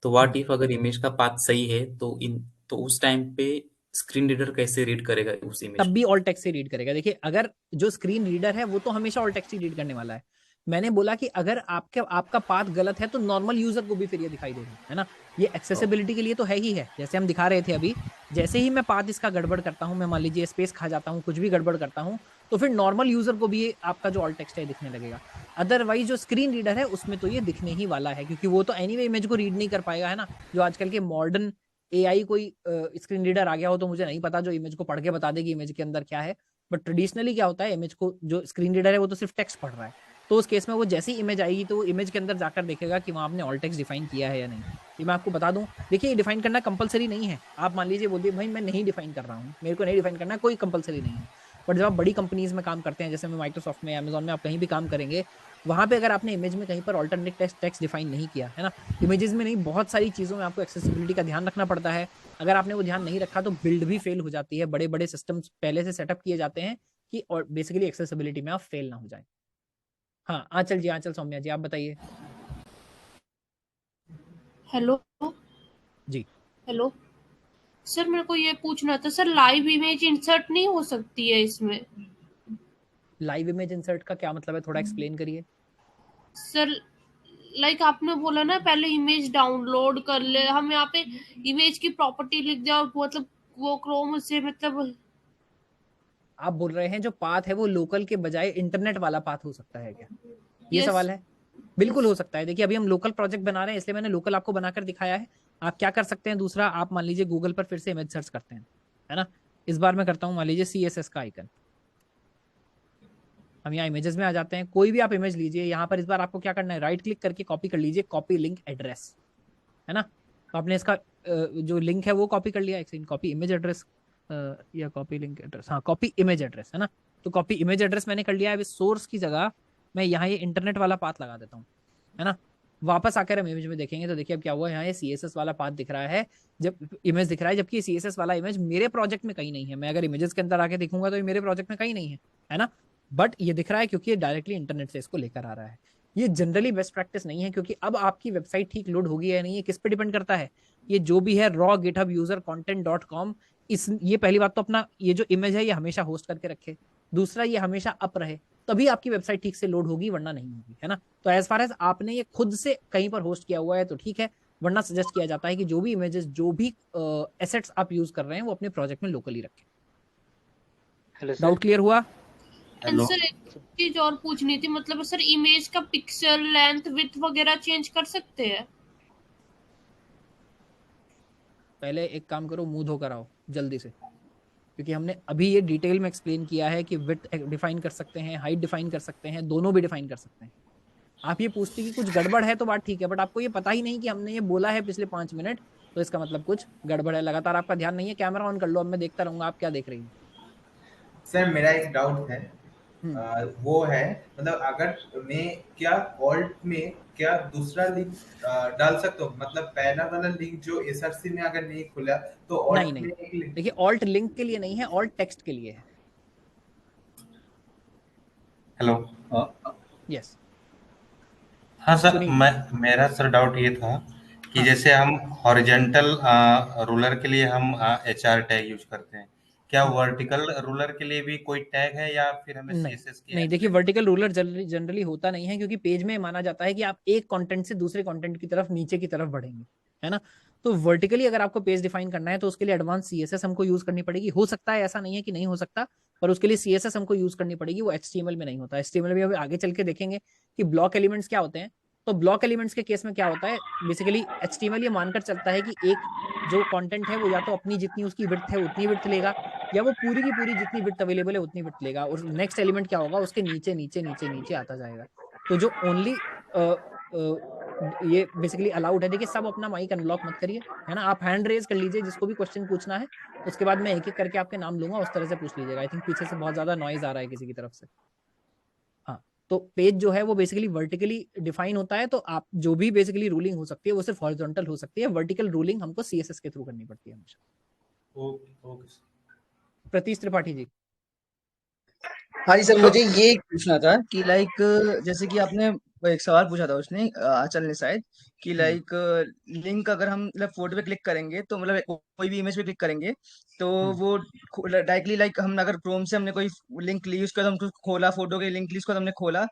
तो व्हाट इफ अगर इमेज का पाथ सही है तो उस टाइम पे स्क्रीन रीडर कैसे रीड करेगा उस इमेज तब भी ऑल टेक्स्ट से रीड करेगा। देखिए अगर जो स्क्रीन रीडर है वो तो हमेशा ऑल टेक्स्ट ही रीड करने वाला है। मैंने बोला कि अगर आपका पाथ गलत है तो नॉर्मल यूजर को भी फिर ये दिखाई देगा, है ना। ये एक्सेसिबिलिटी के लिए तो है ही है, जैसे हम दिखा रहे थे अभी। जैसे ही मैं पाथ इसका गड़बड़ करता हूँ, मैं मान लीजिए स्पेस खा जाता हूँ, कुछ भी गड़बड़ करता हूँ, तो फिर नॉर्मल यूजर को भी आपका जो ऑल टेक्स्ट है दिखने लगेगा। अदरवाइज जो स्क्रीन रीडर है उसमें तो ये दिखने ही वाला है, क्योंकि वो तो एनीवे इमेज को रीड नहीं कर पाएगा, है ना। जो आजकल के मॉडर्न AI कोई स्क्रीन रीडर आ गया हो तो मुझे नहीं पता, जो इमेज को पढ़ के बता देगी इमेज के अंदर क्या है। बट ट्रेडिशनली क्या होता है, इमेज को जो स्क्रीन रीडर है वो तो सिर्फ टेक्स्ट पढ़ रहा है, तो उस केस में वो जैसी इमेज आएगी तो वो इमेज के अंदर जाकर देखेगा कि वहाँ आपने ऑल टेक्स्ट डिफाइन किया है या नहीं। ये मैं आपको बता दूं, देखिए ये डिफाइन करना कंपलसरी नहीं है। आप मान लीजिए बोलिए भाई मैं नहीं डिफाइन कर रहा हूँ, मेरे को नहीं डिफाइन करना, कोई कंपलसरी नहीं है। बट जब आप बड़ी कंपनीज में काम करते हैं, जैसे मैं माइक्रोसॉफ्ट में, अमेजॉन में, आप कहीं भी काम करेंगे, वहाँ पे अगर आपने इमेज में कहीं पर ऑल्टरनेट टेक्स्ट डिफाइन नहीं किया है ना, इमेजेस में नहीं, बहुत सारी चीज़ों में आपको एक्सेसिबिलिटी का ध्यान रखना पड़ता है। अगर आपने वो ध्यान नहीं रखा तो बिल्ड भी फेल हो जाती है। बड़े बड़े सिस्टम्स पहले से सेटअप किए जाते हैं कि और बेसिकली एक्सेसिबिलिटी में आप फेल ना हो जाए। हाँ आंचल जी, आंचल सौम्या जी आप बताइए। हेलो जी हेलो सर, मेरे को ये पूछना था सर, लाइव इमेज इंसर्ट नहीं हो सकती है इसमें? लाइव इमेज इंसर्ट का क्या मतलब है, थोड़ा एक्सप्लेन करिए सर। लाइक आपने बोला ना पहले इमेज डाउनलोड कर ले, हम यहाँ पे इमेज की प्रॉपर्टी लिख जाओ, मतलब वो क्रोम से, मतलब आप बोल रहे हैं जो पाथ है वो लोकल के बजाय इंटरनेट वाला पाथ हो सकता है क्या, ये सवाल है? बिल्कुल हो सकता है। देखिए अभी हम लोकल प्रोजेक्ट बना रहे हैं इसलिए मैंने लोकल आपको बनाकर दिखाया है। आप क्या कर सकते हैं, दूसरा आप मान लीजिए गूगल पर फिर से इमेज सर्च करते हैं, है ना। इस बार मैं करता हूँ मान लीजिए CSS का आइकन, हम यहाँ इमेजेस में आ जाते हैं, कोई भी आप इमेज लीजिए। यहाँ पर इस बार आपको क्या करना है, राइट क्लिक करके कॉपी कर लीजिए, कॉपी लिंक एड्रेस, है ना। तो आपने इसका जो लिंक है वो कॉपी कर लिया, एक कॉपी इमेज एड्रेस या कॉपी लिंक एड्रेस, हाँ कॉपी इमेज एड्रेस, है ना। तो कॉपी इमेज एड्रेस मैंने कर लिया है। सोर्स की जगह मैं यहाँ ये इंटरनेट वाला पाथ लगा देता हूँ, है ना। वापस आकर हम इमेज में देखेंगे तो देखिए अब क्या हुआ, यहाँ ये CSS वाला पाथ दिख रहा है, जब इमेज दिख रहा है, जबकि CSS वाला इमेज मेरे प्रोजेक्ट में कहीं नहीं है। मैं अगर इमेजेस के अंदर आके देखूंगा तो ये मेरे प्रोजेक्ट में कहीं नहीं है ना। बट ये दिख रहा है क्योंकि ये डायरेक्टली इंटरनेट से इसको लेकर आ रहा है। ये जनरली बेस्ट प्रैक्टिस नहीं है, क्योंकि अब आपकी वेबसाइट ठीक लोड होगी या नहीं ये किस पे डिपेंड करता है, ये जो भी है raw github user content.com, ये पहली बात तो अपना ये जो इमेज है ये हमेशा होस्ट करके रखे, दूसरा ये हमेशा अप रहे, तभी आपकी वेबसाइट ठीक से लोड होगी, वरना नहीं होगी, है ना। तो एज फार एज आपने ये खुद से कहीं पर होस्ट किया हुआ है तो ठीक है, वरना सजेस्ट किया जाता है कि जो भी इमेजेस, जो भी एसेट्स आप यूज कर रहे हैं वो अपने प्रोजेक्ट में लोकली रखें। डाउट क्लियर हुआ? सर एक चीज और पूछनी थी, मतलब सर इमेज का पिक्सल लेंथ विड्थ वगैरह चेंज कर सकते हैं? पहले एक काम करो, मुंह धोकर आओ जल्दी से, क्योंकि हमने अभी ये डिटेल में एक्सप्लेन किया है कि विड्थ डिफाइन कर सकते हैं, हाइट डिफाइन कर सकते हैं, दोनों भी डिफाइन कर सकते हैं। आप ये पूछती कि कुछ गड़बड़ है तो बात ठीक है, बट आपको ये पता ही नहीं कि हमने ये बोला है पिछले 5 मिनट, तो इसका मतलब कुछ गड़बड़ है। लगातार आपका ध्यान नहीं है, कैमरा ऑन कर लो, अब मैं देखता रहूंगा आप क्या देख रही हैं। सर मेरा एक डाउट है, वो है मतलब अगर मैं क्या ऑल्ट में क्या दूसरा लिंक डाल सकता हूँ, मतलब पहला वाला लिंक जो एसआरसी में अगर नहीं खुला तो नहीं ऑल्ट नहीं, में एक लिंक। देखिए ऑल्ट लिंक के लिए नहीं है, ऑल्ट टेक्स्ट के लिए है। हेलो। यस हाँ सर, सुनील। मेरा सर डाउट ये था कि हाँ जैसे हम हॉरिजेंटल रूलर के लिए हम HR टैग यूज करते हैं, क्या वर्टिकल रूलर के लिए भी कोई टैग है या फिर हमें नहीं CSS की नहीं, हेल्प देखिए लेनी वर्टिकल रूलर जनरली होता नहीं है, क्योंकि पेज में माना जाता है कि आप एक कंटेंट से दूसरे कंटेंट की तरफ, नीचे की तरफ बढ़ेंगे, है ना। तो वर्टिकली अगर आपको पेज डिफाइन करना है तो उसके लिए एडवांस CSS हमको यूज करनी पड़ेगी। हो सकता है, ऐसा नहीं है कि नहीं हो सकता, पर उसके लिए CSS हमको यूज करनी पड़ेगी। वो HTML में नहीं होता। HTML में अभी आगे चल के देखेंगे कि ब्लॉक एलिमेंट्स क्या होते हैं। तो ब्लॉक एलिमेंट्स के केस में क्या होता है, बेसिकली HTML ये मानकर चलता है कि एक जो कंटेंट है वो या तो अपनी जितनी उसकी विड्थ है उतनी विड्थ लेगा, या वो पूरी की पूरी जितनी विड्थ अवेलेबल है उतनी विड्थ लेगा, और नेक्स्ट एलिमेंट क्या होगा उसके नीचे नीचे नीचे नीचे आता जाएगा। तो जो ओनली ये बेसिकली अलाउड है। देखिए सब अपना माइक अनलॉक मत करिए, है ना। आप हैंड रेज कर लीजिए जिसको भी क्वेश्चन पूछना है, उसके बाद मैं एक एक करके आपके नाम लूंगा, उस तरह से पूछ लीजिएगा। आई थिंक पीछे से बहुत ज्यादा नॉइज आ रहा है किसी की तरफ से। हाँ, तो पेज जो है वो बेसिकली वर्टिकली डिफाइन होता है, तो आप जो भी बेसिकली रूलिंग हो सकती है वो सिर्फ हॉरिजॉन्टल हो सकती है। वर्टिकल रूलिंग हमको CSS के थ्रू करनी पड़ती है हमेशा। Okay okay sir. Pratish Tripathi ji. हाँ जी सर, मुझे ये पूछना था कि लाइक जैसे कि आपने एक सवाल पूछा था उसने आंचल ने शायद कि लाइक लिंक अगर हम मतलब फोटो पे क्लिक करेंगे तो मतलब कोई भी इमेज पे क्लिक करेंगे तो वो डायरेक्टली लाइक हम अगर क्रोम से हमने कोई लिंक ली उसके बाद हमको खोला, फोटो के लिंक ली उसको हमने खोला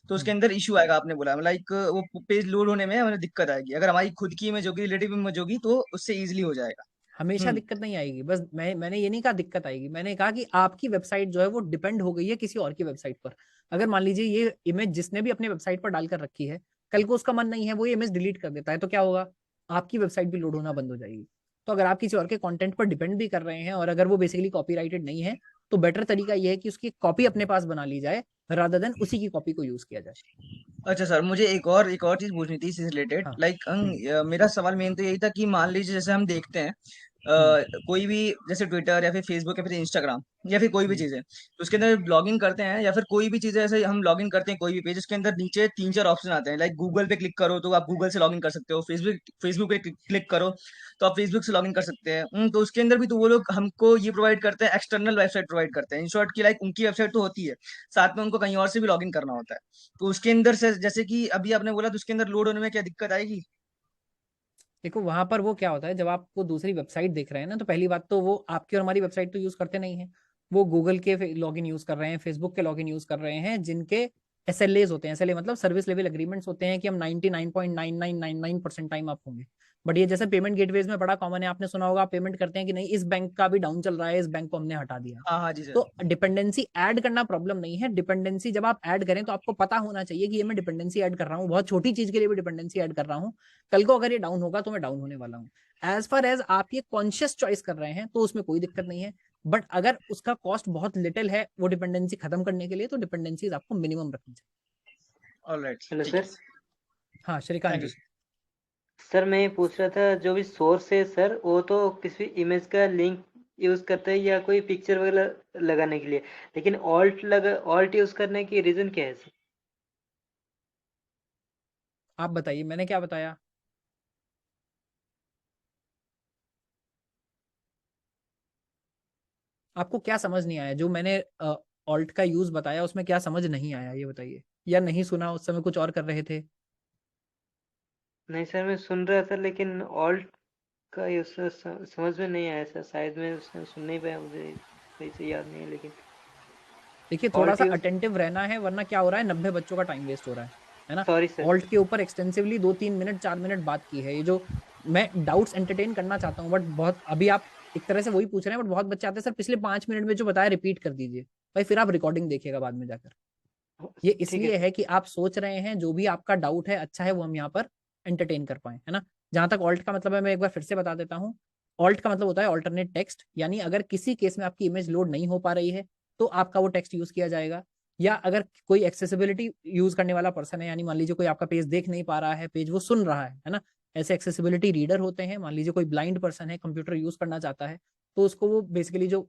तो उसके अंदर इशू आएगा आपने बोला, लाइक वो पेज लोड होने में हमें दिक्कत आएगी। अगर हमारी खुद की इमेज होगी, रिलेटिव इमेज होगी तो उससे इजिली हो जाएगा। हमेशा दिक्कत नहीं आएगी। बस मैंने ये नहीं कहा दिक्कत आएगी, मैंने कहा कि आपकी वेबसाइट जो है वो डिपेंड हो गई है किसी और की वेबसाइट पर। अगर मान लीजिए ये इमेज जिसने भी अपने वेबसाइट पर डालकर रखी है, कल को उसका मन नहीं है, वो ये इमेज डिलीट कर देता है, तो क्या होगा, आपकी वेबसाइट भी लोड होना बंद हो जाएगी। तो अगर आप किसी और के कंटेंट पर डिपेंड भी कर रहे हैं और अगर वो बेसिकली कॉपीराइटेड नहीं है, तो बेटर तरीका ये है कि उसकी कॉपी अपने पास बना ली जाए रादर देन उसी की कॉपी को यूज किया जाए। अच्छा सर, मुझे एक और चीज पूछनी थी इससे रिलेटेड। लाइक मेरा सवाल मेन तो यही था कि मान लीजिए जैसे हम देखते हैं कोई भी जैसे ट्विटर या फिर फेसबुक या फिर इंस्टाग्राम या फिर कोई भी चीज है तो उसके अंदर लॉगिन करते हैं या फिर कोई भी चीज है ऐसे हम लॉगिन करते हैं कोई भी पेज, उसके अंदर नीचे 3-4 ऑप्शन आते हैं। लाइक गूगल पे क्लिक करो तो आप गूगल से लॉगिन कर सकते हो, फेसबुक पे क्लिक करो तो आप फेसबुक से लॉगिन कर सकते हैं। तो उसके अंदर भी तो वो लोग हमको ये प्रोवाइड करते हैं, एक्सटर्नल वेबसाइट प्रोवाइड करते हैं। इन शॉर्ट की लाइक उनकी वेबसाइट तो होती है, साथ में उनको कहीं और से भी लॉगिन करना होता है। तो उसके अंदर से जैसे कि अभी आपने बोला तो उसके अंदर लोड होने में क्या दिक्कत आएगी? देखो वहां पर वो क्या होता है, जब आप वो दूसरी वेबसाइट देख रहे हैं ना, तो पहली बात तो वो आपकी और हमारी वेबसाइट तो यूज करते नहीं है। वो गूगल के लॉगिन यूज कर रहे हैं, फेसबुक के लॉगिन यूज कर रहे हैं, जिनके SLAs होते हैं। SLA मतलब सर्विस लेवल एग्रीमेंट्स होते हैं कि हम 99.9999% टाइम आप होंगे। बट ये जैसे पेमेंट गेटवेज में बड़ा कॉमन है, आपने सुना होगा, आप पेमेंट करते हैं कि नहीं इस बैंक का भी डाउन चल रहा है, इस बैंक को हमने हटा दिया। हाँ हाँ जी सर। तो डिपेंडेंसी ऐड करना प्रॉब्लम नहीं है। डिपेंडेंसी जब आप ऐड करें तो आपको पता होना चाहिए कि ये मैं डिपेंडेंसी ऐड कर रहा हूँ, बहुत छोटी चीज के लिए भी डिपेंडेंसी ऐड कर रहा हूँ, कल को अगर ये डाउन होगा तो मैं डाउन होने वाला हूँ। एज फार एज आप ये कॉन्शियस चॉइस कर रहे हैं तो उसमें कोई दिक्कत नहीं है। बट अगर उसका कॉस्ट बहुत लिटिल है वो डिपेंडेंसी खत्म करने के लिए, तो डिपेंडेंसीज आपको मिनिमम रखनी चाहिए। ऑलराइट, हेलो ठीक है। सर। हाँ श्रीकांत जी। सर मैं ये पूछ रहा था, जो भी सोर्स है सर वो तो किसी इमेज का लिंक यूज करते हैं या कोई पिक्चर वगैरह लगाने के लिए, लेकिन ऑल्ट यूज करने की रीजन क्या है सर? आप बताइए, मैंने क्या बताया? आपको क्या समझ नहीं आया जो मैंने ऑल्ट का यूज बताया, उसमें क्या समझ नहीं आया ये बताइए, या नहीं सुना, उस समय कुछ और कर रहे थे? नहीं सर, मैं सुन रहा था लेकिन ऑल्ट का यूज समझ में नहीं आया सर, शायद मैं सुन नहीं पाया, मुझे सही से याद नहीं है। लेकिन देखिए थोड़ा ऑल्ट सा यूज, अटेंटिव रहना है, वरना क्या हो रहा है, 90 बच्चों का टाइम वेस्ट हो रहा है ना। Sorry sir. ऑल्ट के ऊपर एक्सटेंसिवली 2-3 मिनट 4 मिनट बात की है। ये जो मैं डाउट्स एंटरटेन करना चाहता हूँ, बट बहुत अभी आप एक तरह से वही पूछ रहे हैं, बट बहुत बच्चे आते हैं सर पिछले 5 मिनट में जो बताया रिपीट कर दीजिए भाई, फिर आप रिकॉर्डिंग देखिएगा बाद में जाकर। ये ठीक है इसलिए है कि आप सोच रहे हैं जो भी आपका डाउट है अच्छा है वो हम यहाँ पर एंटरटेन कर पाए, है ना। जहां तक ऑल्ट का मतलब है, मैं एक बार फिर से बता देता हूँ। ऑल्ट का मतलब होता है ऑल्टरनेट टेक्स्ट, यानी अगर किसी केस में आपकी इमेज लोड नहीं हो पा रही है तो आपका वो टेक्स्ट यूज किया जाएगा। या अगर कोई एक्सेसिबिलिटी यूज करने वाला पर्सन है, यानी मान लीजिए कोई आपका पेज देख नहीं पा रहा है, पेज वो सुन रहा है ना, ऐसे एक्सेसिबिलिटी रीडर होते हैं, मान लीजिए कोई ब्लाइंड पर्सन है, कंप्यूटर यूज करना चाहता है, तो उसको वो बेसिकली जो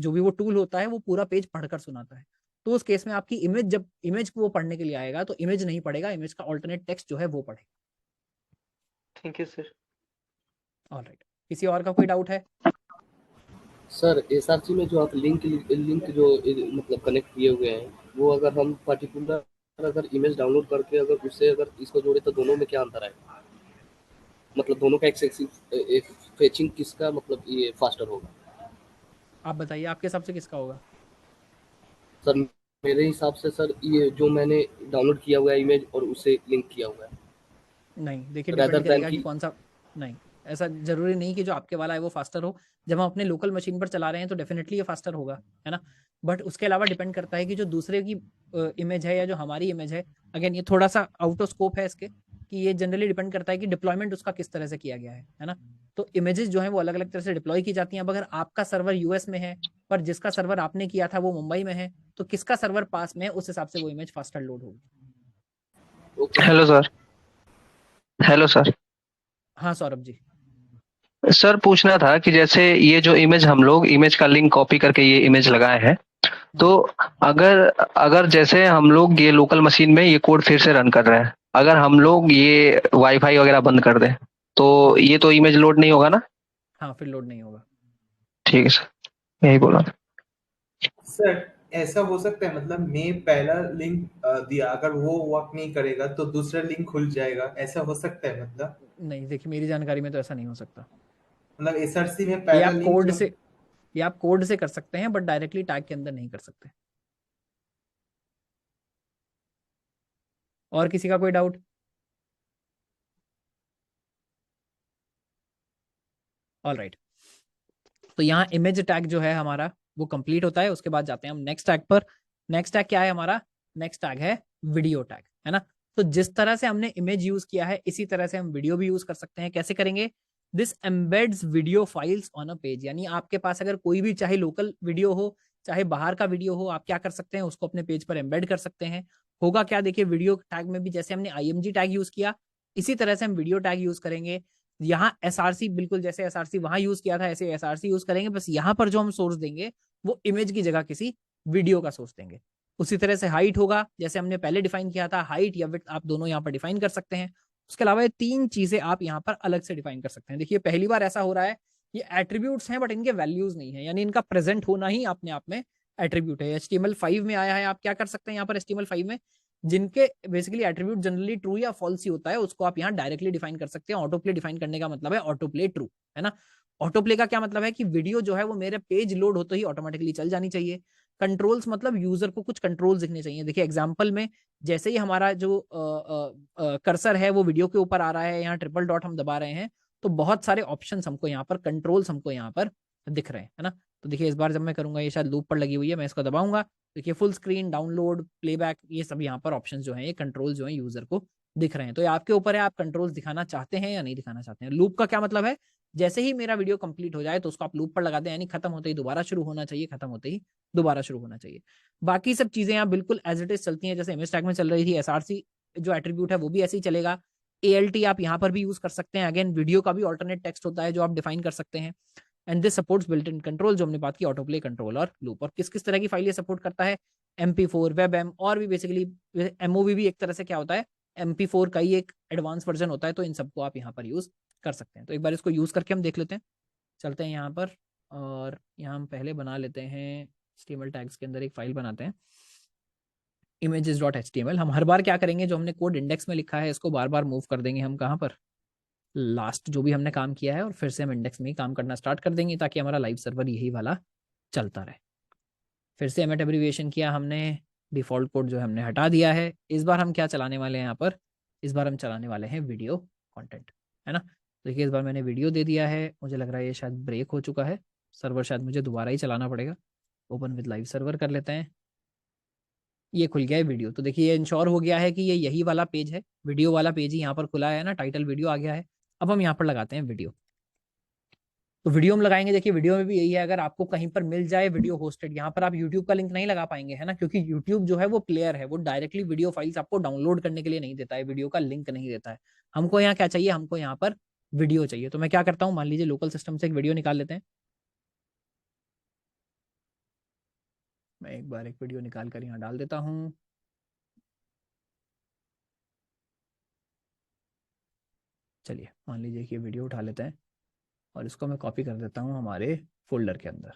भी वो टूल होता है वो पूरा पेज पढ़कर सुनाता है। तो उस केस में आपकी इमेज, जब इमेज को वो पढ़ने के लिए आएगा तो इमेज नहीं पढ़ेगा, इमेज का ऑल्टरनेट टेक्स्ट जो है वो पढ़ेगा। Thank you sir. ऑलराइट, किसी और का कोई डाउट है? सर एसआरसी में जो आप लिंक जो मतलब कनेक्ट किए हुए हैं, वो अगर हम पर्टिकुलर अगर इमेज डाउनलोड करके अगर उससे अगर इसको जोड़े तो दोनों में क्या अंतर है? मतलब दोनों का फेचिंग किसका मतलब ये फास्टर होगा? आप बताइए, आपके हिसाब से किसका होगा? सर मेरे हिसाब से सर ये जो मैंने डाउनलोड किया हुआ है इमेज और उसे लिंक किया हुआ है। नहीं, देखिए Rather डिपेंड than करेगा कि कौन सा। नहीं, ऐसा जरूरी नहीं कि जो आपके वाला है वो फास्टर हो। जब हम अपने लोकल मशीन पर चला रहे हैं तो डेफिनेटली ये फास्टर होगा, है ना। बट उसके अलावा डिपेंड करता है कि जो दूसरे की इमेज है या जो हमारी इमेज है, अगेन ये थोड़ा सा आउट ऑफ स्कोप है इसके, कि ये जनरली डिपेंड करता है कि डिप्लॉयमेंट उसका किस तरह से किया गया है ना। तो इमेजेस जो है वो अलग अलग तरह से डिप्लॉय की जाती हैं। अब अगर आपका सर्वर यूएस में है पर जिसका सर्वर आपने किया था वो मुंबई में है, तो किसका सर्वर पास में है उस हिसाब से वो इमेज फास्टर लोड होगी। Hello sir. Hello sir. हाँ सौरभ जी। सर पूछना था कि जैसे ये जो इमेज हम लोग इमेज का लिंक कॉपी करके ये इमेज लगाए हैं, तो अगर अगर जैसे हम लोग ये लोकल मशीन में ये कोड फिर से रन कर रहे हैं, अगर हम लोग ये वाईफाई वगैरह बंद कर दें तो ये तो इमेज लोड नहीं होगा ना? हाँ, फिर लोड नहीं होगा। ठीक है सर, यही बोला था। सर ऐसा हो सकता है, मतलब मैं पहला लिंक दिया, अगर वो वर्क नहीं करेगा तो दूसरा लिंक खुल जाएगा, ऐसा हो सकता है? मतलब नहीं, देखिए मेरी जानकारी में तो ऐसा नहीं हो सकता। मतलब एसआरसी में ये पहला आप लिंक कोड जो से ये आप कोड से कर सकते हैं, बट डायरेक्टली टैग के अंदर नहीं कर सकते। और किसी का कोई डाउट? ऑलराइट, तो यहाँ इमेज टैग जो है हमारा वो कंप्लीट होता है। उसके बाद जाते हैं हम नेक्स्ट टैग पर। नेक्स्ट टैग क्या है हमारा? नेक्स्ट टैग है वीडियो टैग, है ना। तो जिस तरह से हमने इमेज यूज किया है इसी तरह से हम वीडियो भी यूज कर सकते हैं। कैसे करेंगे? This embeds video files on a page, यानी आपके पास अगर कोई भी चाहे लोकल वीडियो हो चाहे बाहर का वीडियो हो, आप क्या कर सकते हैं, उसको अपने पेज पर एम्बेड कर सकते हैं। होगा क्या, देखिए वीडियो टैग में भी जैसे हमने IMG टैग यूज किया इसी तरह से हम वीडियो टैग यूज करेंगे। यहाँ SRC, बिल्कुल जैसे SRC वहां यूज किया था ऐसे SRC यूज करेंगे, बस यहाँ पर जो हम सोर्स देंगे वो इमेज की जगह किसी वीडियो का सोर्स देंगे। उसी तरह से हाइट होगा जैसे हमने पहले डिफाइन किया था, हाइट या विड्थ आप दोनों यहाँ पर डिफाइन कर सकते हैं। उसके अलावा ये 3 चीजें आप यहाँ पर अलग से डिफाइन कर सकते हैं। देखिए पहली बार ऐसा हो रहा है, ये एट्रीब्यूट्स हैं बट इनके वैल्यूज नहीं है, यानी इनका प्रेजेंट होना ही अपने आप में एट्रीब्यूट है। HTML5 में आया है, आप क्या कर सकते हैं यहाँ पर HTML5 में, जिनके बेसिकली एट्रीब्यूट जनरली ट्रू या फॉल्स ही होता है उसको आप यहाँ डायरेक्टली डिफाइन कर सकते हैं। ऑटो प्ले डिफाइन करने का मतलब है ऑटो प्ले ट्रू, है ना। ऑटो प्ले का क्या मतलब है कि वीडियो जो है वो मेरे पेज लोड होते ही ऑटोमेटिकली चल जानी चाहिए। कंट्रोल्स मतलब यूजर को कुछ कंट्रोल्स दिखने चाहिए। देखिए एग्जांपल में जैसे ही हमारा जो कर्सर है वो वीडियो के ऊपर आ रहा है, यहाँ ट्रिपल डॉट हम दबा रहे हैं तो बहुत सारे ऑप्शंस हमको यहाँ पर, कंट्रोल्स हमको यहाँ पर दिख रहे हैं, है ना। तो देखिए इस बार जब मैं करूंगा, ये शायद लूप पर लगी हुई है, मैं इसको दबाऊंगा, देखिए फुल स्क्रीन, डाउनलोड, प्लेबैक, ये सब यहाँ पर ऑप्शंस जो हैं, ये कंट्रोल जो है यूजर को दिख रहे हैं। तो ये आपके ऊपर है, आप कंट्रोल्स दिखाना चाहते हैं या नहीं दिखाना चाहते हैं। लूप का क्या मतलब है? जैसे ही मेरा वीडियो कंप्लीट हो जाए तो उसको आप लूप पर लगा दें, यानी खत्म होते ही दोबारा शुरू होना चाहिए, खत्म होते ही दोबारा शुरू होना चाहिए। बाकी सब चीजें यहाँ बिल्कुल एज इट इज चलती हैं जैसे इमेज टैग में चल रही थी। SRC जो एट्रीब्यूट है वो भी ऐसे ही चलेगा। ALT आप यहाँ पर भी यूज कर सकते हैं। अगेन वीडियो का भी ऑल्टरनेट टेक्स्ट होता है जो आप डिफाइन कर सकते हैं। And this supports built in control, जो हमने बात की, ऑटो प्ले, कंट्रोल और लूप। और किस किस तरह की फाइल ये सपोर्ट करता है? MP4, WebM और भी बेसिकली MOV भी एक तरह से क्या होता है, MP4 का ही एक एडवांस वर्जन होता है। तो इन सबको आप यहाँ पर यूज कर सकते हैं। तो एक बार इसको यूज करके हम देख लेते हैं। चलते हैं यहाँ पर और यहाँ हम पहले बना लेते हैं HTML टैग्स के अंदर एक फाइल बनाते हैं images.html। हम हर बार क्या करेंगे, जो हमने कोड इंडेक्स में लिखा है इसको बार बार मूव कर देंगे हम कहाँ पर, लास्ट जो भी हमने काम किया है, और फिर से हम इंडेक्स में ही काम करना स्टार्ट कर देंगे ताकि हमारा लाइव सर्वर यही वाला चलता रहे। फिर से एमेट एब्रीविएशन किया हमने, डिफॉल्ट कोड जो है हमने हटा दिया है। इस बार हम क्या चलाने वाले हैं यहाँ पर? इस बार हम चलाने वाले हैं वीडियो कंटेंट, है ना। देखिए इस बार मैंने वीडियो दे दिया है, मुझे लग रहा है ये शायद ब्रेक हो चुका है सर्वर, शायद मुझे दोबारा ही चलाना पड़ेगा। ओपन विद लाइव सर्वर कर लेते हैं, ये खुल गया है वीडियो। तो देखिए ये इंश्योर हो गया है कि ये यही वाला पेज है, वीडियो वाला पेज ही यहाँ पर खुला है ना, टाइटल वीडियो आ गया है। अब हम यहाँ पर लगाते हैं वीडियो। तो वीडियो में लगाएंगे, देखिए वीडियो में भी यही है, अगर आपको कहीं पर मिल जाए वीडियो होस्टेड, यहाँ पर आप यूट्यूब का लिंक नहीं लगा पाएंगे, है ना, क्योंकि यूट्यूब जो है वो प्लेयर है, वो डायरेक्टली वीडियो फाइल्स आपको डाउनलोड करने के लिए नहीं देता है, वीडियो का लिंक नहीं देता है। हमको यहाँ क्या चाहिए, हमको यहाँ पर वीडियो चाहिए। तो मैं क्या करता हूँ, मान लीजिए लोकल सिस्टम से एक वीडियो निकाल लेते हैं। मैं एक बार एक वीडियो निकाल कर यहाँ डाल देता हूँ। चलिए मान लीजिए कि ये वीडियो उठा लेते हैं और इसको मैं कॉपी कर देता हूँ हमारे फोल्डर के अंदर,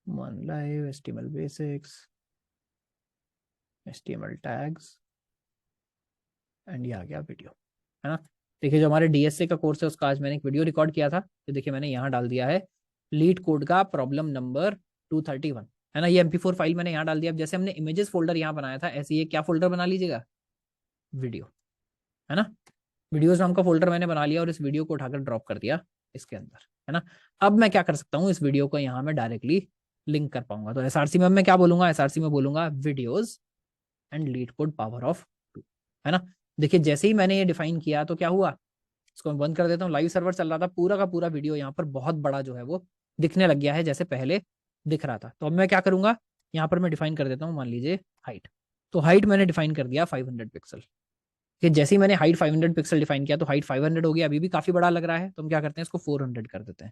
one live HTML basics, HTML tags, and ये आ गया वीडियो, है ना। देखिए जो हमारे डीएसए का कोर्स है उसका आज मैंने एक वीडियो रिकॉर्ड किया था, तो देखिए मैंने यहाँ डाल दिया है लीड कोड का प्रॉब्लम नंबर 231, है ना। ये MP4 फाइल मैंने यहाँ डाल दिया। अब जैसे हमने इमेजेस फोल्डर यहाँ बनाया था, ऐसे ये क्या फोल्डर बना लीजिएगा, वीडियो, है ना। वीडियोज नाम का फोल्डर मैंने बना लिया और इस वीडियो को उठाकर ड्रॉप कर दिया इसके अंदर, है ना। अब मैं क्या कर सकता हूँ, इस वीडियो को यहाँ मैं डायरेक्टली लिंक कर पाऊंगा। तो एसआरसी में मैं क्या बोलूंगा, एसआरसी में बोलूंगा videos and leet code power of 2, है ना। देखिए जैसे ही मैंने ये डिफाइन किया तो क्या हुआ, इसको मैं बंद कर देता हूँ। लाइव सर्वर चल रहा था, पूरा का पूरा वीडियो यहाँ पर बहुत बड़ा जो है वो दिखने लग गया है, जैसे पहले दिख रहा था। तो अब मैं क्या करूंगा, यहाँ पर मैं डिफाइन कर देता हूँ, मान लीजिए हाइट। तो हाइट मैंने डिफाइन कर दिया 500 पिक्सल, कि जैसे ही मैंने हाइट 500 पिक्सल डिफाइन किया तो हाइट 500 हो गया। अभी भी काफी बड़ा लग रहा है, तो हम क्या करते हैं, इसको 400 कर देते हैं।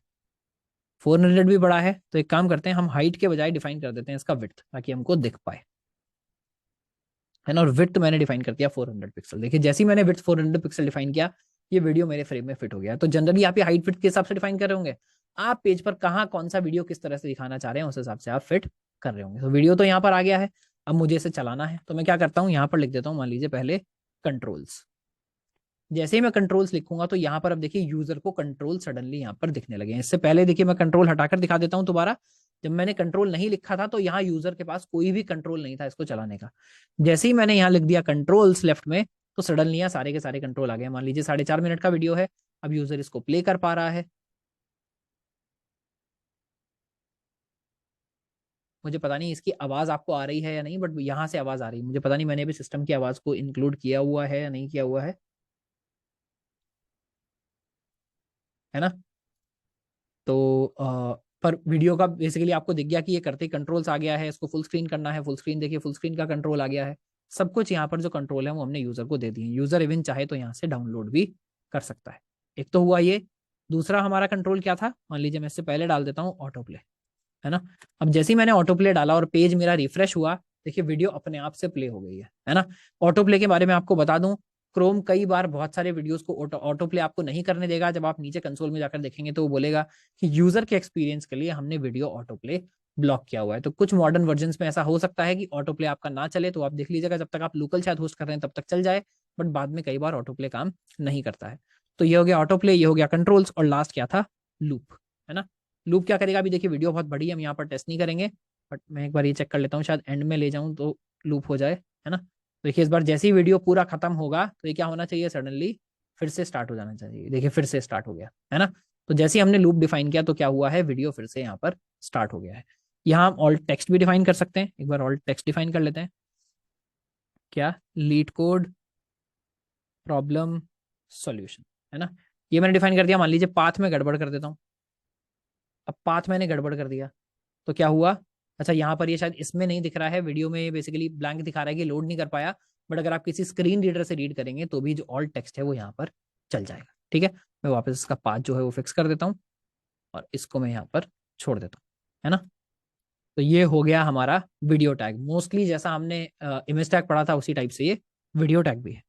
400 भी बड़ा है, तो एक काम करते हैं, हम हाइट के बजाय डिफाइन कर देते हैं इसका विड्थ, ताकि हमको दिख पाए, है ना। और विड्थ मैंने डिफाइन कर दिया 400 पिक्सल। देखिए जैसे ही मैंने विड्थ 400 पिक्सल डिफाइन किया, ये वीडियो मेरे फ्रेम में फिट हो गया। तो जनरली आप ये हाइट फिट के हिसाब से डिफाइन कर रहे होंगे, आप पेज पर कहाँ कौन सा वीडियो किस तरह से दिखाना चाह रहे हैं उस हिसाब से आप फिट कर रहे होंगे। तो वीडियो तो यहाँ पर आ गया है, अब मुझे इसे चलाना है। तो मैं क्या करता हूँ, यहाँ पर लिख देता हूँ, मान लीजिए पहले कंट्रोल्स। जैसे ही मैं कंट्रोल्स लिखूंगा तो यहाँ पर अब देखिए यूजर को कंट्रोल सडनली यहाँ पर दिखने लगे हैं। इससे पहले देखिए मैं कंट्रोल हटाकर दिखा देता हूँ दोबारा। जब मैंने कंट्रोल नहीं लिखा था तो यहाँ यूजर के पास कोई भी कंट्रोल नहीं था इसको चलाने का। जैसे ही मैंने यहाँ लिख दिया कंट्रोल्स लेफ्ट में, तो सडनली यहाँ सारे के सारे कंट्रोल आ गए। मान लीजिए 4.5 मिनट का वीडियो है, अब यूजर इसको प्ले कर पा रहा है। मुझे पता नहीं इसकी आवाज आपको आ रही है या नहीं, बट यहाँ से आवाज आ रही है। मुझे पता नहीं मैंने अभी सिस्टम की आवाज को इंक्लूड किया हुआ है या नहीं किया हुआ है ना। तो पर वीडियो का बेसिकली आपको दिख गया कि ये करते कंट्रोल्स आ गया है। इसको फुल स्क्रीन करना है, फुल स्क्रीन देखिए, फुल स्क्रीन का कंट्रोल आ गया है। सब कुछ यहाँ पर जो कंट्रोल है वो हमने यूजर को दे दिए। यूजर इवन चाहे तो यहाँ से डाउनलोड भी कर सकता है। एक तो हुआ ये। दूसरा हमारा कंट्रोल क्या था, मान लीजिए मैं इससे पहले डाल देता हूँ ऑटो प्ले, है ना। अब जैसे ही मैंने ऑटो प्ले डाला और पेज मेरा रिफ्रेश हुआ, देखिए वीडियो अपने आप से प्ले हो गई है ना। ऑटो प्ले के बारे में आपको बता दूं, क्रोम कई बार बहुत सारे वीडियोस को ऑटो प्ले आपको नहीं करने देगा। जब आप नीचे कंसोल में जाकर देखेंगे तो वो बोलेगा कि यूजर के एक्सपीरियंस के लिए हमने वीडियो ऑटो प्ले ब्लॉक किया हुआ है। तो कुछ मॉडर्न वर्जन्स में ऐसा हो सकता है कि ऑटो प्ले आपका ना चले, तो आप देख लीजिएगा। जब तक आप लोकल शायद होस्ट कर रहे हैं तब तक चल जाए, बट बाद में कई बार ऑटो प्ले काम नहीं करता है। तो ये हो गया ऑटो प्ले, ये हो गया कंट्रोल्स, और लास्ट क्या था, लूप, है ना। लूप क्या करेगा, अभी देखिए वीडियो बहुत बड़ी है, हम यहाँ पर टेस्ट नहीं करेंगे, बट मैं एक बार ये चेक कर लेता हूँ, शायद एंड में ले जाऊँ तो लूप हो जाए, है ना। देखिए इस बार जैसे ही वीडियो पूरा खत्म होगा तो ये क्या होना चाहिए, सडनली फिर से स्टार्ट हो जाना चाहिए। देखिए फिर से स्टार्ट हो गया, है ना। तो जैसे ही हमने लूप डिफाइन किया तो क्या हुआ है, वीडियो फिर से यहाँ पर स्टार्ट हो गया है। यहाँ हम ऑल्ट टेक्स्ट भी डिफाइन कर सकते हैं। एक बार ऑल्ट टेक्स्ट डिफाइन कर लेते हैं, क्या, लीड कोड प्रॉब्लम सॉल्यूशन, है ना। ये मैंने डिफाइन कर दिया। मान लीजिए पाथ में गड़बड़ कर देता हूँ। अब पाथ मैंने गड़बड़ कर दिया तो क्या हुआ, अच्छा यहाँ पर ये शायद इसमें नहीं दिख रहा है, वीडियो में बेसिकली ब्लैंक दिखा रहा है कि लोड नहीं कर पाया, बट अगर आप किसी स्क्रीन रीडर से रीड करेंगे तो भी जो ऑल टेक्स्ट है वो यहाँ पर चल जाएगा। ठीक है, मैं वापस इसका पाथ जो है वो फिक्स कर देता हूँ और इसको मैं यहाँ पर छोड़ देता हूँ, है ना। तो ये हो गया हमारा वीडियो टैग। मोस्टली जैसा हमने इमेज टैग पढ़ा था उसी टाइप से ये वीडियो टैग भी है।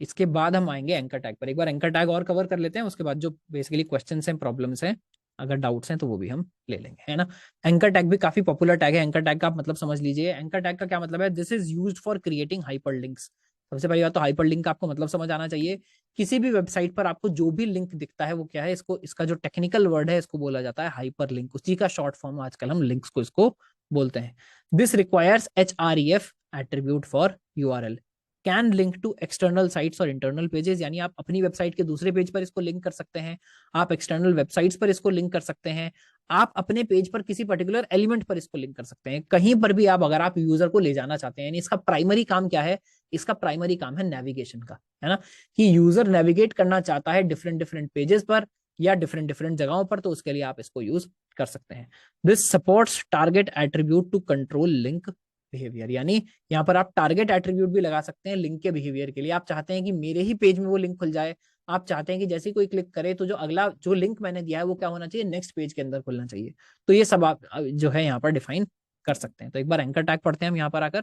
इसके बाद हम आएंगे एंकर टैग पर। एक बार एंकर टैग और कवर कर लेते हैं, उसके बाद जो बेसिकली क्वेश्चंस हैं, प्रॉब्लम्स हैं, अगर डाउट्स हैं तो वो भी हम ले लेंगे, है ना। एंकर टैग भी काफी पॉपुलर टैग है। एंकर टैग का मतलब समझ लीजिए, एंकर टैग का क्या मतलब है, this is used for creating hyperlinks. सबसे पहली बात तो हाइपरलिंक का आपको मतलब समझ आना चाहिए। किसी भी वेबसाइट पर आपको जो भी लिंक दिखता है वो क्या है, इसको, इसका जो टेक्निकल वर्ड है इसको बोला जाता है हाइपरलिंक। उसी का शॉर्ट फॉर्म आजकल हम लिंक्स को इसको बोलते हैं। This requires href attribute for URL can link to external sites और इंटरनल पेजेस। यानी आप अपनी वेबसाइट के दूसरे पेज पर इसको लिंक कर सकते हैं, आप एक्सटर्नल वेबसाइट्स पर इसको लिंक कर सकते हैं, आप अपने पेज पर किसी पर्टिकुलर एलिमेंट पर इसको लिंक कर सकते हैं, कहीं पर भी आप, अगर आप यूजर को ले जाना चाहते हैं। यानी इसका प्राइमरी काम क्या है, इसका प्राइमरी काम है नेविगेशन का, है ना। कि यूजर नेविगेट करना चाहता है डिफरेंट डिफरेंट पेजेस पर, या डिफरेंट डिफरेंट जगहों पर, तो उसके लिए आप इसको यूज कर सकते हैं। This supports target attribute to control link behaviour, यानी यहाँ पर आप टारगेट एट्रीब्यूट भी लगा सकते हैं लिंक के बिहेवियर के लिए। आप चाहते हैं कि मेरे ही पेज में वो लिंक खुल जाए, आप चाहते हैं कि जैसे कोई क्लिक करे तो जो अगला जो लिंक मैंने दिया है वो क्या होना चाहिए, नेक्स्ट पेज के अंदर खुलना चाहिए। तो ये सब आप जो है यहाँ पर डिफाइन कर सकते हैं। तो एक बार एंकर टैग पढ़ते हैं हम यहाँ पर आकर।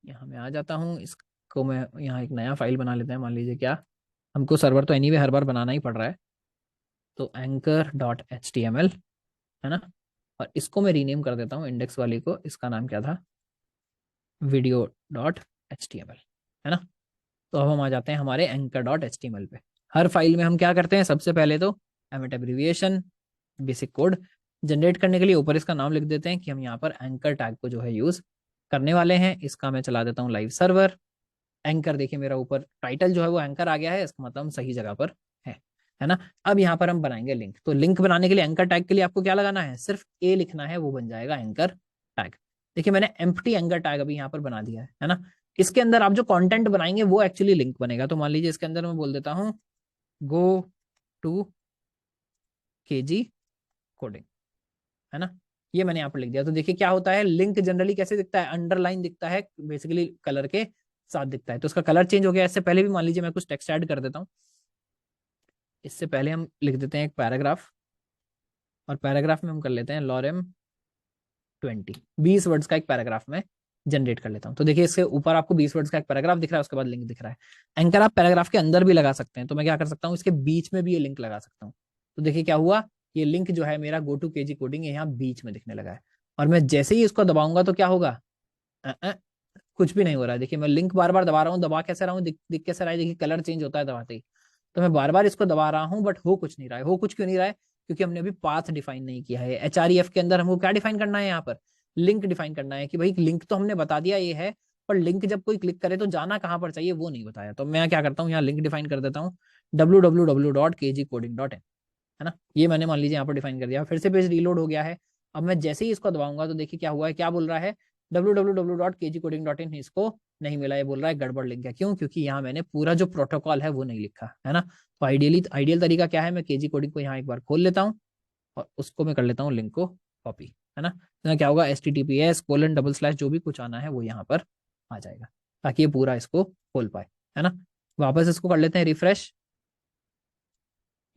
यहाँ मैं आ जाता हूँ, इसको मैं यहाँ एक नया फाइल बना लेते हैं। मान लीजिए क्या, हमको सर्वर तो एनीवे हर बार बनाना ही पड़ रहा है, तो anchor.html है ना, और इसको मैं रीनेम कर देता हूँ इंडेक्स वाली को, इसका नाम क्या था, video.html है ना। तो अब हम आ जाते हैं हमारे anchor.html पे। हर फाइल में हम क्या करते हैं, सबसे पहले तो emit abbreviation basic code generate करने के लिए ऊपर इसका नाम लिख देते हैं कि हम यहाँ पर एंकर टैग को जो है यूज करने वाले हैं। इसका मैं चला देता हूँ लाइव सर्वर। एंकर देखिए मेरा ऊपर टाइटल जो है वो एंकर आ गया है, इसका मतलब हम सही जगह पर है ना। अब यहाँ पर हम बनाएंगे लिंक। तो लिंक बनाने के लिए एंकर टैग के लिए आपको क्या लगाना है, सिर्फ ए लिखना है, वो बन जाएगा एंकर टैग। देखिए मैंने एम्प्टी एंकर टैग अभी यहाँ पर बना दिया है ना। इसके अंदर आप जो कंटेंट बनाएंगे वो एक्चुअली लिंक बनेगा। तो मान लीजिए इसके अंदर मैं बोल देता हूँ गो टू केजी कोडिंग है ना, ये मैंने यहाँ पर लिख दिया। तो देखिए क्या होता है, लिंक जनरली कैसे दिखता है, अंडरलाइन दिखता है, बेसिकली कलर के साथ दिखता है। तो उसका कलर चेंज हो गया। इससे पहले भी मान लीजिए मैं कुछ टेक्स्ट ऐड कर देता हूँ। इससे पहले हम लिख देते हैं एक पैराग्राफ, और पैराग्राफ में हम कर लेते हैं लॉरेम 20 वर्ड्स का एक पैराग्राफ में जनरेट कर लेता हूं। तो देखिए इसके ऊपर आपको 20 वर्ड्स का एक पैराग्राफ दिख रहा है, उसके बाद लिंक दिख रहा है। एंकर आप पैराग्राफ के अंदर भी लगा सकते हैं, तो मैं क्या कर सकता हूँ, इसके बीच में भी ये लिंक लगा सकता हूँ। तो देखिए क्या हुआ, ये लिंक जो है मेरा गो टू केजी कोडिंग यहाँ बीच में दिखने लगा है। और मैं जैसे ही इसको दबाऊंगा तो क्या होगा, कुछ भी नहीं हो रहा है। देखिए मैं लिंक बार बार दबा रहा हूँ, दबा कैसे रहा हूँ, दिख कैसे रहा है, देखिए कलर चेंज होता है दबाते ही। तो मैं बार बार इसको दबा रहा हूँ बट हो कुछ नहीं रहा है। हो कुछ क्यों नहीं रहा है, क्योंकि हमने अभी पाथ डिफाइन नहीं किया है। HREF के अंदर हमको क्या डिफाइन करना है, यहाँ पर लिंक डिफाइन करना है कि भाई लिंक तो हमने बता दिया ये है, पर लिंक जब कोई क्लिक करे तो जाना कहाँ पर चाहिए वो नहीं बताया। तो मैं क्या करता हूँ, यहाँ लिंक डिफाइन कर देता हूँ www.kgcoding.in है ना। ये मैंने मान लीजिए यहाँ पर डिफाइन कर दिया। फिर से पेज रीलोड हो गया है। अब मैं जैसे ही इसको दबाऊंगा तो देखिए क्या हुआ है, क्या बोल रहा है, www.kgcoding.in, इसको नहीं मिला, ये बोल रहा है गड़बड़ लिख गया। क्यों, क्योंकि यहाँ मैंने पूरा जो प्रोटोकॉल है वो नहीं लिखा है ना। तो आइडियल तरीका क्या है, मैं केजी कोडिंग को यहाँ एक बार खोल लेता हूँ और उसको मैं कर लेता हूँ लिंक को कॉपी है ना। तो क्या होगा, https:// जो भी कुछ आना है वो यहाँ पर आ जाएगा, ताकि ये पूरा इसको खोल पाए है ना। वापस इसको कर लेते हैं रिफ्रेश,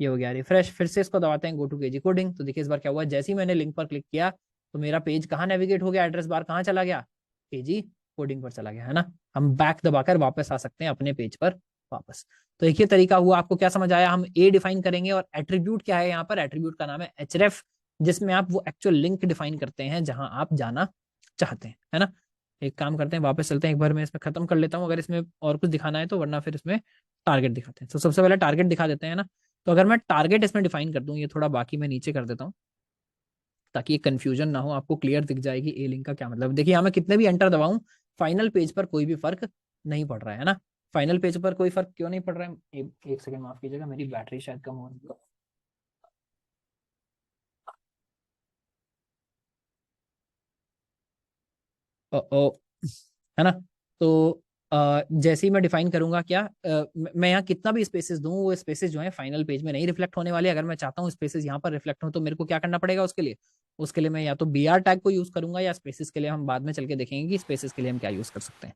ये हो गया रिफ्रेश। फिर से इसको दबाते हैं गो टू केजी कोडिंग। तो देखिए इस बार क्या हुआ, जैसे ही मैंने लिंक पर क्लिक किया तो मेरा पेज कहाँ नेविगेट हो गया, एड्रेस बार कहाँ चला गया, केजी कोडिंग पर चला गया है ना। हम बैक दबाकर वापस आ सकते हैं अपने पेज पर वापस। तो एक ही तरीका हुआ, आपको क्या समझ आया। हम ए डिफाइन करेंगे और एट्रीब्यूट क्या है यहाँ पर, एट्रीब्यूट का नाम है href, जिसमें आप वो एक्चुअल लिंक डिफाइन करते हैं जहां आप जाना चाहते हैं है ना। एक काम करते हैं, वापस चलते हैं, एक बार मैं इसमें खत्म कर लेता हूँ अगर इसमें और कुछ दिखाना है तो, वरना फिर इसमें टारगेट दिखाते हैं। तो सबसे पहले टारगेट दिखा देते हैं ना। तो अगर मैं टारगेट इसमें डिफाइन कर दूं, ये थोड़ा बाकी मैं नीचे कर देता हूँ ताकि ये कंफ्यूजन ना हो, आपको क्लियर दिख जाएगी ए लिंक का क्या मतलब। देखिए यहाँ मैं कितने भी एंटर दबाऊं, फाइनल पेज पर कोई भी फर्क नहीं पड़ रहा है ना। फाइनल पेज पर कोई फर्क क्यों नहीं पड़ रहा है, एक सेकंड माफ कीजिएगा, मेरी बैटरी शायद कम हो रही है। ओ है ना। तो जैसे ही मैं डिफाइन करूंगा क्या, मैं यहाँ कितना भी स्पेसेस दूं, वो स्पेसेस जो है फाइनल पेज में नहीं रिफ्लेक्ट होने वाले। अगर मैं चाहता हूँ स्पेसेस यहाँ पर रिफ्लेक्ट हो तो मेरे को क्या करना पड़ेगा उसके लिए मैं या तो BR टैग को यूज करूंगा, या स्पेसेस के लिए हम बाद में चल के देखेंगे कि स्पेसेस के लिए हम क्या यूज कर सकते हैं।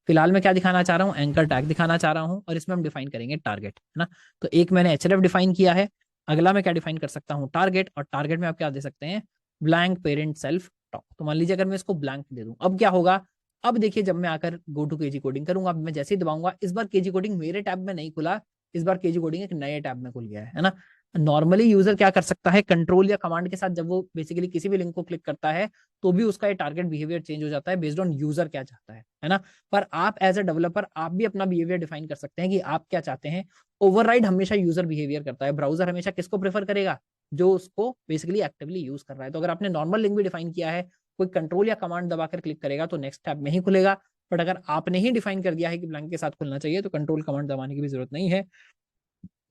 फिलहाल मैं क्या दिखाना चाह रहा हूँ, एंकर टैग दिखाना चाह रहा हूँ, और इसमें हम डिफाइन करेंगे टारगेट है ना। तो एक मैंने href डिफाइन किया है, अगला मैं क्या डिफाइन कर सकता हूँ, टारगेट। और टारगेट में आप क्या दे सकते हैं, ब्लैंक पेरेंट सेल्फ टॉप। तो मान लीजिए अगर मैं इसको ब्लैंक दे दूं, अब क्या होगा, अब देखिए जब मैं आकर गो टू केजी कोडिंग करूंगा, अब मैं जैसे ही दबाऊंगा, इस बार केजी कोडिंग मेरे टैब में नहीं खुला, इस बार केजी कोडिंग एक नए टैब में खुल गया है ना। नॉर्मली यूजर क्या कर सकता है, कंट्रोल या कमांड के साथ जब वो बेसिकली किसी भी लिंक को क्लिक करता है तो भी उसका ये टारगेट बिहेवियर चेंज हो जाता है बेस्ड ऑन यूजर क्या चाहता है ना। पर आप एज ए डेवलपर आप भी अपना बिहेवियर डिफाइन कर सकते हैं कि आप क्या चाहते हैं। ओवरराइड हमेशा यूजर बिहेवियर करता है, ब्राउजर हमेशा किसको प्रेफर करेगा, जो उसको बेसिकली एक्टिवली यूज कर रहा है। तो अगर आपने नॉर्मल लिंक भी डिफाइन किया है, कोई कंट्रोल या कमांड दबाकर क्लिक करेगा तो नेक्स्ट टैब में ही खुलेगा। बट अगर आपने ही डिफाइन कर दिया है कि ब्लैंक के साथ खुलना चाहिए तो कंट्रोल कमांड दबाने की भी जरूरत नहीं है,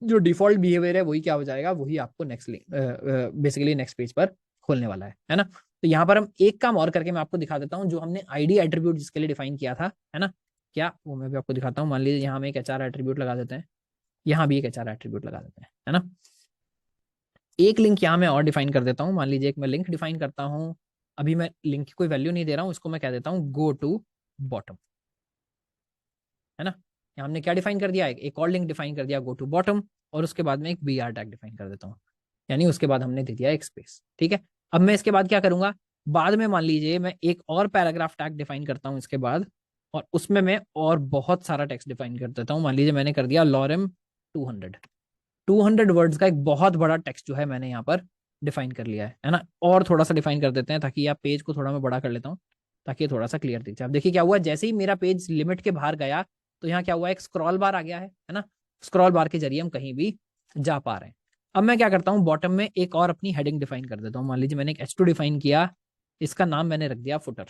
जो डिफॉल्ट बिहेवियर है वही क्या हो जाएगा, वही आपको नेक्स्ट बेसिकली नेक्स्ट पेज पर खोलने वाला है ना। तो यहाँ पर हम एक काम और करके मैं आपको दिखा देता हूँ, जो हमने आईडी एट्रीब्यूट जिसके लिए डिफाइन किया था है ना, क्या वो मैं भी आपको दिखाता हूँ। मान लीजिए यहाँ हम एक HR एट्रीब्यूट लगा देते हैं, यहाँ भी एक HR एट्रीब्यूट लगा देते हैं है ना। एक लिंक यहाँ मैं और डिफाइन कर देता हूँ। मान लीजिए एक मैं लिंक डिफाइन करता हूँ, अभी मैं लिंक की कोई वैल्यू नहीं दे रहा हूँ, इसको मैं कह देता हूँ गो टू बॉटम, है ना। यहाँ हमने क्या डिफाइन कर दिया, एक और लिंक डिफाइन कर दिया गो टू बॉटम, और उसके बाद में एक बी आर टैग डिफाइन कर देता हूँ, यानी उसके बाद हमने दे दिया एक स्पेस। ठीक है, अब मैं इसके बाद क्या करूंगा, बाद में मान लीजिए मैं एक और पैराग्राफ टैग डिफाइन करता हूँ इसके बाद, और उसमें मैं और बहुत सारा टेक्स्ट डिफाइन कर देता हूँ। मान लीजिए मैंने कर दिया लॉरेम 200 वर्ड्स का एक बहुत बड़ा टेक्स्ट जो है मैंने यहाँ पर डिफाइन कर लिया है ना। और थोड़ा सा डिफाइन कर देते हैं ताकि आप पेज को थोड़ा मैं बड़ा कर लेता हूँ ताकि ये थोड़ा सा क्लियर दिख जाए। अब देखिए क्या हुआ, जैसे ही मेरा पेज लिमिट के बाहर गया तो यहाँ क्या हुआ, एक स्क्रॉल बार आ गया है ना। स्क्रॉल बार के जरिए हम कहीं भी जा पा रहे हैं। अब मैं क्या करता हूँ, बॉटम में एक और अपनी हेडिंग डिफाइन कर देता हूँ। मान लीजिए मैंने एक H2 डिफाइन किया, इसका नाम मैंने रख दिया फुटर,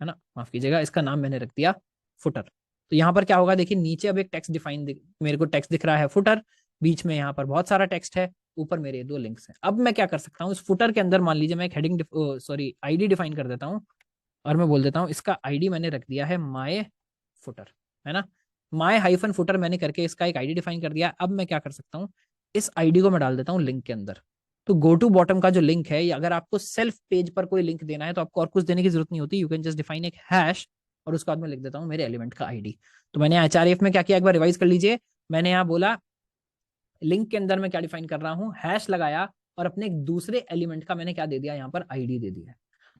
है ना, माफ कीजिएगा, इसका नाम मैंने रख दिया फुटर। तो यहाँ पर क्या होगा, देखिए नीचे अब एक टेक्स्ट डिफाइन मेरे को टेक्स्ट दिख रहा है फुटर, बीच में यहाँ पर बहुत सारा टेक्स्ट है, ऊपर मेरे 2 लिंक्स हैं। अब मैं क्या कर सकता हूँ, इस फुटर के अंदर मान लीजिए मैं एक हेडिंग आईडी डिफाइन कर देता हूँ, और मैं बोल देता हूँ इसका आईडी मैंने रख दिया है माय फुटर, है ना। माय हाइफन फुटर मैंने करके इसका एक आईडी डिफाइन कर दिया। अब मैं क्या कर सकता हूँ, इस आईडी को मैं डाल देता हूँ लिंक के अंदर। तो गो टू बॉटम का जो लिंक है, या अगर आपको सेल्फ पेज पर कोई लिंक देना है तो आपको और कुछ देने की जरूरत नहीं होती, यू कैन जस्ट डिफाइन एक हैश, और उसके बाद मैं लिख देता हूँ मेरे एलिमेंट का आईडी। तो मैंने HRF में क्या किया, एक बार रिवाइज कर लीजिए। मैंने यहाँ बोला लिंक के अंदर मैं क्या डिफाइन कर रहा हूँ, हैश लगाया, और अपने एक दूसरे एलिमेंट का मैंने क्या दे दिया, यहाँ पर आईडी दे दिया।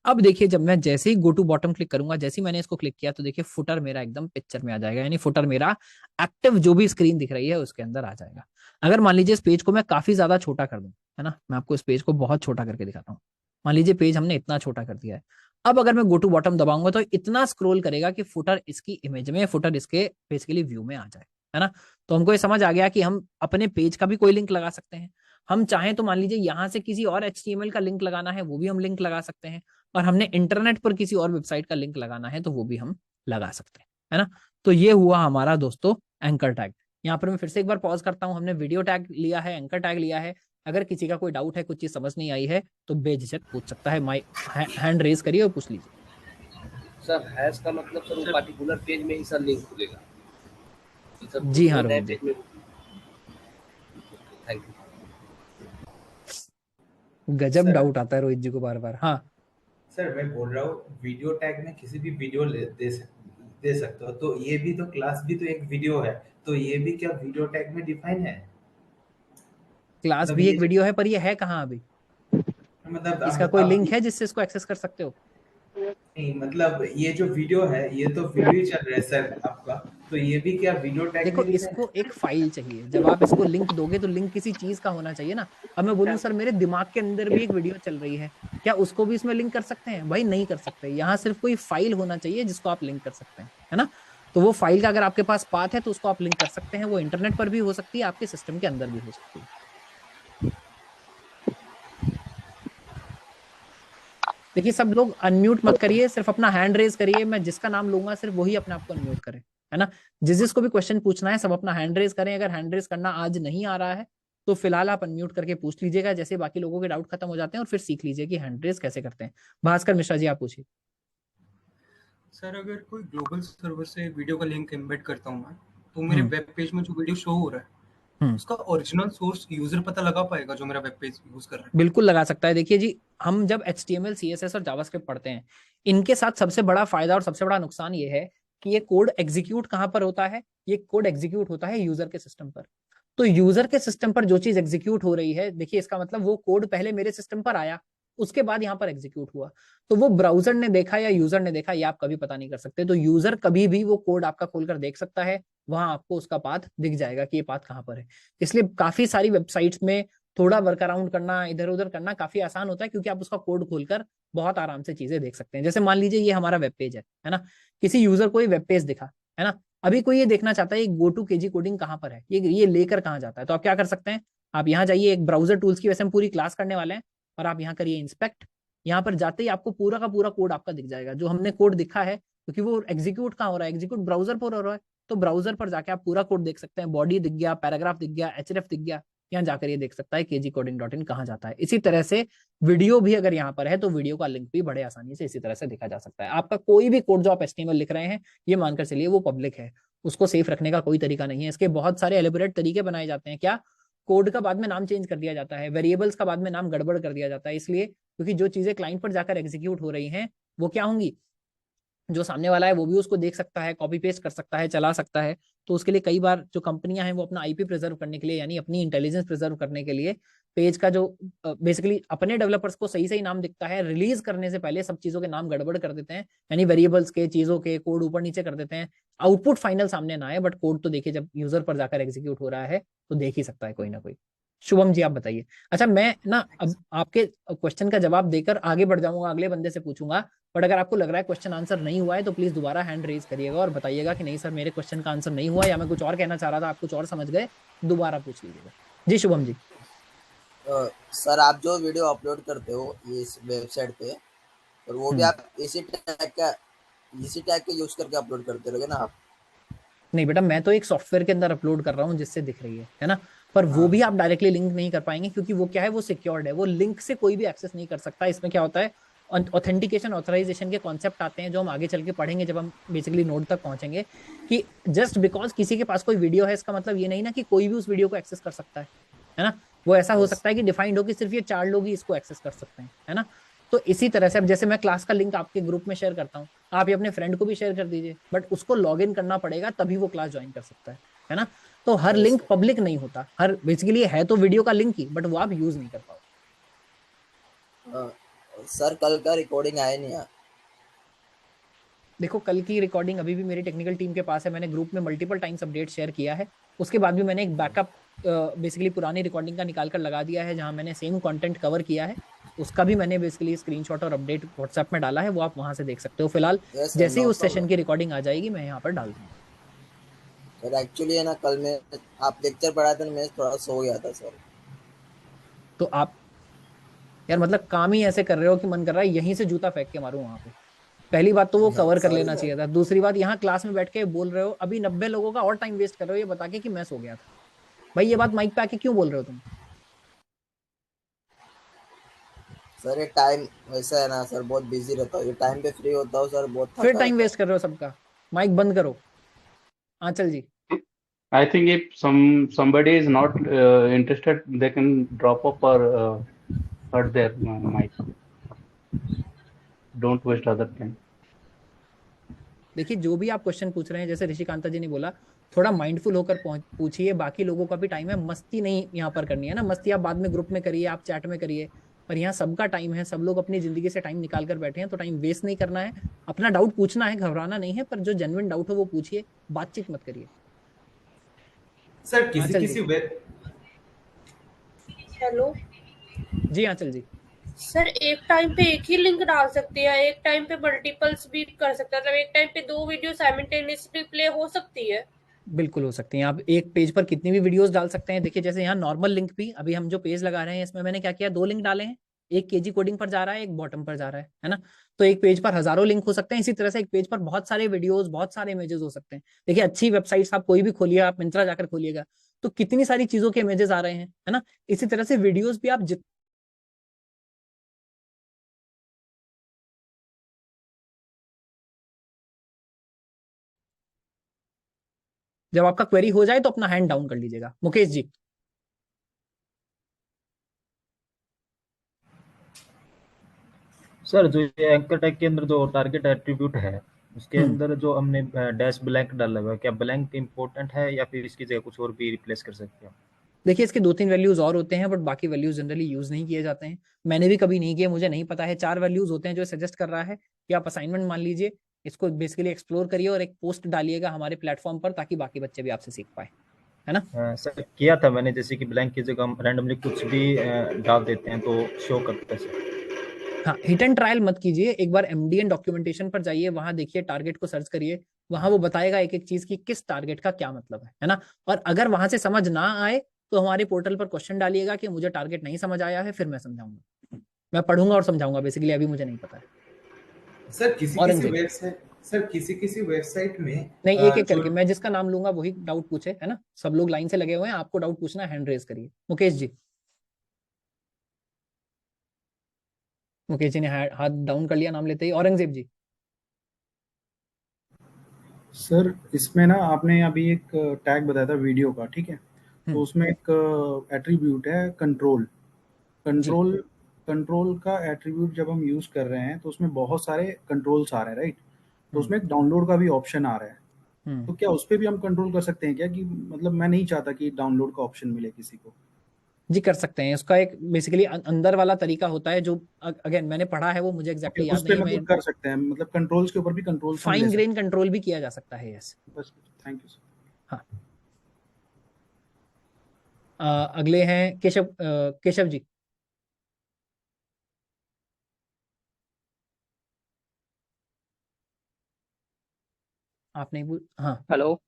अब देखिए जब मैं जैसे ही गो टू बॉटम क्लिक करूंगा, जैसे ही मैंने इसको क्लिक किया तो देखिए फुटर मेरा एकदम पिक्चर में आ जाएगा, यानी फुटर मेरा एक्टिव जो भी स्क्रीन दिख रही है उसके अंदर आ जाएगा। अगर मान लीजिए इस पेज को मैं काफी ज्यादा छोटा कर दूं, है ना, मैं आपको इस पेज को बहुत छोटा करके दिखाता हूँ। मान लीजिए पेज हमने इतना छोटा कर दिया है। अब अगर मैं गो टू बॉटम दबाऊंगा तो इतना स्क्रोल करेगा कि फुटर इसकी इमेज में, फुटर इसके बेसिकली व्यू में आ जाए, है ना। तो हमको ये समझ आ गया कि हम अपने पेज का भी कोई लिंक लगा सकते हैं। हम चाहें तो मान लीजिए यहाँ से किसी और HTML का लिंक लगाना है, वो भी हम लिंक लगा सकते हैं, और हमने इंटरनेट पर किसी और वेबसाइट का लिंक लगाना है तो वो भी हम लगा सकते हैं, है ना। तो ये हुआ हमारा दोस्तों एंकर टैग। यहाँ पर मैं फिर से एक बार पॉज करता हूँ, हमने वीडियो टैग लिया है, एंकर टैग लिया है। अगर किसी का कोई डाउट है, कुछ चीज समझ नहीं आई है तो बेझिझक पूछ सकता है, माई हैंड रेज करिए और पूछ लीजिए। सर हैश का मतलब सर वो पार्टिकुलर पेज में ही सर लिंक खुलेगा। जी हाँ रोहित जी, थैंक यू। गजब डाउट आता है रोहित जी को बार बार। हाँ सर मैं बोल रहा हूँ वीडियो टैग में किसी भी वीडियो दे सकते हो, तो ये भी तो क्लास भी तो एक वीडियो है, तो ये भी क्या वीडियो टैग में डिफाइन है? क्लास भी एक वीडियो है, पर ये है कहाँ अभी, मतलब इसका कोई लिंक है जिससे इसको एक्सेस कर सकते हो? नहीं, मतलब ये जो वीडियो है ये तो वीडियो ही चल रहा है सर आपका, तो ये भी क्या वीडियो टैग देखो में इसको एक फाइल चाहिए, जब आप इसको लिंक दोगे तो लिंक किसी चीज का होना चाहिए ना। अब मैं बोलूं सर मेरे दिमाग के अंदर भी एक वीडियो चल रही है, क्या उसको भी इसमें लिंक कर सकते हैं? भाई नहीं कर सकते, यहाँ सिर्फ कोई फाइल होना चाहिए जिसको आप लिंक कर सकते हैं, है ना। तो वो फाइल का अगर आपके पास पाथ है तो उसको आप लिंक कर सकते हैं। वो इंटरनेट पर भी हो सकती है, आपके सिस्टम के अंदर भी हो सकती है। देखिए सब लोग अनम्यूट मत करिए, सिर्फ अपना हैंड रेज करिए। मैं जिसका नाम लूंगा सिर्फ वही अपने आप को अनम्यूट करे, है ना। जिसको भी क्वेश्चन पूछना है सब अपना हैंड रेज करें। अगर हैंड रेज करना आज नहीं आ रहा है तो फिलहाल आप अनम्यूट करके पूछ लीजिएगा, जैसे बाकी लोगों के डाउट खत्म हो जाते हैं, और फिर सीख लीजिए कि हैंड रेज कैसे करते हैं। भास्कर मिश्रा जी आप पूछिए। सर अगर कोई ग्लोबल सर्वर से वीडियो का लिंक एम्बेड करता हूँ मैं, तो मेरे वेब पेज में जो वीडियो शो हो रहा है उसका ओरिजिनल सोर्स यूजर पता लगा पाएगा जो मेरा वेब पेज यूज कर रहा है? बिल्कुल लगा सकता है। देखिए जी, हम जब HTML CSS और जावास्क्रिप्ट पढ़ते हैं, इनके साथ सबसे बड़ा फायदा और सबसे बड़ा नुकसान ये है कि ये कोड एग्जीक्यूट कहां पर होता है, ये कोड एग्जीक्यूट होता है यूजर के सिस्टम पर। तो यूजर के सिस्टम पर जो चीज एग्जीक्यूट हो रही है, देखिए इसका मतलब वो कोड पहले मेरे सिस्टम पर आया, उसके बाद यहाँ पर एग्जीक्यूट हुआ। तो वो ब्राउजर ने देखा या यूजर ने देखा, ये आप कभी पता नहीं कर सकते। तो यूजर कभी भी वो कोड आपका खोलकर देख सकता है, वहां आपको उसका पाथ दिख जाएगा कि ये पाथ कहाँ पर है। इसलिए काफी सारी वेबसाइट्स में थोड़ा वर्क अराउंड करना, इधर उधर करना काफी आसान होता है, क्योंकि आप उसका कोड खोलकर बहुत आराम से चीजें देख सकते हैं। जैसे मान लीजिए ये हमारा वेब पेज है ना। किसी यूजर को ये वेब पेज दिखा, है ना। अभी कोई ये देखना चाहता है गो टू केजी कोडिंग कहाँ पर है, ये लेकर कहाँ जाता है, तो आप क्या कर सकते हैं, आप यहाँ जाइए, एक ब्राउजर टूल्स की वैसे हम पूरी क्लास करने वाले हैं, और आप यहाँ करिए इंस्पेक्ट। यहाँ पर जाते ही आपको पूरा का पूरा कोड आपका दिख जाएगा, जो हमने कोड दिखा है, क्योंकि वो एग्जीक्यूट कहाँ हो रहा है, एग्जीक्यूट ब्राउजर पर हो रहा है। तो ब्राउजर पर जाके आप पूरा कोड देख सकते हैं, बॉडी दिख गया, पैराग्राफ दिख गया, href दिख गया, यहाँ जाकर ये देख सकता है kgcoding.in कहाँ जाता है। इसी तरह से वीडियो भी अगर यहाँ पर है तो वीडियो का लिंक भी बड़े आसानी से इसी तरह से देखा जा सकता है। आपका कोई भी कोड जो आप HTML लिख रहे हैं, ये मानकर चलिए वो पब्लिक है, उसको सेफ रखने का कोई तरीका नहीं है। इसके बहुत सारे एलिबोरेट तरीके बनाए जाते हैं। क्या कोड का बाद में नाम चेंज कर दिया जाता है, वेरिएबल्स का बाद में नाम गड़बड़ कर दिया जाता है, इसलिए क्योंकि जो चीजें क्लाइंट पर जाकर एग्जीक्यूट हो रही हैं वो क्या होंगी, जो सामने वाला है वो भी उसको देख सकता है, कॉपी पेस्ट कर सकता है, चला सकता है। तो उसके लिए कई बार जो कंपनियां हैं वो अपना आईपी प्रिजर्व करने के लिए, यानी अपनी इंटेलिजेंस प्रिजर्व करने के लिए पेज का जो बेसिकली अपने डेवलपर्स को सही सही नाम दिखता है, रिलीज करने से पहले सब चीजों के नाम गड़बड़ कर देते हैं, यानी वेरिएबल्स के, चीजों के कोड ऊपर नीचे कर देते हैं। आउटपुट फाइनल सामने ना आए, बट कोड तो देखिए जब यूजर पर जाकर एग्जीक्यूट हो रहा है तो देख ही सकता है कोई ना कोई। शुभम जी आप बताइए। अच्छा मैं ना अब आपके क्वेश्चन का जवाब देकर आगे बढ़ जाऊंगा, अगले बंदे से पूछूंगा, बट अगर आपको लग रहा है क्वेश्चन आंसर नहीं हुआ है तो प्लीज दोबारा हैंड रेज करिएगा और बताइएगा कि नहीं सर मेरे क्वेश्चन का आंसर नहीं हुआ, या मैं कुछ और कहना चाह रहा था आप कुछ और समझ गए, दोबारा पूछ लीजिएगा। जी शुभम जी। सर आप जो वीडियो अपलोड करते हो इस वेबसाइट पे, और वो भी आप इसी टैग के यूज करके अपलोड करते रहोगे ना आप? नहीं बेटा, मैं तो एक सॉफ्टवेयर के अंदर अपलोड कर रहा हूँ जिससे दिख रही है ना, पर वो भी आप डायरेक्टली लिंक नहीं कर पाएंगे क्योंकि वो क्या है, वो सिक्योर्ड है, वो लिंक से कोई भी एक्सेस नहीं कर सकता। इसमें क्या होता है, ऑथेंटिकेशन ऑथराइजेशन के कॉन्सेप्ट आते हैं जो हम आगे चल के पढ़ेंगे जब हम बेसिकली नोड तक पहुंचेंगे, कि जस्ट बिकॉज किसी के पास कोई वीडियो है इसका मतलब ये नहीं ना कि कोई भी उस वीडियो को एक्सेस कर सकता है ना। वो ऐसा हो सकता है कि डिफाइंड हो कि सिर्फ ये 4 लोग ही इसको एक्सेस कर सकते हैं, है ना। तो इसी तरह से अब जैसे मैं क्लास का लिंक आपके ग्रुप में शेयर करता हूँ, आप ये अपने फ्रेंड को भी शेयर कर दीजिए, बट उसको लॉग इन करना पड़ेगा तभी वो क्लास ज्वाइन कर सकता है ना। तो हर लिंक पब्लिक नहीं होता, हर बेसिकली है तो वीडियो का लिंक ही, बट वो आप यूज नहीं कर पाओ। सर कल का रिकॉर्डिंग आया नहीं यार। देखो कल की रिकॉर्डिंग अभी भी मेरी टेक्निकल टीम के पास है, मैंने ग्रुप में मल्टीपल टाइम्स अपडेट शेयर किया है, उसके बाद भी मैंने एक बैकअप बेसिकली पुरानी रिकॉर्डिंग का निकाल कर लगा दिया है जहां मैंने सेम कंटेंट कवर किया है, उसका भी मैंने बेसिकली स्क्रीनशॉट और अपडेट व्हाट्सएप में डाला है, वो आप वहां से देख सकते हो। फिलहाल जैसे ही उस सेशन की रिकॉर्डिंग आ जाएगी मैं यहाँ पर डाल दूंगा। सर एक्चुअली है ना, कल में आप लेक्चर पढ़ा था, मैं थोड़ा सो गया था सर। तो आप यार मतलब काम ही ऐसे कर रहे हो कि मन कर रहा है यहीं से जूता फेंक के मारूं वहां पे। पहली बात तो वो कवर कर लेना चाहिए था, दूसरी बात यहाँ क्लास में बैठ के बोल रहे हो, अभी 90 लोगों का और टाइम वेस्ट कर रहे हो ये बता के कि मैं सो गया था। भाई ये बात माइक पे आके क्यों बोल रहे हो तुम? सर ये टाइम वैसा है ना सर, बहुत बिजी रहता हूँ, ये टाइम पे फ्री होता हूँ सर, बहुत फिर टाइम वेस्ट कर रहे हो सबका। माइक बंद करो। आंचल जी। I think if somebody is not interested, they can drop off or hurt their mic. Don't waste other time. देखिए जो भी आप क्वेश्चन पूछ रहे हैं, जैसे ऋषिकांता जी ने बोला, थोड़ा माइंडफुल होकर पूछिए, बाकी लोगों का भी टाइम है, मस्ती नहीं यहाँ पर करनी है ना। मस्ती आप बाद में ग्रुप में करिए, आप चैट में करिए, पर यहाँ सबका टाइम है, सब लोग अपनी जिंदगी से टाइम निकाल कर बैठे हैं, तो टाइम वेस्ट नहीं करना है, अपना डाउट पूछना है, घबराना नहीं है, पर जो जेन्युइन डाउट हो वो पूछिए, बातचीत मत करिए। सर किसी हेलो जी आंचल जी। सर एक टाइम पे एक ही लिंक डाल सकते हैं, एक टाइम पे मल्टीपल्स भी कर सकते हैं, मतलब एक टाइम पे 2 वीडियो साइमल्टेनियसली प्ले हो सकती है? बिल्कुल हो सकती हैं, आप एक पेज पर कितनी भी वीडियोस डाल सकते हैं। देखिए जैसे यहाँ नॉर्मल लिंक भी, अभी हम जो पेज लगा रहे हैं इसमें मैंने क्या किया, 2 लिंक डाले हैं, एक केजी कोडिंग पर जा रहा है, एक बॉटम पर जा रहा है ना। तो एक पेज पर हजारों लिंक हो सकते हैं, इसी तरह से एक पेज पर बहुत सारे वीडियोस, बहुत सारे इमेजेस हो सकते हैं। देखिए अच्छी वेबसाइट्स आप कोई भी खोलिए, आप मिंत्रा जाकर खोलिएगा तो कितनी सारी चीजों के इमेजेस आ रहे हैं, है ना। इसी तरह से वीडियोस भी आप जब आपका क्वेरी हो जाए तो अपना हैंड डाउन कर लीजिएगा। मुकेश जी। सर जो ये एंकर टैग के अंदर जो टारगेट एट्रीब्यूट है उसके अंदर जो हमने डैश ब्लैंक डाला हुआ है, क्या ब्लैंक इंपॉर्टेंट है या फिर इसकी जगह कुछ और भी रिप्लेस कर सकते हैं? देखिए इसके 2-3 वैल्यूज और होते हैं, बट बाकी वैल्यूज जनरली यूज नहीं किए जाते हैं, मैंने भी कभी नहीं किए, मुझे नहीं पता है। 4 वैल्यूज होते हैं जो सजेस्ट कर रहा है कि आप असाइनमेंट मान लीजिए, इसको बेसिकली एक्सप्लोर करिए और एक पोस्ट डालिएगा हमारे प्लेटफॉर्म पर ताकि बाकी बच्चे भी आपसे सीख पाए, है ना। सर किया था मैंने, जैसे कि ब्लैंक की जगह हम रैंडमली कुछ भी डाल देते हैं तो शो करता है सर। हाँ हिट एंड ट्रायल मत कीजिए, एक बार MDN डॉक्यूमेंटेशन पर जाइए, वहां देखिए, टारगेट को सर्च करिए, वहां वो बताएगा एक एक चीज की किस टारगेट का क्या मतलब है ना। और अगर वहां से समझ ना आए तो हमारे पोर्टल पर क्वेश्चन डालिएगा कि मुझे टारगेट नहीं समझ आया है, फिर मैं समझाऊंगा, मैं पढ़ूंगा और समझाऊंगा, बेसिकली अभी मुझे नहीं पता है। सर किसी वेबसाइट में नहीं, एक एक करके, मैं जिसका नाम लूंगा वही डाउट पूछे, है ना। सब लोग लाइन से लगे हुए हैं, आपको डाउट पूछना है, हैंड रेज करिए। मुकेश जी। मुकेश जी ने हाथ डाउन कर लिया नाम लेते ही। औरंगजेब जी। सर इसमें ना आपने अभी एक टैग बताया था वीडियो का, ठीक है, तो उसमें एक एट्रीब्यूट है कंट्रोल। कंट्रोल का एट्रीब्यूट जब हम यूज कर रहे हैं तो उसमें बहुत सारे कंट्रोल्स आ रहे हैं, राइट? तो उसमें एक डाउनलोड का भी ऑप्शन आ रहा है, तो क्या उस पे भी हम कंट्रोल कर सकते हैं क्या? कि मतलब मैं नहीं चाहता कि डाउनलोड का ऑप्शन मिले किसी को। जी कर सकते हैं। उसका एक बेसिकली अंदर वाला तरीका होता है जो अगेन मैंने पढ़ा है, वो मुझे एग्जैक्टली याद उस पे नहीं है। मतलब कर सकते हैं, मतलब कंट्रोल्स के ऊपर भी कंट्रोल्स हम ले फाइन सकते ग्रेन कंट्रोल भी किया जा सकता है, यस। हैं। बस थैंक यू सर। हाँ। अगले हैं केशव जी। आपने हाँ हेलो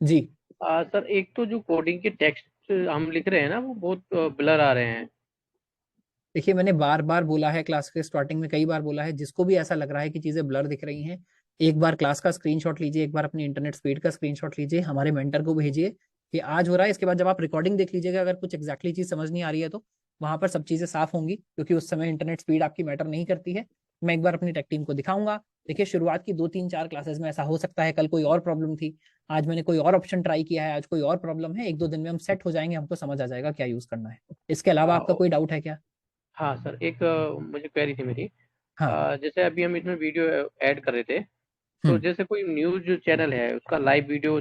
जी। सर, एक तो जो कोडिंग के टेक्स्ट हम लिख रहे हैं ना, वो बहुत ब्लर आ रहे हैं। देखिए मैंने बार बार बोला है, क्लास के स्टार्टिंग में कई बार बोला है, जिसको भी ऐसा लग रहा है कि चीजें ब्लर दिख रही हैं, एक बार क्लास का स्क्रीनशॉट लीजिए, एक बार अपनी इंटरनेट स्पीड का स्क्रीनशॉट लीजिए, हमारे मेंटर को भेजिए कि आज हो रहा है। इसके बाद जब आप रिकॉर्डिंग देख लीजिएगा, अगर कुछ एग्जैक्टली चीज समझ नहीं आ रही है तो वहां पर सब चीजें साफ होंगी, क्योंकि उस समय इंटरनेट स्पीड आपकी मैटर नहीं करती है। मैं एक बार अपनी टेक टीम को दिखाऊंगा। देखिए शुरुआत की 2-3-4 क्लासेस में ऐसा हो सकता है, कल कोई और प्रॉब्लम थी, आज मैंने कोई और ऑप्शन ट्राई किया है, आज कोई और प्रॉब्लम है। 1-2 दिन में हम सेट हो जाएंगे, हमको समझ आ जाएगा क्या यूज करना है। इसके अलावा आपका कोई डाउट है क्या? हाँ सर, एक मुझे क्वेरी थी मेरी। हाँ। जैसे अभी हम इसमें वीडियो ऐड कर रहे थे, तो जैसे कोई न्यूज चैनल है, उसका लाइव वीडियो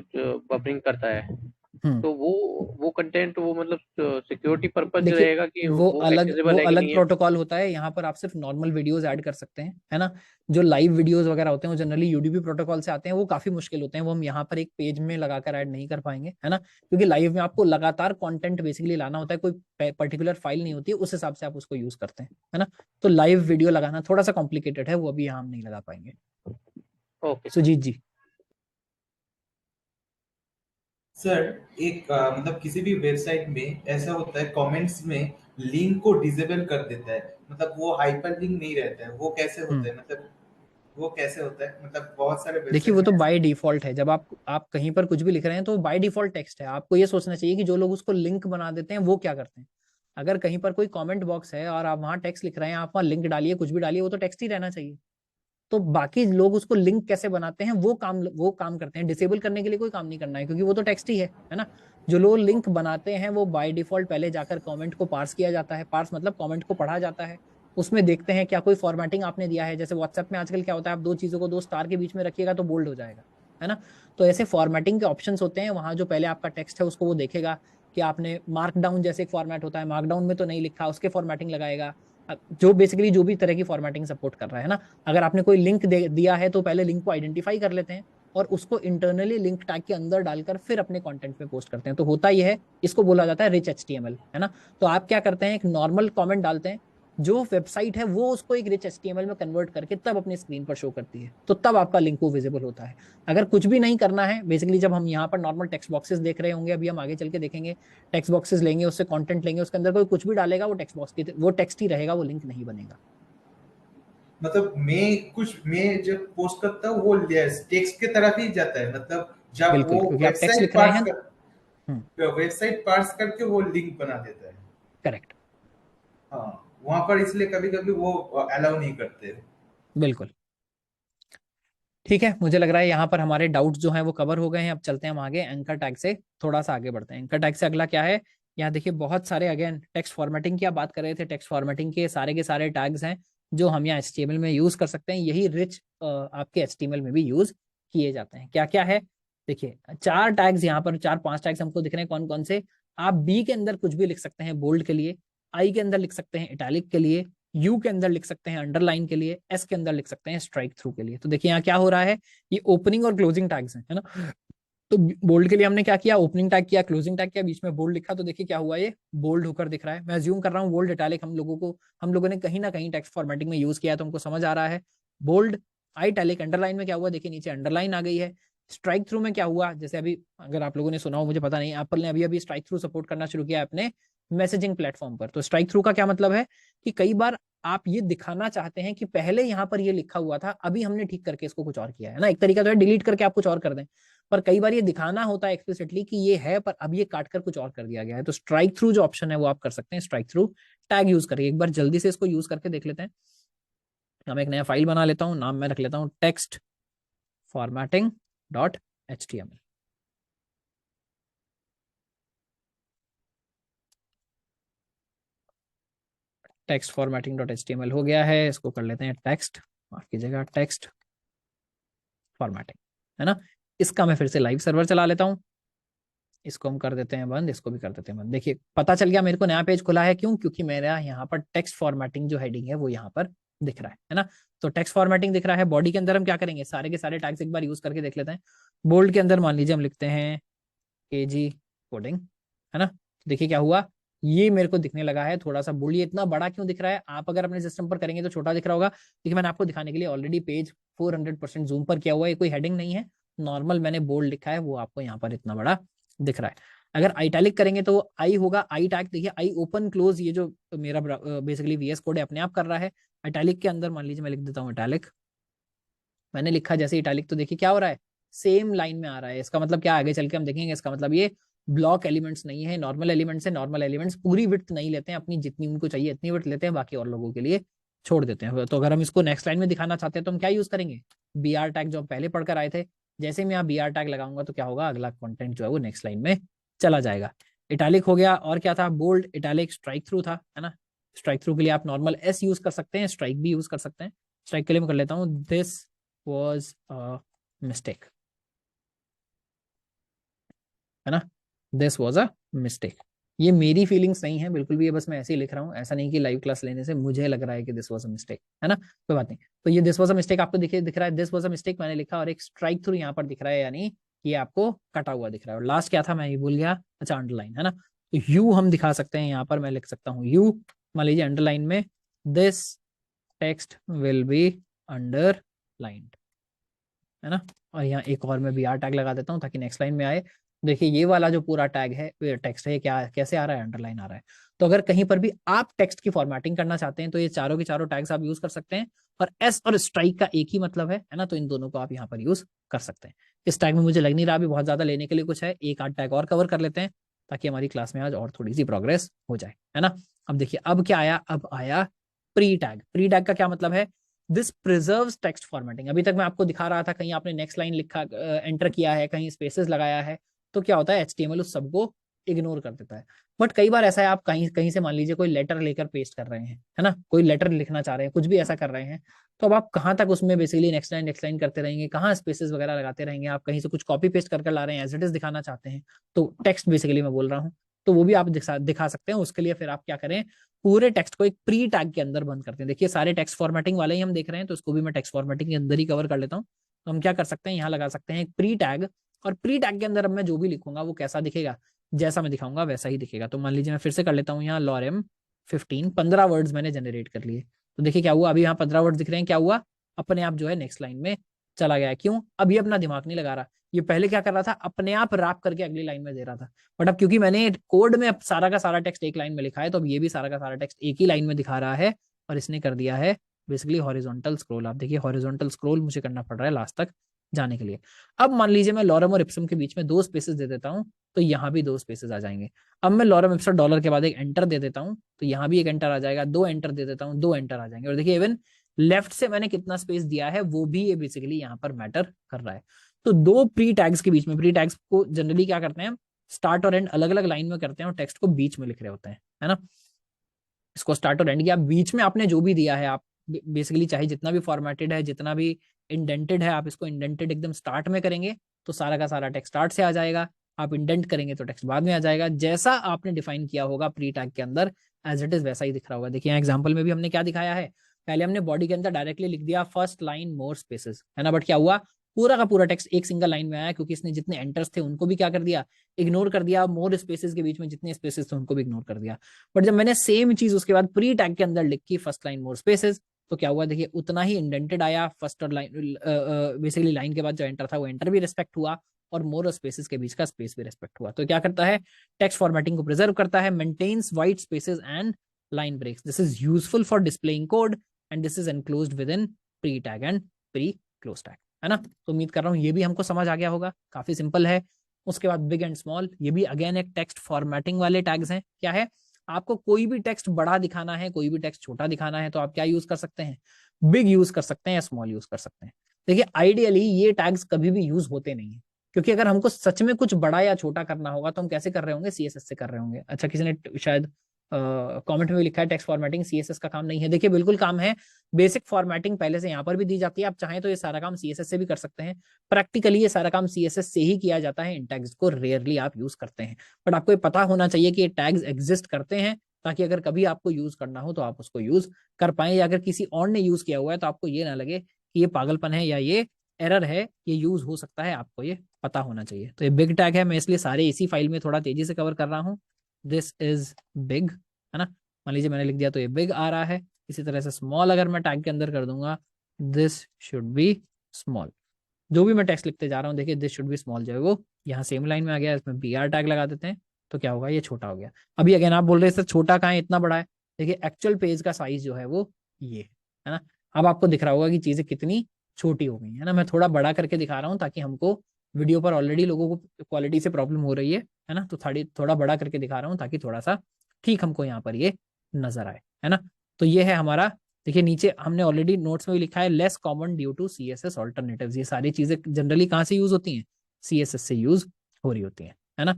बफरिंग करता है, तो वो कंटेंट वो मतलब सिक्योरिटी पर्पज देखिए रहेगा कि वो वो अलग एक्सेसिबल है कि नहीं है? प्रोटोकॉल होता है। यहाँ पर आप सिर्फ नॉर्मल वीडियोस ऐड कर सकते हैं, है ना। जो लाइव वीडियोस वगैरह होते हैं वो जनरली यूडीपी प्रोटोकॉल से आते हैं, वो काफी मुश्किल होते हैं, वो हम यहाँ पर एक पेज में लगाकर ऐड नहीं कर पाएंगे, है ना। क्योंकि लाइव में आपको लगातार कंटेंट बेसिकली लाना होता है, कोई पर्टिकुलर फाइल नहीं होती है, उस हिसाब से आप उसको यूज करते हैं, है ना। तो लाइव वीडियो लगाना थोड़ा सा कॉम्प्लिकेटेड है, वो अभी यहाँ हम नहीं लगा पाएंगे। ओके सुजीत जी। सर एक मतलब किसी भी वेबसाइट में ऐसा होता है, कमेंट्स में लिंक को डिसेबल कर देता है, मतलब वो हाइपर लिंक नहीं रहता है, वो कैसे होता है? मतलब वो कैसे होता है? मतलब बहुत सारे देखिए वो वेबसाइट तो में बाय डिफॉल्ट है। जब आप कहीं पर कुछ भी लिख रहे हैं तो बाय डिफॉल्ट टेक्स्ट है। आपको ये सोचना चाहिए कि जो लोग उसको लिंक बना देते हैं वो क्या करते हैं। अगर कहीं पर कोई कमेंट बॉक्स है और आप वहां टेक्स्ट लिख रहे हैं, आप वहां लिंक डालिए, कुछ भी डालिए, वो तो टेक्स्ट ही रहना चाहिए। तो बाकी लोग उसको लिंक कैसे बनाते हैं वो काम करते हैं। डिसेबल करने के लिए कोई काम नहीं करना है, क्योंकि वो तो टेक्स्ट ही है ना। जो लोग लिंक बनाते हैं वो बाय डिफॉल्ट पहले जाकर कमेंट को पार्स किया जाता है। पार्स मतलब कमेंट को पढ़ा जाता है, उसमें देखते हैं क्या कोई फॉर्मेटिंग आपने दिया है। जैसे व्हाट्सएप में आजकल क्या होता है, आप दो चीजों को दो स्टार के बीच में रखिएगा तो बोल्ड हो जाएगा, है ना। तो ऐसे फॉर्मेटिंग के ऑप्शंस होते हैं, वहां जो पहले आपका टेक्स्ट है उसको वो देखेगा कि आपने मार्कडाउन जैसे एक फॉर्मेट होता है, मार्कडाउन में तो नहीं लिखा, उसके फॉर्मेटिंग लगाएगा। जो बेसिकली जो भी तरह की फॉर्मेटिंग सपोर्ट कर रहा है ना। अगर आपने कोई लिंक दिया है तो पहले लिंक को आइडेंटिफाई कर लेते हैं और उसको इंटरनली लिंक टैग के अंदर डालकर फिर अपने कंटेंट पे पोस्ट करते हैं। तो होता यह है, इसको बोला जाता है रिच एचटीएमएल, है ना। तो आप क्या करते हैं, एक नॉर्मल कमेंट डालते हैं, जो वेबसाइट है वो उसको एक रिच एचटीएमएल में कन्वर्ट करके तब अपनी स्क्रीन पर शो करती है, तो तब आपका लिंक को विजिबल होता है। अगर कुछ भी नहीं करना है, बेसिकली जब हम यहाँ पर नॉर्मल टेक्स्ट बॉक्सेस देख रहे होंगे, अभी हम आगे चल के देखेंगे, टेक्स्ट बॉक्सेस लेंगे, उससे कंटेंट लेंगे, उसके अंदर कोई कुछ भी डालेगा वो टेक्स्ट बॉक्स की वो टेक्स्ट ही रहेगा, वो लिंक नहीं बनेगा। मतलब मैं जब पोस्ट करता हूँ वो टेक्स्ट की तरफ ही जाता है, मतलब जब बिल्कुल, वो क्योंकि आप टेक्स्ट लिख रहे हैं। वेबसाइट पार्स करके वो लिंक बना देता है। करेक्ट। हाँ, वहां पर इसलिए कभी कभी वो अलाउ नहीं करते। बिल्कुल ठीक है, मुझे लग रहा है यहाँ पर हमारे डाउट्स जो हैं वो कवर हो गए हैं। अब चलते हैं हम आगे, एंकर टैग से थोड़ा सा आगे बढ़ते हैं। एंकर टैग से अगला क्या है, यहाँ देखिए बहुत सारे अगेन टेक्स्ट फॉर्मेटिंग की आप बात कर रहे थे, टेक्स्ट फॉर्मेटिंग के सारे टैग्स हैं जो हम यहाँ HTML में यूज कर सकते हैं। यही रिच आपके HTML में भी यूज किए जाते हैं। क्या क्या है देखिए, 4 टैग्स यहाँ पर, 4-5 टैग्स हमको दिख रहे हैं कौन कौन से। आप बी के अंदर कुछ भी लिख सकते हैं बोल्ड के लिए, आई के अंदर लिख सकते हैं इटैलिक के लिए, यू के अंदर लिख सकते हैं अंडरलाइन के लिए, एस के अंदर लिख सकते हैं स्ट्राइक थ्रू के लिए। तो देखिए यहाँ क्या हो रहा है, ये ओपनिंग और क्लोजिंग टैग्स हैं, है ना। तो बोल्ड के लिए हमने क्या किया, ओपनिंग टैग किया, क्लोजिंग टैग किया, बीच में बोल्ड लिखा, तो देखिए क्या हुआ, ये बोल्ड होकर दिख रहा है। मैं अज्यूम कर रहा हूँ बोल्ड इटैलिक हम लोगों ने कहीं ना कहीं टेक्स्ट फॉर्मेटिंग में यूज किया, तो हमको समझ आ रहा है। बोल्ड, इटैलिक, अंडरलाइन में क्या हुआ, देखिए नीचे अंडरलाइन आ गई है। स्ट्राइक थ्रू में क्या हुआ, जैसे अभी अगर आप लोगों ने सुना हो, मुझे पता नहीं, एप्पल ने अभी अभी स्ट्राइक थ्रू सपोर्ट करना शुरू किया अपने मैसेजिंग प्लेटफॉर्म पर। तो स्ट्राइक थ्रू का क्या मतलब है कि कई बार आप ये दिखाना चाहते हैं कि पहले यहाँ पर ये लिखा हुआ था, अभी हमने ठीक करके इसको कुछ और किया है ना। एक तरीका तो है डिलीट करके आप कुछ और कर दें, पर कई बार ये दिखाना होता है एक्सप्लिसिटली कि ये है, पर अब ये काट कर कुछ और कर दिया गया है। तो स्ट्राइक थ्रू जो ऑप्शन है वो आप कर सकते हैं, स्ट्राइक थ्रू टैग यूज करिए। एक बार जल्दी से इसको यूज करके देख लेते हैं। हम एक नया फाइल बना लेता हूँ, नाम मैं रख लेता हूँ text formatting .html। Text formatting dot HTML हो गया है, इसको कर लेते हैं टेक्स्ट, माफ कीजिएगा, टेक्स्ट फॉर्मेटिंग, है ना। इसका मैं फिर से लाइव सर्वर चला लेता हूँ, इसको हम कर देते हैं बंद, इसको भी कर देते हैं बंद। देखिए पता चल गया मेरे को नया पेज खुला है, क्यों? क्योंकि मेरा यहाँ पर टेक्स्ट फॉर्मेटिंग जो हेडिंग है वो यहाँ पर दिख रहा है ना। तो टेक्स्ट फॉर्मेटिंग दिख रहा है। बॉडी के अंदर हम क्या करेंगे, सारे के सारे टैग्स एक बार यूज करके देख लेते हैं। बोल्ड के अंदर मान लीजिए हम लिखते हैं KG कोडिंग, है ना। देखिए क्या हुआ, ये मेरे को दिखने लगा है थोड़ा सा बोल्ड। ये इतना बड़ा क्यों दिख रहा है? आप अगर अपने सिस्टम पर करेंगे तो छोटा दिख रहा होगा, क्योंकि मैंने आपको दिखाने के लिए ऑलरेडी पेज 400% जूम पर किया हुआ है। कोई हेडिंग नहीं है, नॉर्मल मैंने बोल्ड लिखा है, वो आपको यहाँ पर इतना बड़ा दिख रहा है। अगर आइटैलिक करेंगे तो आई होगा, आई टैग देखिए, आई ओपन क्लोज, ये जो मेरा बेसिकली VS कोड है अपने आप कर रहा है। इटैलिक के अंदर मान लीजिए मैं लिख देता हूँ इटैलिक, मैंने लिखा जैसे इटैलिक, तो देखिए क्या हो रहा है, सेम लाइन में आ रहा है। इसका मतलब क्या, आगे चल के हम देखेंगे, इसका मतलब ये ब्लॉक एलिमेंट्स नहीं है, नॉर्मल एलिमेंट्स है। नॉर्मल एलिमेंट्स पूरी विड्थ नहीं लेते हैं, अपनी जितनी उनको चाहिए इतनी विड्थ लेते हैं, बाकी और लोगों के लिए छोड़ देते हैं। तो अगर हम इसको नेक्स्ट लाइन में दिखाना चाहते हैं तो हम क्या यूज करेंगे, BR टैग, जो हम पहले पढ़कर आए थे। जैसे मैं यहाँ BR टैग लगाऊंगा तो क्या होगा, अगला कंटेंट जो है वो नेक्स्ट लाइन में चला जाएगा। इटैलिक हो गया, और क्या था, बोल्ड, इटैलिक, स्ट्राइक थ्रू था, है ना। स्ट्राइक थ्रू के लिए आप नॉर्मल S यूज कर सकते हैं, स्ट्राइक भी यूज कर सकते हैं। स्ट्राइक के लिए मैं कर लेता हूँ दिस वाज अ मिस्टेक, है ना, दिस वाज अ मिस्टेक। ये मेरी फीलिंग्स नहीं है बिल्कुल भी, ये बस मैं ऐसे ही लिख रहा हूँ। ऐसा नहीं कि लाइव क्लास लेने से मुझे लग रहा है कि दिस वाज अ मिस्टेक, है ना, कोई बात नहीं। तो ये दिस वाज अ मिस्टेक आपको दिख रहा है, दिस वाज अ मिस्टेक मैंने लिखा, और एक स्ट्राइक थ्रू यहाँ पर दिख रहा है, यानी ये आपको कटा हुआ दिख रहा है। और लास्ट क्या था मैं ये भूल गया, अच्छा अंडरलाइन, है ना। तो यू हम दिखा सकते हैं, यहाँ पर मैं लिख सकता हूँ यू, मान लीजिए अंडरलाइन में, this text will be underlined, है ना। और यहाँ एक और मैं BR टैग लगा देता हूँ ताकि नेक्स्ट लाइन में आए। देखिए ये वाला जो पूरा टैग है, टेक्स्ट है, क्या कैसे आ रहा है, अंडरलाइन आ रहा है। तो अगर कहीं पर भी आप टेक्स्ट की फॉर्मेटिंग करना चाहते हैं तो ये चारों के चारों टैग्स आप यूज कर सकते हैं। और S और स्ट्राइक का एक ही मतलब है ना, तो इन दोनों को आप यहाँ पर यूज कर सकते हैं। इस टैग में मुझे लग नहीं रहा अभी बहुत ज्यादा लेने के लिए कुछ है, एक आध टैग और कवर कर लेते हैं ताकि हमारी क्लास में आज और थोड़ी सी प्रोग्रेस हो जाए, है ना। अब देखिए अब क्या आया, अब आया प्री टैग। प्री टैग का क्या मतलब है, दिस प्रिजर्व्स टेक्स्ट फॉर्मेटिंग। अभी तक मैं आपको दिखा रहा था, कहीं आपने नेक्स्ट लाइन लिखा, एंटर किया है, कहीं स्पेसेस लगाया है, तो क्या होता है, HTML उस सबको इग्नोर कर देता है। बट कई बार ऐसा है, आप कहीं कहीं से मान लीजिए कोई लेटर लेकर पेस्ट कर रहे हैं, है ना, कोई लेटर लिखना चाह रहे हैं, कुछ भी ऐसा कर रहे हैं, तो अब आप कहाँ तक उसमें बेसिकली नेक्स्ट लाइन करते रहेंगे, कहाँ स्पेसेस वगैरह लगाते रहेंगे। आप कहीं से कुछ कॉपी पेस्ट करके ला रहे हैं, एज इट इज दिखाना चाहते हैं, तो टेक्स्ट बेसिकली मैं बोल रहा हूँ, तो वो भी आप दिखा सकते हैं। उसके लिए फिर आप क्या करें, पूरे टेक्स्ट को एक प्री टैग के अंदर बंद करते हैं। देखिए सारे टेक्स्ट फॉर्मेटिंग वाले ही हम देख रहे हैं, तो इसको भी मैं टेक्स्ट फॉर्मेटिंग के अंदर ही कवर कर लेता हूँ। तो हम क्या कर सकते हैं, यहाँ लगा सकते हैं एक प्री टैग, और प्री टैग के अंदर अब मैं जो भी लिखूंगा वो कैसा दिखेगा, जैसा मैं दिखाऊंगा वैसा ही दिखेगा। तो मान लीजिए मैं फिर से कर लेता हूँ यहाँ lorem 15 वर्ड्स मैंने जनरेट कर लिए। तो देखिए क्या हुआ, अभी यहाँ 15 वर्ड्स दिख रहे हैं, क्या हुआ, अपने आप जो है नेक्स्ट लाइन में चला गया है। क्यों, अब ये अपना दिमाग नहीं लगा रहा। ये पहले क्या कर रहा था, अपने आप रैप करके अगली लाइन में दे रहा था, बट अब क्योंकि मैंने कोड में अब सारा का सारा टेक्स्ट एक लाइन में लिखा है, तो अब ये भी सारा का सारा टेक्स्ट एक ही लाइन में दिखा रहा है, और इसने कर दिया है बेसिकली हॉरिजॉन्टल स्क्रॉल। आप देखिए हॉरिजॉन्टल स्क्रॉल मुझे करना पड़ रहा है लास्ट तक जाने के लिए। अब मान लीजिए मैं लॉरम और इप्सम के बीच में 2 स्पेसेस दे देता हूँ, तो यहाँ भी 2 स्पेसेस आ जाएंगे। अब मैं लॉरम इप्सम डॉलर के बाद एक एंटर दे देता हूँ, तो यहाँ भी एक एंटर आ जाएगा, 2 एंटर दे देता हूँ, 2 एंटर आ जाएंगे। और देखिए इवन लेफ्ट से मैंने कितना स्पेस दिया है वो भी ये बेसिकली यहाँ पर मैटर कर रहा है। तो 2 प्री टैग्स के बीच में, प्री टैग्स को जनरली क्या करते हैं, स्टार्ट और एंड अलग अलग लाइन में करते हैं और टेक्स्ट को बीच में लिख रहे होते हैं, है ना। इसको स्टार्ट और एंड किया, बीच में आपने जो भी दिया है, आप बेसिकली चाहे जितना भी फॉर्मेटेड है, जितना भी इंडेंटेड है, आप इसको इंडेंटेड एकदम स्टार्ट में करेंगे तो सारा का सारा टेक्स्ट स्टार्ट से आ जाएगा। आप इंडेंट करेंगे तो टेक्स्ट बाद में आ जाएगा। जैसा आपने डिफाइन किया होगा प्री टैग के अंदर, एज इट इज वैसा ही दिख रहा होगा। देखिए एग्जांपल में भी हमने क्या दिखाया है, पहले हमने बॉडी के अंदर डायरेक्टली लिख दिया फर्स्ट लाइन मोर स्पेसेस, है ना, बट क्या हुआ, पूरा का पूरा टेक्स्ट एक सिंगल लाइन में आया, क्योंकि इसने जितने एंटर्स थे उनको भी क्या कर दिया, इग्नोर कर दिया। मोर स्पेसेस के बीच में जितने स्पेसेस थे उनको भी इग्नोर कर दिया। बट जब मैंने सेम चीज उसके बाद प्री टैग के अंदर लिखी फर्स्ट लाइन मोर स्पेसेस, तो क्या हुआ, देखिए उतना ही इंडेंटेड आया। फर्स्ट और लाइन बेसिकली लाइन के बाद जो एंटर था वो एंटर भी रिस्पेक्ट हुआ, और मोर स्पेसेस के बीच का स्पेस भी रिस्पेक्ट हुआ। तो क्या करता है, टेक्स्ट फॉर्मेटिंग को प्रिजर्व करता है, maintains white spaces and line breaks. This is useful for displaying code and this is enclosed within pre tag and pre close tag, है ना। तो उम्मीद कर रहा हूँ ये भी हमको समझ आ गया होगा, काफी सिंपल है। उसके बाद बिग एंड स्मॉल, ये भी अगेन एक टेक्स्ट फॉर्मेटिंग वाले टैग्स हैं। क्या है, आपको कोई भी टेक्स्ट बड़ा दिखाना है, कोई भी टेक्स्ट छोटा दिखाना है, तो आप क्या यूज कर सकते हैं, बिग यूज कर सकते हैं या स्मॉल यूज कर सकते हैं। देखिए आइडियली ये टैग्स कभी भी यूज होते नहीं है, क्योंकि अगर हमको सच में कुछ बड़ा या छोटा करना होगा तो हम कैसे कर रहे होंगे, CSS से कर रहे होंगे। अच्छा किसी ने शायद कमेंट में भी लिखा है टेक्स्ट फॉर्मेटिंग सीएसएस का काम नहीं है। देखिए बिल्कुल काम है, बेसिक फॉर्मेटिंग पहले से यहाँ पर भी दी जाती है, आप चाहें तो ये सारा काम सीएसएस से भी कर सकते हैं। प्रैक्टिकली ये सारा काम सीएसएस से ही किया जाता है, इन टैग्स को रेयरली आप यूज करते हैं, बट आपको ये पता होना चाहिए कि ये टैग्स एग्जिस्ट करते हैं, ताकि अगर कभी आपको यूज करना हो तो आप उसको यूज कर पाए, या अगर किसी और ने यूज किया हुआ है तो आपको ये ना लगे कि ये पागलपन है या ये एरर है, ये यूज हो सकता है, आपको ये पता होना चाहिए। तो ये बिग टैग है, मैं इसलिए सारे इसी फाइल में थोड़ा तेजी से कवर कर रहा हूँ। दिस इज बिग, है ना, मान लीजिए मैंने लिख दिया तो ये बिग आ रहा है। इसी तरह से स्मॉल अगर मैं टैग के अंदर कर दूंगा, दिस शुड बी स्मॉल, जो भी मैं टेक्स्ट लिखते जा रहा हूँ देखिए दिस शुड बी स्मॉल जो है वो यहाँ सेम लाइन में आ गया, इसमें BR टैग लगा देते हैं तो क्या होगा, ये छोटा हो गया। अभी अगेन आप बोल रहे हैं सर छोटा कहाँ है, इतना बड़ा है, देखिए एक्चुअल पेज का साइज जो है वो ये है ना। अब आपको दिख रहा होगा कि चीजें कितनी छोटी हो गई है ना, मैं थोड़ा बड़ा करके दिखा रहा हूँ ताकि हमको वीडियो पर ऑलरेडी लोगों को क्वालिटी से प्रॉब्लम हो रही है ना, तो थोड़ा बड़ा करके दिखा रहा हूँ ताकि थोड़ा सा ठीक हमको यहाँ पर ये नजर आए, है ना। तो ये है हमारा, देखिए नीचे हमने ऑलरेडी नोट्स में भी लिखा है less common due to CSS alternatives. ये सारी चीजें जनरली कहाँ से यूज होती हैं, सीएसएस से यूज हो रही होती हैं, है ना।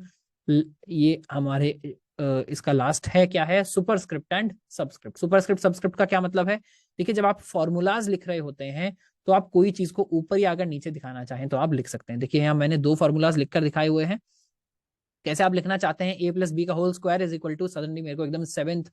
ये हमारे इसका लास्ट है, क्या है, superscript and subscript. Superscript subscript का क्या मतलब है, देखिए जब आप फॉर्मूलाज लिख रहे होते हैं तो आप कोई चीज को ऊपर या अगर नीचे दिखाना चाहें तो आप लिख सकते हैं। देखिए यहाँ मैंने 2 फॉर्मूलाज लिखकर दिखाए हुए हैं, कैसे आप लिखना चाहते हैं, a + b का whole square is equal to, suddenly मेरे को एकदम 7th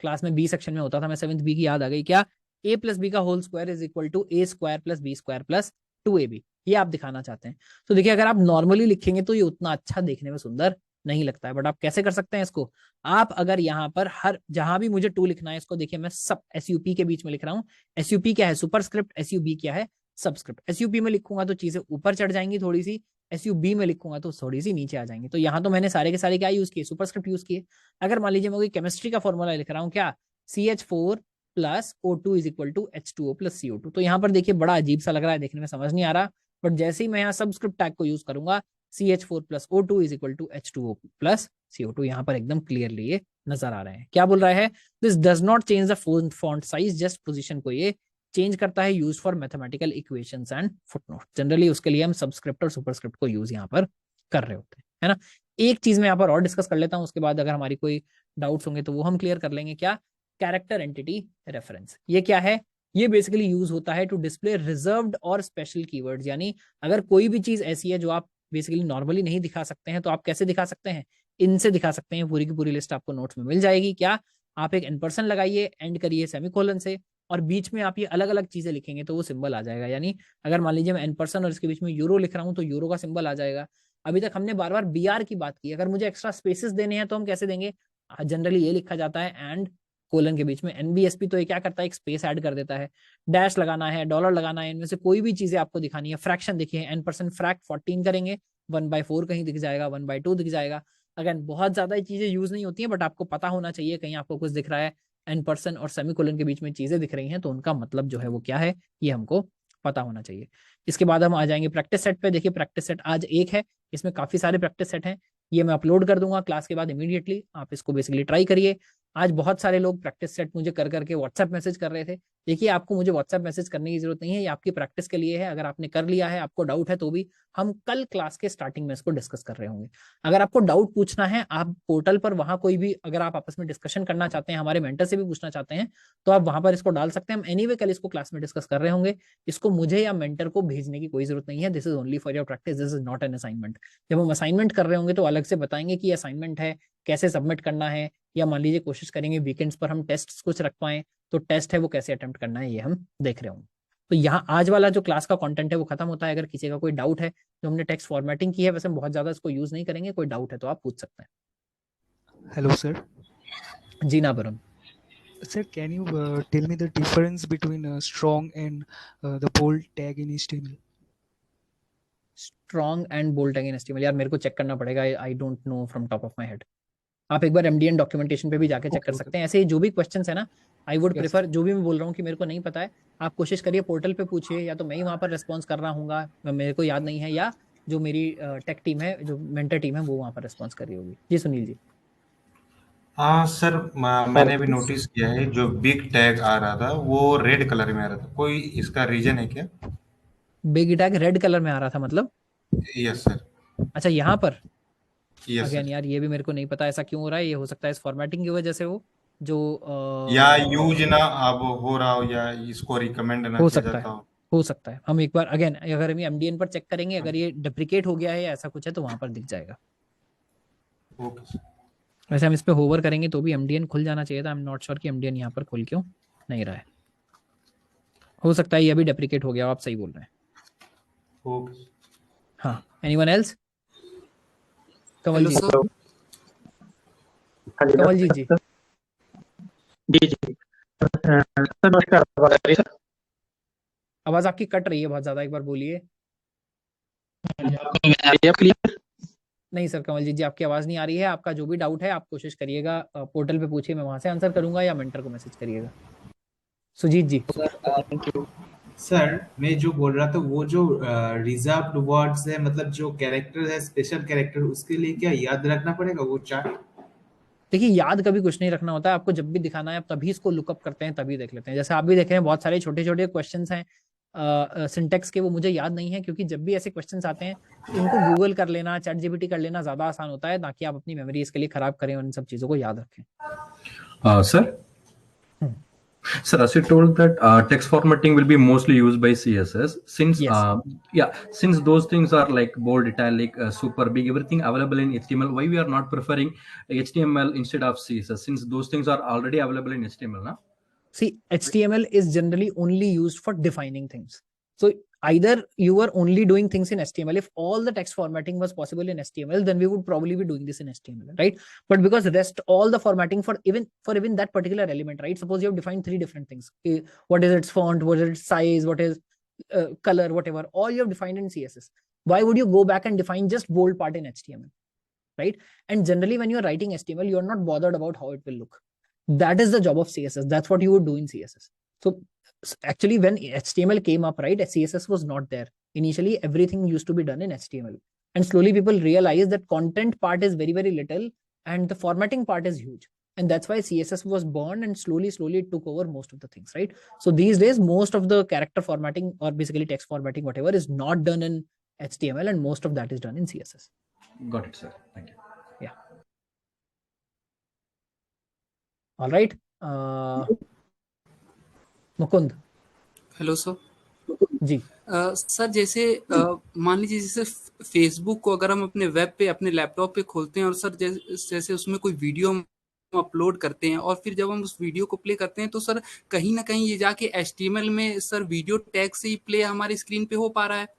क्लास में बी सेक्शन में होता था, मैं 7th बी की याद आ गई, क्या, a + b का whole square is equal to a² + b² + 2ab, ये आप दिखाना चाहते हैं। तो देखिए अगर आप नॉर्मली लिखेंगे तो ये उतना अच्छा देखने में सुंदर नहीं लगता है, बट आप कैसे कर सकते हैं इसको, आप अगर यहाँ पर हर जहां भी मुझे 2 लिखना है, इसको देखिए मैं सब SUP के बीच में लिख रहा हूँ। SUP क्या है, सुपरस्क्रिप्ट, SUB क्या है, सबस्क्रिप्ट। SUP में लिखूंगा तो चीजें ऊपर चढ़ जाएंगी थोड़ी सी, SUB में लिखूंगा तो थोड़ी सी नीचे आ जाएंगे। तो यहाँ तो मैंने सारे के सारे क्या यूज किए, सुपरस्क्रिप्ट यूज किए। अगर मान लीजिए मैं कोई केमिस्ट्री का फॉर्मूला लिख रहा हूँ, क्या, CH4 + O2 is equal to H2O + CO2, तो यहाँ पर देखिए बड़ा अजीब सा लग रहा है, देखने में समझ नहीं आ रहा, बट जैसे ही मैं यहाँ सबस्क्रिप्ट टैग को यूज करूंगा, CH4 + O2 is equal to H2O + CO2, यहाँ पर एकदम क्लियरली ये नजर आ रहे हैं। क्या बोल रहा है, this does not change the font size, just position को ये चेंज करता है, use for mathematical equations and footnote. Generally उसके लिए हम सबस्क्रिप्ट और सुपरस्क्रिप्ट को यूज यहाँ पर कर रहे होते हैं, है ना। एक चीज मैं यहाँ पर और डिस्कस कर लेता हूँ, उसके बाद अगर हमारी कोई डाउट्स होंगे तो वो हम क्लियर कर लेंगे। क्या, कैरेक्टर एंटिटी रेफरेंस, ये क्या है, ये बेसिकली यूज होता है टू डिस्प्ले रिजर्व्ड और स्पेशल कीवर्ड्स, यानी अगर कोई भी चीज ऐसी है जो आप बेसिकली नॉर्मली नहीं दिखा सकते हैं तो आप कैसे दिखा सकते हैं, इनसे दिखा सकते हैं। पूरी की पूरी लिस्ट आपको नोट्स में मिल जाएगी। क्या, आप एक N% लगाइए, एंड करिए सेमीकोलन से, और बीच में आप ये अलग अलग चीजें लिखेंगे तो वो सिंबल आ जाएगा। यानी अगर मान लीजिए मैं N% और इसके बीच में यूरो लिख रहा हूँ तो यूरो का सिंबल आ जाएगा। अभी तक हमने बार बार BR की बात की, अगर मुझे एक्स्ट्रा स्पेसेस देने हैं तो हम कैसे देंगे, जनरली ये लिखा जाता है एंड कोलन के बीच में। NBSP तो ये क्या करता है, एक स्पेस ऐड कर देता है। डैश लगाना है, डॉलर लगाना है, इनमें से कोई भी चीजें आपको दिखानी है। फ्रैक्शन देखिए, N% फ्रैक्ट 14 करेंगे, 1/4 कहीं दिख जाएगा, 1/2 दिख जाएगा। अगेन बहुत ज्यादा चीजें यूज नहीं होती है, बट आपको पता होना चाहिए, कहीं आपको कुछ दिख रहा है N% और सेमीकोलन के बीच में चीजें दिख रही हैं तो उनका मतलब जो है वो क्या है, ये हमको पता होना चाहिए। इसके बाद हम आ जाएंगे प्रैक्टिस सेट पे। देखिए प्रैक्टिस सेट आज एक है, इसमें काफी सारे प्रैक्टिस सेट हैं, ये मैं अपलोड कर दूंगा क्लास के बाद इमीडिएटली, आप इसको बेसिकली ट्राई करिए। आज बहुत सारे लोग प्रैक्टिस सेट मुझे कर करके व्हाट्सएप मैसेज कर रहे थे। देखिए आपको मुझे व्हाट्सएप मैसेज करने की जरूरत नहीं है, ये आपकी प्रैक्टिस के लिए है। अगर आपने कर लिया है, आपको डाउट है तो भी हम कल क्लास के स्टार्टिंग में इसको डिस्कस कर रहे होंगे। अगर आपको डाउट पूछना है, आप पोर्टल पर वहां कोई भी अगर आप आपस में डिस्कशन करना चाहते हैं, हमारे मेंटर से भी पूछना चाहते हैं, तो आप वहां पर इसको डाल सकते हैं। हम एनीवे कल इसको क्लास में डिस्कस कर रहे होंगे, इसको मुझे या मेंटर को भेजने की कोई जरूरत नहीं है। This is only for your practice, this is not an assignment. जब हम असाइनमेंट कर रहे होंगे तो अलग से बताएंगे कि असाइनमेंट है, कैसे सबमिट करना है, या मान लीजिए कोशिश करेंगे वीकेंड्स पर हम टेस्ट कुछ रख पाएं, तो टेस्ट है वो कैसे अटेम्प्ट करना है ये हम देख रहे होंगे। तो यहाँ आज वाला जो क्लास का कंटेंट है वो खत्म होता है। अगर किसी का कोई डाउट है, जो हमने टेक्स्ट फॉर्मेटिंग की है, वैसे हम बहुत ज्यादा इसको यूज नहीं करेंगे, कोई डाउट है तो आप पूछ सकते हैं। Hello sir. जी ना Varun. Sir, can you tell me the difference between strong and the bold tag in HTML? Strong and bold tag in HTML, यार मेरे को चेक करना पड़ेगा, I don't know from top of my head. आप एक बार MDN documentation पे भी जाके चेक कर सकते हैं। ऐसे जो भी क्वेश्चंस है ना, आई वुड प्रेफर, जो भी मैं बोल रहा हूँ कि मेरे को नहीं पता है, आप कोशिश करिए पोर्टल पे पूछिए, या तो मैं ही वहाँ पर रिस्पॉन्स कर रहा हूँ, मेरे को याद नहीं है, या जो मेरी टेक टीम है, जो मेंटर टीम है, वो वहाँ पर रिस्पॉन्स कर रही होगी। जी सुनील जी। हाँ सर, मैंने भी नोटिस किया है, जो बिग टैग आ रहा था वो रेड कलर में आ रहा था, कोई इसका रीजन है क्या? बिग टैग रेड कलर में आ रहा था मतलब? Yes sir. अच्छा यहाँ पर यस अगेन सर। यार ये भी मेरे को नहीं पता ऐसा क्यों हो रहा है, ये हो सकता है इस फॉर्मेटिंग की वजह से हो, जो या यूज ना अब हो रहा हो, या इसको रिकमेंड ना हो किया सकता जाता है, हो। हो सकता है। हम एक बार अगेन अगर हम MDN पर चेक करेंगे, अगर ये डेप्रिकेट हो गया है या ऐसा कुछ है तो वहां पर दिख जाएगा। Okay sir. वैसे हम इस पे होवर करेंगे तो भी MDN खुल जाना चाहिए था। आई एम नॉट श्योर कि MDN यहाँ पर खुल क्यों नहीं रहा है। हो सकता है ये अभी डेप्रिकेट हो गया, आप सही बोल रहे हैं। ओके। हाँ, एनीवन एल्स? कमल हेलो जी, सर। कमल जी जी जी जी सर, नमस्कार। आवाज आ रही है सर? आवाज आपकी कट रही है बहुत ज्यादा, एक बार बोलिए। आ रही है क्लियर? नहीं सर, कमल जी आपकी आवाज नहीं आ रही है। आपका जो भी डाउट है आप कोशिश करिएगा पोर्टल पे पूछिए, मैं वहां से आंसर करूंगा, या मेंटर को मैसेज करिएगा। सुजीत जी। सर मैं जो बोल रहा था, वो जो रिजर्व्ड वर्ड्स है, मतलब जो कैरेक्टर है, स्पेशल कैरेक्टर, उसके लिए क्या याद रखना पड़ेगा वो चार्ट? देखिए याद कभी कुछ नहीं रखना होता है, आपको जब भी दिखाना है आप तभी इसको लुकअप करते हैं, तभी देख लेते हैं। जैसे आप भी देख रहे हैं बहुत सारे छोटे छोटे क्वेश्चंस हैं सिंटेक्स के, वो मुझे याद नहीं है, क्योंकि जब भी ऐसे क्वेश्चंस आते हैं इनको गूगल कर लेना, चैट जीपीटी कर लेना ज्यादा आसान होता है, ताकि आप अपनी मेमोरी इसके लिए खराब करें और इन सब चीजों को याद रखें। Sir, as you told that text formatting will be mostly used by CSS, since Yes. since those things are like bold, italic, super big, everything available in HTML, why we are not preferring HTML instead of CSS, since those things are already available in HTML, na? See, HTML is generally only used for defining things. So either you were only doing things in HTML. If all the text formatting was possible in HTML, then we would probably be doing this in HTML, right? But because rest all the formatting for even that particular element, right? Suppose you have defined 3 different things. What is its font? What is its size? What is color? Whatever. All you have defined in CSS. Why would you go back and define just bold part in HTML, right? And generally, when you are writing HTML, you are not bothered about how it will look. That is the job of CSS. That's what you would do in CSS. So actually when HTML came up, right, CSS was not there. Initially, everything used to be done in HTML. And slowly people realized that content part is very, very little and the formatting part is huge. And that's why CSS was born, and slowly it took over most of the things, right? So these days, most of the character formatting or basically text formatting, whatever, is not done in HTML, and most of that is done in CSS. Got it, sir. Thank you. Yeah. All right. Mukund. Hello sir. जी sir जैसे मान लीजिए जैसे Facebook को अगर हम अपने web पे अपने लैपटॉप पे खोलते हैं और सर जैसे उसमें कोई वीडियो हम अपलोड करते हैं और फिर जब हम उस वीडियो को प्ले करते हैं तो सर कहीं ना कहीं ये जाके HTML में सर वीडियो टैग से ही प्ले हमारी स्क्रीन पे हो पा रहा है।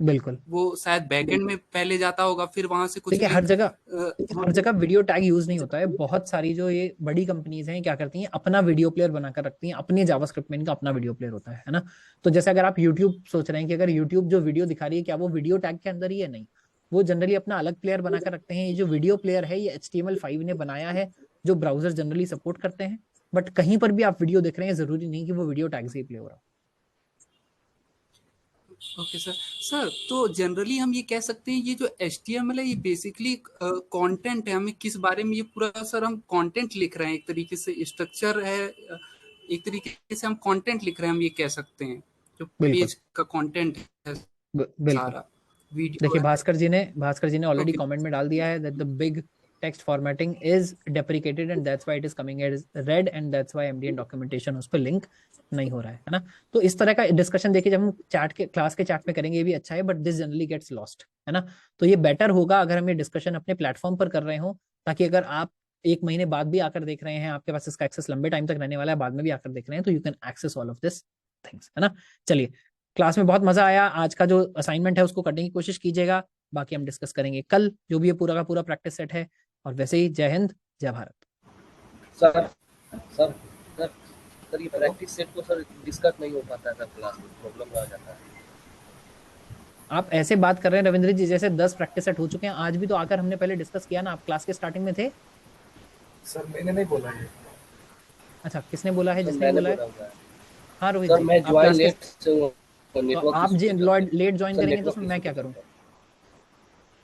बिल्कुल, वो शायद बैकएंड में पहले जाता होगा, फिर वहां से कुछ देखिए भी हर जगह वीडियो टैग यूज नहीं होता है। बहुत सारी जो ये बड़ी कंपनीज हैं क्या करती हैं, अपना वीडियो प्लेयर बनाकर रखती हैं, अपने जावास्क्रिप्ट में इनका अपना वीडियो प्लेयर होता है ना। तो जैसे अगर आप यूट्यूब सोच रहे हैं कि अगर यूट्यूब जो वीडियो दिखा रही है क्या वो वीडियो टैग के अंदर ही है, नहीं, वो जनरली अपना अलग प्लेयर बनाकर रखते हैं। ये जो वीडियो प्लेयर है ये HTML5 ने बनाया है, जो ब्राउजर जनरली सपोर्ट करते हैं। बट कहीं पर भी आप वीडियो देख रहे हैं, जरूरी नहीं कि वो वीडियो टैग से ही प्ले हो रहा हो। ओके सर तो जनरली हम ये कह सकते हैं ये जो HTML है ये बेसिकली कंटेंट है। हमें किस बारे में ये पूरा सर हम कंटेंट लिख रहे हैं, एक तरीके से स्ट्रक्चर है, एक तरीके से हम कंटेंट लिख रहे हैं, हम ये कह सकते हैं जो पेज का कंटेंट है सारा वीडियो। देखिए भास्कर जी ने ऑलरेडी कमेंट में डाल दिया है that the big text formatting is deprecated and that's why it is coming as red and that's why MDN documentation उस पर लिंक नहीं हो रहा है ना। तो इस तरह का डिस्कशन देखिए जब हम क्लास के चैट में करेंगे ये भी अच्छा है, but this generally gets lost, है ना। तो ये बेटर होगा अगर हम ये डिस्कशन अपने प्लेटफॉर्म पर कर रहे हो, ताकि अगर आप 1 महीने बाद भी आकर देख रहे हैं, आपके पास इसका एक्सेस लंबे टाइम तक रहने वाला है, बाद में भी आकर देख रहे हैं, तो you can access all of this things, है ना। चलिए, क्लास में बहुत मजा आया। आज का जो असाइनमेंट है उसको करने की कोशिश कीजिएगा, बाकी हम डिस्कस करेंगे कल, जो भी ये पूरा का पूरा प्रैक्टिस सेट है। और वैसे ही जय हिंद, जय Bharat. Sir sir sir sir ये प्रैक्टिस सेट को सर डिस्कस नहीं हो पाता है सर, क्लास में प्रॉब्लम आ जाता है। आप ऐसे बात कर रहे हैं रविंद्र जी जैसे 10 प्रैक्टिस सेट हो चुके हैं। आज भी तो आकर हमने पहले डिस्कस किया ना, आप क्लास के स्टार्टिंग में थे। सर मैंने नहीं बोला है। अच्छा, किसने बोला है? जिसने बोला है? हाँ रोहित सर जी, मैं ज्वाइन लेट से हूं, तो आप लेट ज्वाइन करेंगे तो मैं क्या करूं?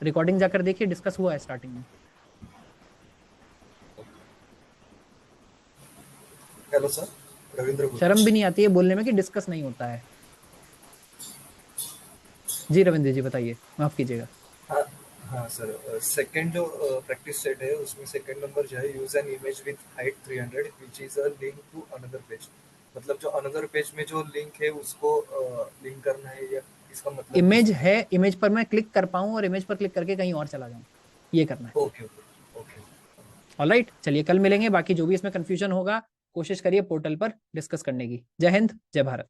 रिकॉर्डिंग जाकर देखिए, डिस्कस हुआ है स्टार्टिंग में। Hello sir, Ravindra. शर्म भी नहीं आती है बोलने में कि डिस्कस नहीं होता है। जी रविंद्र जी बताइए, माफ कीजिएगा। हाँ सर, सेकंड जो प्रैक्टिस सेट है उसमें सेकंड नंबर जो है use an image with height 300 which is a link to another page. मतलब जो अनदर पेज में जो लिंक है उसको लिंक करना है, या इसका मतलब इमेज है, इमेज पर मैं क्लिक कर पाऊं और इमेज पर क्लिक करके कहीं और चला जाऊं, ये करना है। Okay okay. ऑलराइट, चलिए कल मिलेंगे। बाकी जो भी इसमें कंफ्यूजन होगा कोशिश करिए पोर्टल पर डिस्कस करने की। जय हिंद, जय भारत।